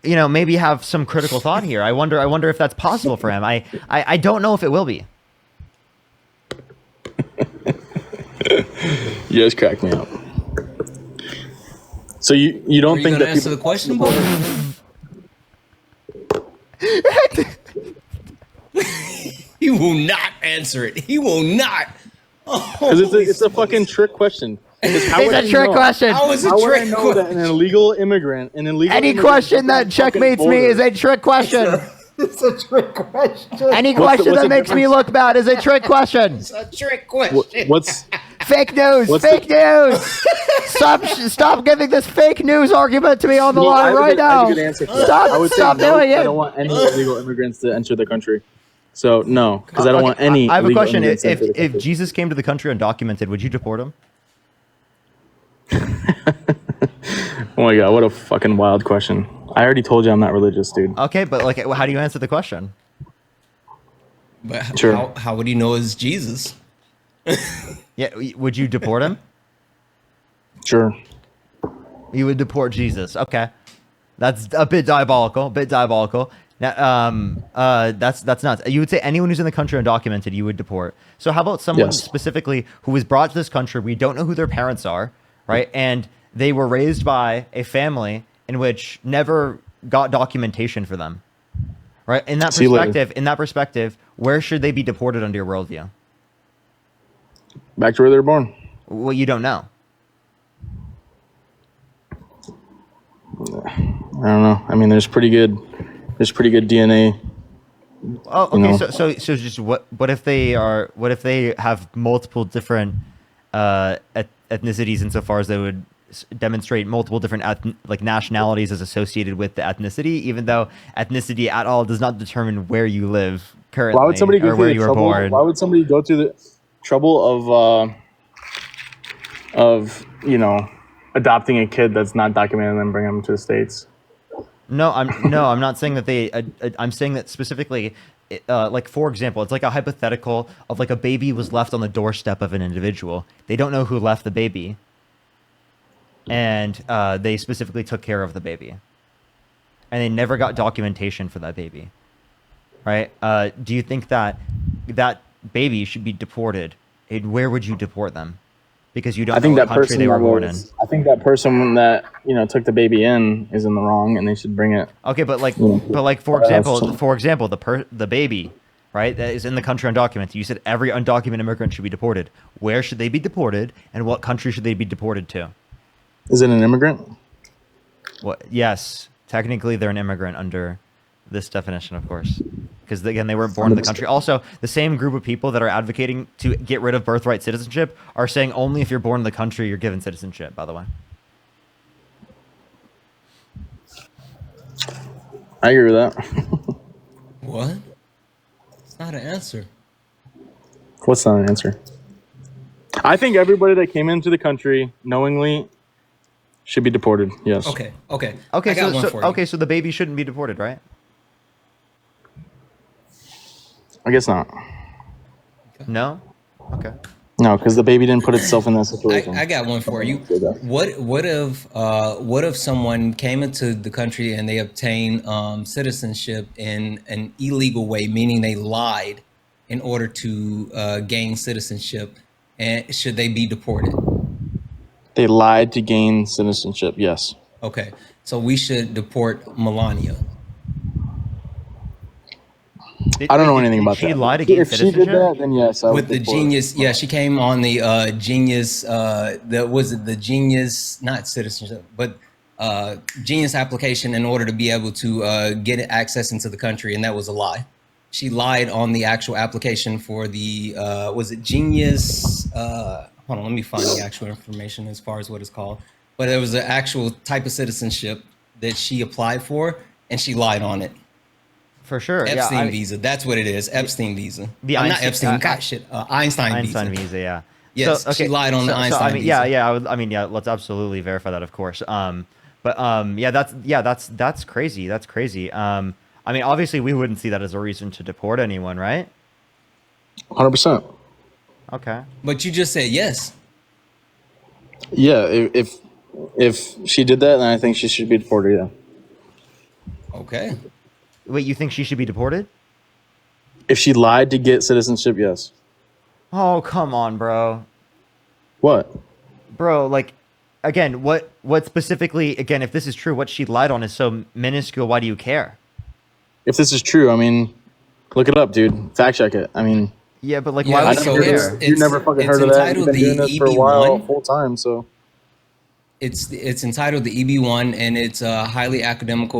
maybe have some critical thought here. I wonder if that's possible for him. I don't know if it will be. You guys cracked me up. So you don't think that answer the question, boy? He will not answer it. He will not. Because it's a fucking trick question. It's a trick question. How is it How a would I trick know question? that an illegal immigrant, Any question that checkmates me is a trick question. It's a trick question. Any question that makes me look bad is a trick question. It's a trick question. What's Fake news. Fake news. Stop giving this fake news argument to me on the line right now. Stop doing it. I don't want any illegal immigrants to enter the country. So no, because I don't want any. I have a question. If Jesus came to the country undocumented, would you deport him? Oh my god, what a fucking wild question. I already told you I'm not religious, dude. Okay, but like, how do you answer the question? But Sure. how would he know it's Jesus? Yeah, would you deport him? Sure. You would deport Jesus. Okay, that's a bit diabolical. Now, that's nuts. You would say anyone who's in the country undocumented, you would deport. So how about someone specifically who was brought to this country? We don't know who their parents are, right? And they were raised by a family in which never got documentation for them, right? In that perspective, where should they be deported under your worldview? Back to where they were born. Well, you don't know. I don't know. I mean, there's pretty good DNA. Oh, okay. So just what if they have multiple different ethnicities insofar as they would demonstrate multiple different nationalities as associated with the ethnicity, even though ethnicity at all does not determine where you live currently. Why would somebody go through the trouble? Born. Why would somebody go through the trouble of adopting a kid that's not documented and then bring them to the States? No, I'm not saying that I'm saying that specifically, like for example, it's like a hypothetical of like a baby was left on the doorstep of an individual. They don't know who left the baby, and they specifically took care of the baby, and they never got documentation for that baby, right? Do you think that baby should be deported? Where would you deport them? Because you don't know what country they were born in. I think that person that took the baby in is in the wrong, and they should bring it. Okay, but for example, the baby, right, that is in the country undocumented. You said every undocumented immigrant should be deported. Where should they be deported, and what country should they be deported to? Is it an immigrant? Yes, technically they're an immigrant under this definition, of course, because again, they weren't born in the country. Also, the same group of people that are advocating to get rid of birthright citizenship are saying only if you're born in the country you're given citizenship. By the way, I agree with that. What? It's not an answer. What's not an answer? I think everybody that came into the country knowingly should be deported. Yes. Okay. okay. I got one for you. Okay, so the baby shouldn't be deported, right? I guess not. No. Okay. No, because the baby didn't put itself in that situation. I got one for you. What if someone came into the country and they obtained citizenship in an illegal way, meaning they lied in order to gain citizenship, and should they be deported? They lied to gain citizenship. Yes. Okay, so we should deport Melania. I don't know anything about that. She lied against If she did citizenship? that, then yes, I would With the deport. genius, yeah, she came on the genius. The genius, not citizenship, but genius application in order to be able to get access into the country, and that was a lie. She lied on the actual application for the was it genius? Hold on, let me find the actual information as far as what it's called. But it was an actual type of citizenship that she applied for, and she lied on it. For sure. Epstein yeah, visa. That's what it is. Epstein visa. The Not Einstein- Epstein. God, shit. Einstein visa. Yeah. Yes, she lied on the Einstein I mean, visa. yeah. Let's absolutely verify that, of course. That's crazy. That's crazy. I mean, obviously, we wouldn't see that as a reason to deport anyone, right? 100%. Okay. But you just said yes. Yeah. If she did that, then I think she should be deported. Yeah. Okay. Wait, you think she should be deported? If she lied to get citizenship, yes. Oh, come on, bro. What? Bro, like, again, what specifically? Again, if this is true, what she lied on is so minuscule. Why do you care? If this is true, I mean, look it up, dude. Fact check it. I mean, Yeah, but like, Yeah, why I would never so you heard care? of this. You never fucking it's heard of that. You've entitled been doing the this for a while, EB1. full time. So It's entitled the EB1, and it's highly academic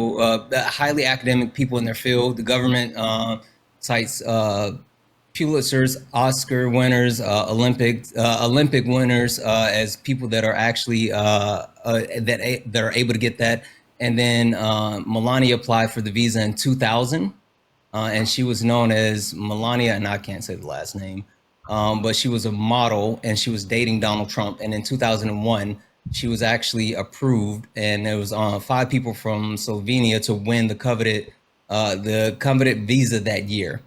people in their field. The government cites Pulitzers, Oscar winners, Olympic winners as people that are actually that are able to get that. And then Melania applied for the visa in 2000, and she was known as Melania, and I can't say the last name, but she was a model, and she was dating Donald Trump. And in 2001, she was actually approved, and there was 5 people from Slovenia to win the coveted visa that year.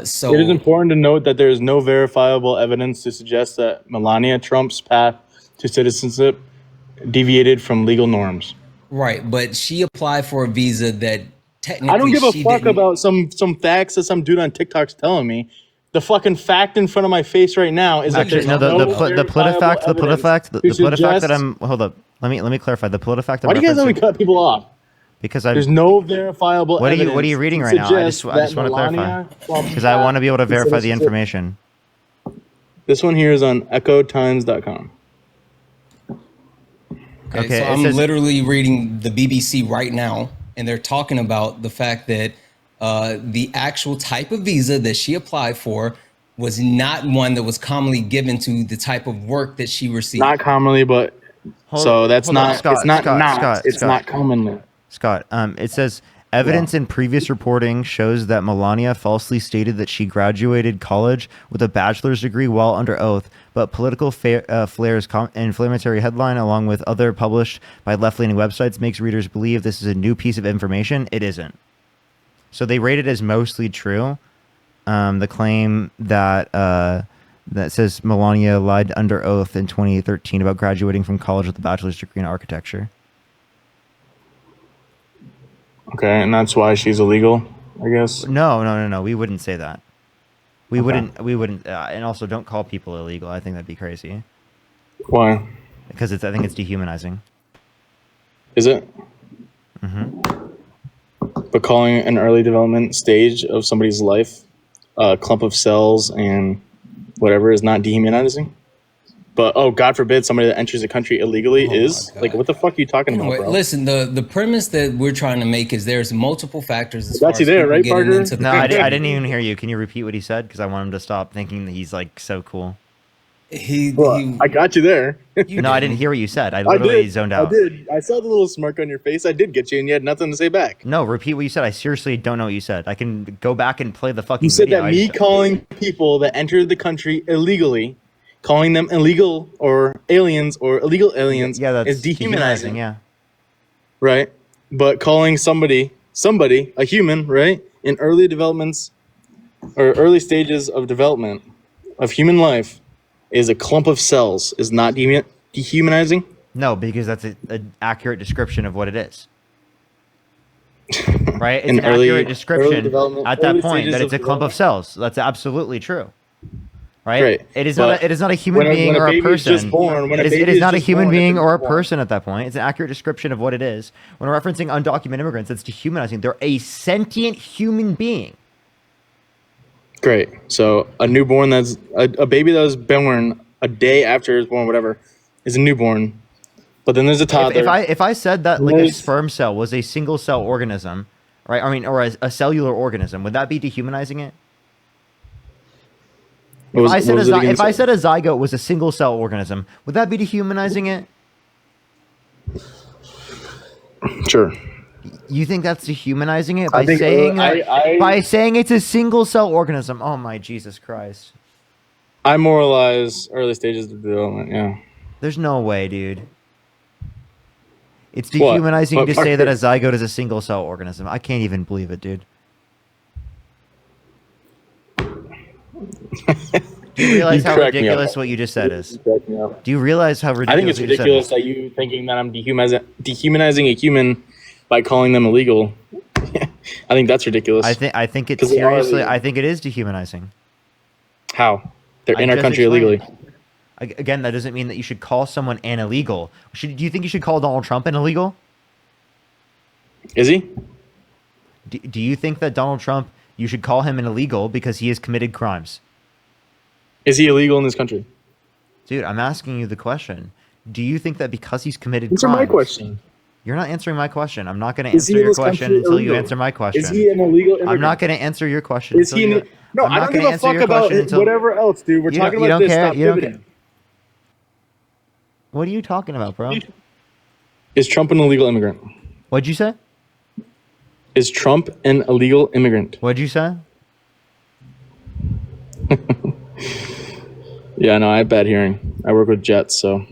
So it is important to note that there is no verifiable evidence to suggest that Melania Trump's path to citizenship deviated from legal norms. right, but she applied for a visa that technically I don't give a she fuck didn't- about some facts that some dude on TikTok's telling me. The fucking fact in front of my face right now is that Actually, there's no. no The verifiable PolitiFact. The evidence PolitiFact. to The PolitiFact suggest- that I'm. Hold up. Let me clarify. The PolitiFact. Why do you guys always cut people off? Because There's I'm. no verifiable What are you evidence reading to right now? I suggest just that want to clarify. Melania Trump's Because I want to be able to path to verify the citizenship- information. This one here is on echotimes.com. Okay, Okay, so it I'm says- literally reading the BBC right now, and they're talking about the fact that the actual type of visa that she applied for was not one that was commonly given to the type of work that she received. Not commonly, but Hold- so that's hold on, not. Scott, it's not Scott, not. Scott, it's Scott. not commonly. Scott, it says evidence in previous reporting shows that Melania falsely stated that she graduated college with a bachelor's degree while under oath, but political flares inflammatory headline along with other published by left-leaning websites makes readers believe this is a new piece of information. It isn't. So they rate it as mostly true. The claim that that says Melania lied under oath in 2013 about graduating from college with a bachelor's degree in architecture. Okay, and that's why she's illegal, I guess. No. We wouldn't say that. We wouldn't. And also, don't call people illegal. I think that'd be crazy Why? because I think it's dehumanizing. Is it? Mm-hmm. But calling an early development stage of somebody's life a clump of cells and whatever is not dehumanizing? But God forbid somebody that enters the country illegally is God. like, what the fuck are you talking Anyway, about, bro? listen, the premise that we're trying to make is there's multiple factors as Got far you as there, people right, getting Parker? into the No, I country. didn't even hear you. Can you repeat what he said? Because I want him to stop thinking that he's like so cool. I got you there. No, I didn't hear what you said. I literally zoned out. I did. I saw the little smirk on your face. I did get you, and you had nothing to say back. No, repeat what you said. I seriously don't know what you said. I can go back and play the fucking You said video. that me calling people that entered the country illegally, calling them illegal or aliens or illegal aliens, yeah, that's is dehumanizing. Yeah. Right? But calling somebody, a human, right, in early developments or early stages of development of human life is a clump of cells is not dehumanizing? No, because that's an accurate description of what it is. Right? It's An an early- accurate description early development- at that early point stages that it's a of clump of development. cells. That's absolutely true. Right? Great. It is But not a human when being or a baby is person. just born, when a It is baby not a just human born, being it's or a born. person at that point. It's an accurate description of what it is. When we're referencing undocumented immigrants, it's dehumanizing. They're a sentient human being. Great. So a newborn that's a baby that was born a day after it was born, whatever, is a newborn. But then there's a toddler. If I said that like a Nice. sperm cell was a single cell organism, right? I mean, or a cellular organism, would that be dehumanizing it? If I said a zygote was a single cell organism, would that be dehumanizing it? Sure. You think that's dehumanizing it by I think, saying I saying it's a single cell organism? Oh my Jesus Christ! I moralize early stages of development. Yeah. There's no way, dude. It's What? dehumanizing What to say that a part? zygote is a single cell organism. I can't even believe it, dude. Do you realize You how crack me up. ridiculous what you just said is? You crack me up. Do you realize how ridiculous? I think it's what you just said ridiculous is? that you thinking that I'm dehumanizing a human by calling them illegal. I think that's ridiculous. I think it's 'Cause they are seriously. illegal. I think it is dehumanizing. How? They're I in our just country explained. illegally. Again, that doesn't mean that you should call someone an illegal. Do you think you should call Donald Trump an illegal? Is he? Do you think that Donald Trump, you should call him an illegal because he has committed crimes? Is he illegal in this country? Dude, I'm asking you the question. Do you think that because he's committed Answer crimes... my question. You're not answering my question. I'm not going to Is he answer in your this question country until you illegal? answer my question. Is he an illegal immigrant? I'm not going to answer your question. Is he? No, I'm I not don't gonna give a answer fuck your about question until- whatever else, dude. We're You talking don't about this. care? Stop You don't pivoting. care? What are you talking about, bro? Is Trump an illegal immigrant? What'd you say? Is Trump an illegal immigrant? What'd you say? Yeah, no, I have bad hearing. I work with jets, so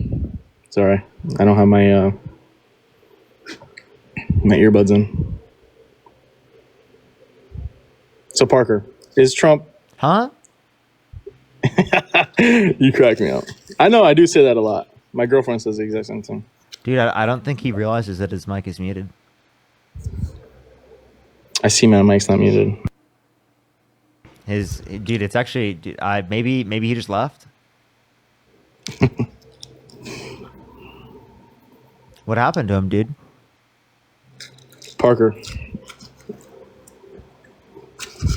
sorry. I don't have my my earbuds in. So Parker, is Trump? Huh? You crack me up. I know I do say that a lot. My girlfriend says the exact same thing. Dude, I don't think he realizes that his mic is muted. I see my mic's not muted. Dude, it's actually, maybe he just left. What happened to him, dude? Parker,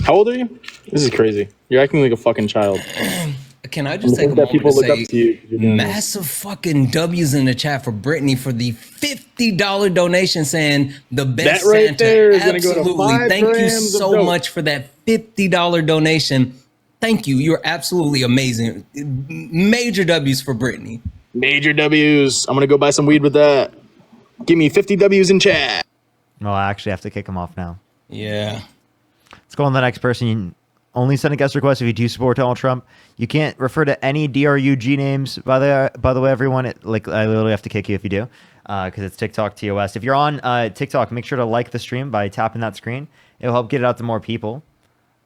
how old are you? This is crazy. You're acting like a fucking child. Can I just I take a think that moment people to look up say to you 'cause you're doing this. massive fucking W's in the chat for Brittany for the $50 donation saying the best That right Santa. there is gonna go to Absolutely. 5 Thank you grams of so dope. much for that $50 donation. Thank you. You're absolutely amazing. Major W's for Brittany. Major W's. I'm gonna go buy some weed with that. Give me 50 W's in chat. Well, I actually have to kick him off now. Yeah. Let's go on to the next person. You only send a guest request if you do support Donald Trump. You can't refer to any DRUG names. By the way, everyone, I literally have to kick you if you do, because it's TikTok TOS. If you're on TikTok, make sure to like the stream by tapping that screen. It'll help get it out to more people.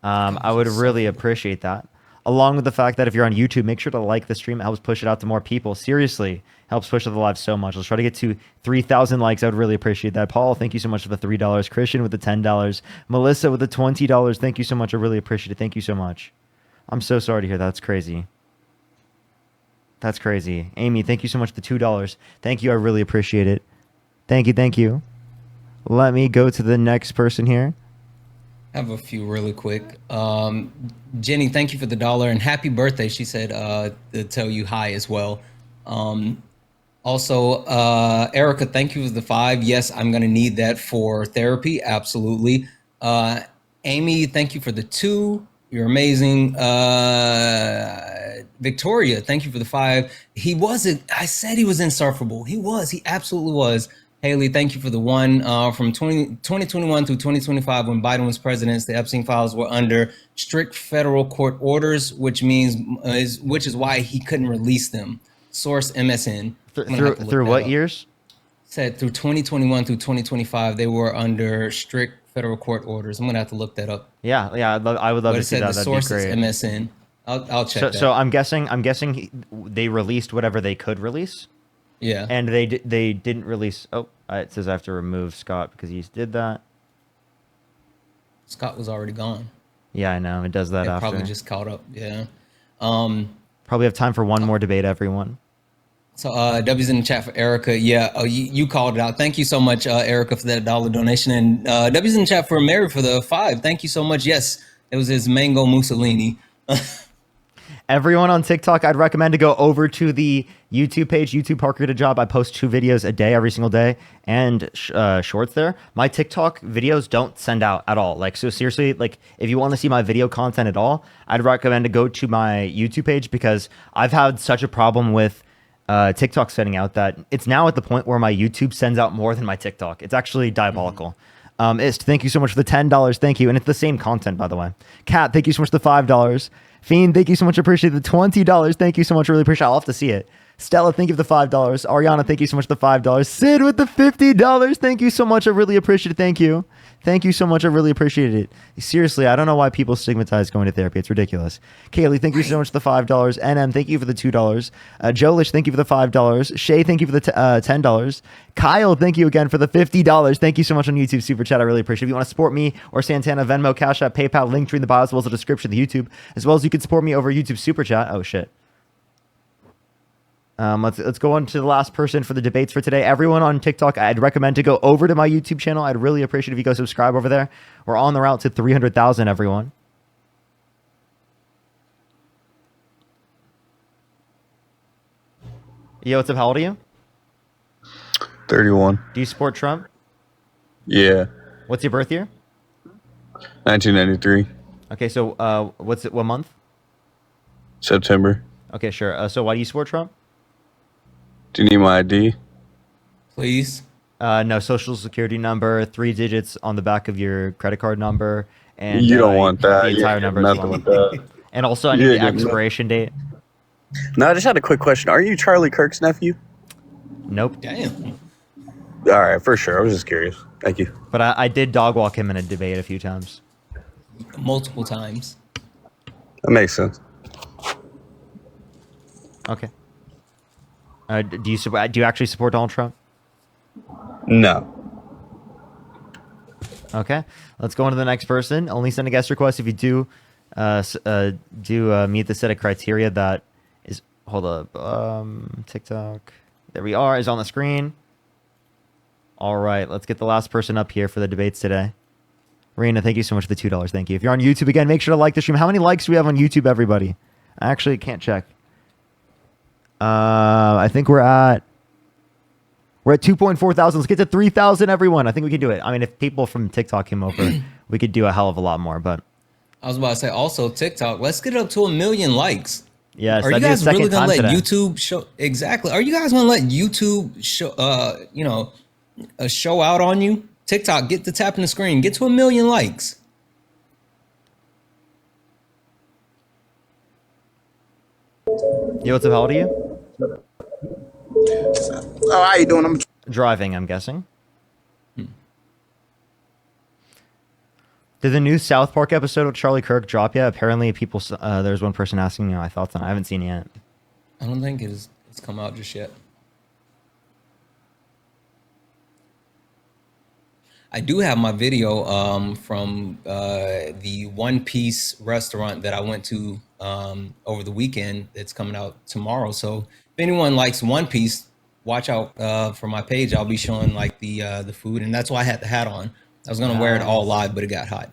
I would really appreciate that. Along with the fact that if you're on YouTube, make sure to like the stream. It helps push it out to more people. Seriously, helps push the live so much. Let's try to get to 3,000 likes. I would really appreciate that. Paul, thank you so much for the $3. Christian with the $10. Melissa with the $20. Thank you so much. I really appreciate it. Thank you so much. I'm so sorry to hear that. That's crazy. That's crazy. Amy, thank you so much for the $2. Thank you. I really appreciate it. Thank you. Thank you. Let me go to the next person here. have a few really quick. Jenny, thank you for the $1 and happy birthday. She said to tell you hi as well. Also, Erica, thank you for the 5. Yes, I'm going to need that for therapy. Absolutely. Amy, thank you for the 2. You're amazing. Victoria, thank you for the 5. He wasn't, I said he was insufferable. He was, he absolutely was. Haley, thank you for the 1. From 2021 through 2025, when Biden was president, the Epstein files were under strict federal court orders, which is why he couldn't release them. Source MSN. Through what years? Said through 2021 through 2025, they were under strict federal court orders. I'm gonna have to look that up. Yeah, I would love to see that. The That'd be source is great. MSN. I'll check that. So I'm guessing they released whatever they could release. Yeah. And they didn't release. Oh, it says I have to remove Scott because he did that. Scott was already gone. Yeah, I know. It does that after. Probably just caught up. Yeah. Probably have time for one more debate, everyone. So W's in the chat for Erica. Yeah, you called it out. Thank you so much, Erica, for that $1 donation. And W's in the chat for Mary for the 5. Thank you so much. Yes, it was his mango Mussolini. Everyone on TikTok, I'd recommend to go over to the YouTube page, YouTube Parker Get a Job. I post 2 videos a day, every single day, and shorts there. My TikTok videos don't send out at all. Like, so seriously, like if you want to see my video content at all, I'd recommend to go to my YouTube page because I've had such a problem with TikTok sending out that it's now at the point where my YouTube sends out more than my TikTok. It's actually diabolical. Ist, thank you so much for the $10. Thank you. And it's the same content, by the way. Kat, thank you so much for the $5. Fiend, thank you so much. Appreciate the $20. Thank you so much. Really appreciate it. I'll have to see it. Stella, thank you for the $5. Ariana, thank you so much for the $5. Sid with the $50. Thank you so much. I really appreciate it. Thank you. Thank you so much. I really appreciate it. Seriously, I don't know why people stigmatize going to therapy. It's ridiculous. Kaylee, thank you so much for the $5. NM, thank you for the $2. Jolish, thank you for the $5. Shay, thank you for the $10. Kyle, thank you again for the $50. Thank you so much on YouTube Super Chat. I really appreciate it. If you want to support me or Santana, Venmo, Cash App, PayPal, link tree in the bio, as well as the description of the YouTube, as well as you can support me over YouTube Super Chat. Oh, shit. Let's go on to the last person for the debates for today. Everyone on TikTok, I'd recommend to go over to my YouTube channel. I'd really appreciate if you go subscribe over there. We're on the route to 300,000, everyone. Yo, what's up? How old are you? 31. Do you support Trump? Yeah. What's your birth year? 1993. Okay, so what month? September. Okay, sure. So why do you support Trump? Do you need my ID? Please. No, social security number, 3 digits on the back of your credit card number, and You don't want that. the entire You number. get as nothing well. with that. And also, I need You the ain't getting expiration date. No, I just had a quick question. Are you Charlie Kirk's nephew? Nope. Damn. All right, for sure. I was just curious. Thank you. But I did dog walk him in a debate a few times. Multiple times. That makes sense. Okay. Do you actually support Donald Trump? No. Okay. Let's go on to the next person. Only send a guest request if you do meet the set of criteria that is. Hold up. TikTok. There we are. Is on the screen. All right. Let's get the last person up here for the debates today. Rena, thank you so much for the $2. Thank you. If you're on YouTube again, make sure to like the stream. How many likes do we have on YouTube, everybody? I actually can't check. I think we're at 2.4 thousand. Let's get to 3,000, everyone. I think we can do it. I mean, if people from TikTok came over, we could do a hell of a lot more, but I was about to say also TikTok. Let's get it up to 1 million likes. yes, Are you guys really gonna let today. YouTube show exactly? Are you guys gonna let YouTube show show out on you? TikTok, get the tapping the screen. Get to 1 million likes. Yo, what's up? How old are you? Oh, how you doing? I'm Driving, I'm guessing. Did the new South Park episode with Charlie Kirk drop yet? Apparently, there's one person asking me my thoughts on it. I haven't seen it yet. I don't think it's come out just yet. I do have my video from the One Piece restaurant that I went to over the weekend. It's coming out tomorrow. So if anyone likes One Piece, watch out for my page. I'll be showing like the food, and that's why I had the hat on. I was gonna wear it all live, but it got hot.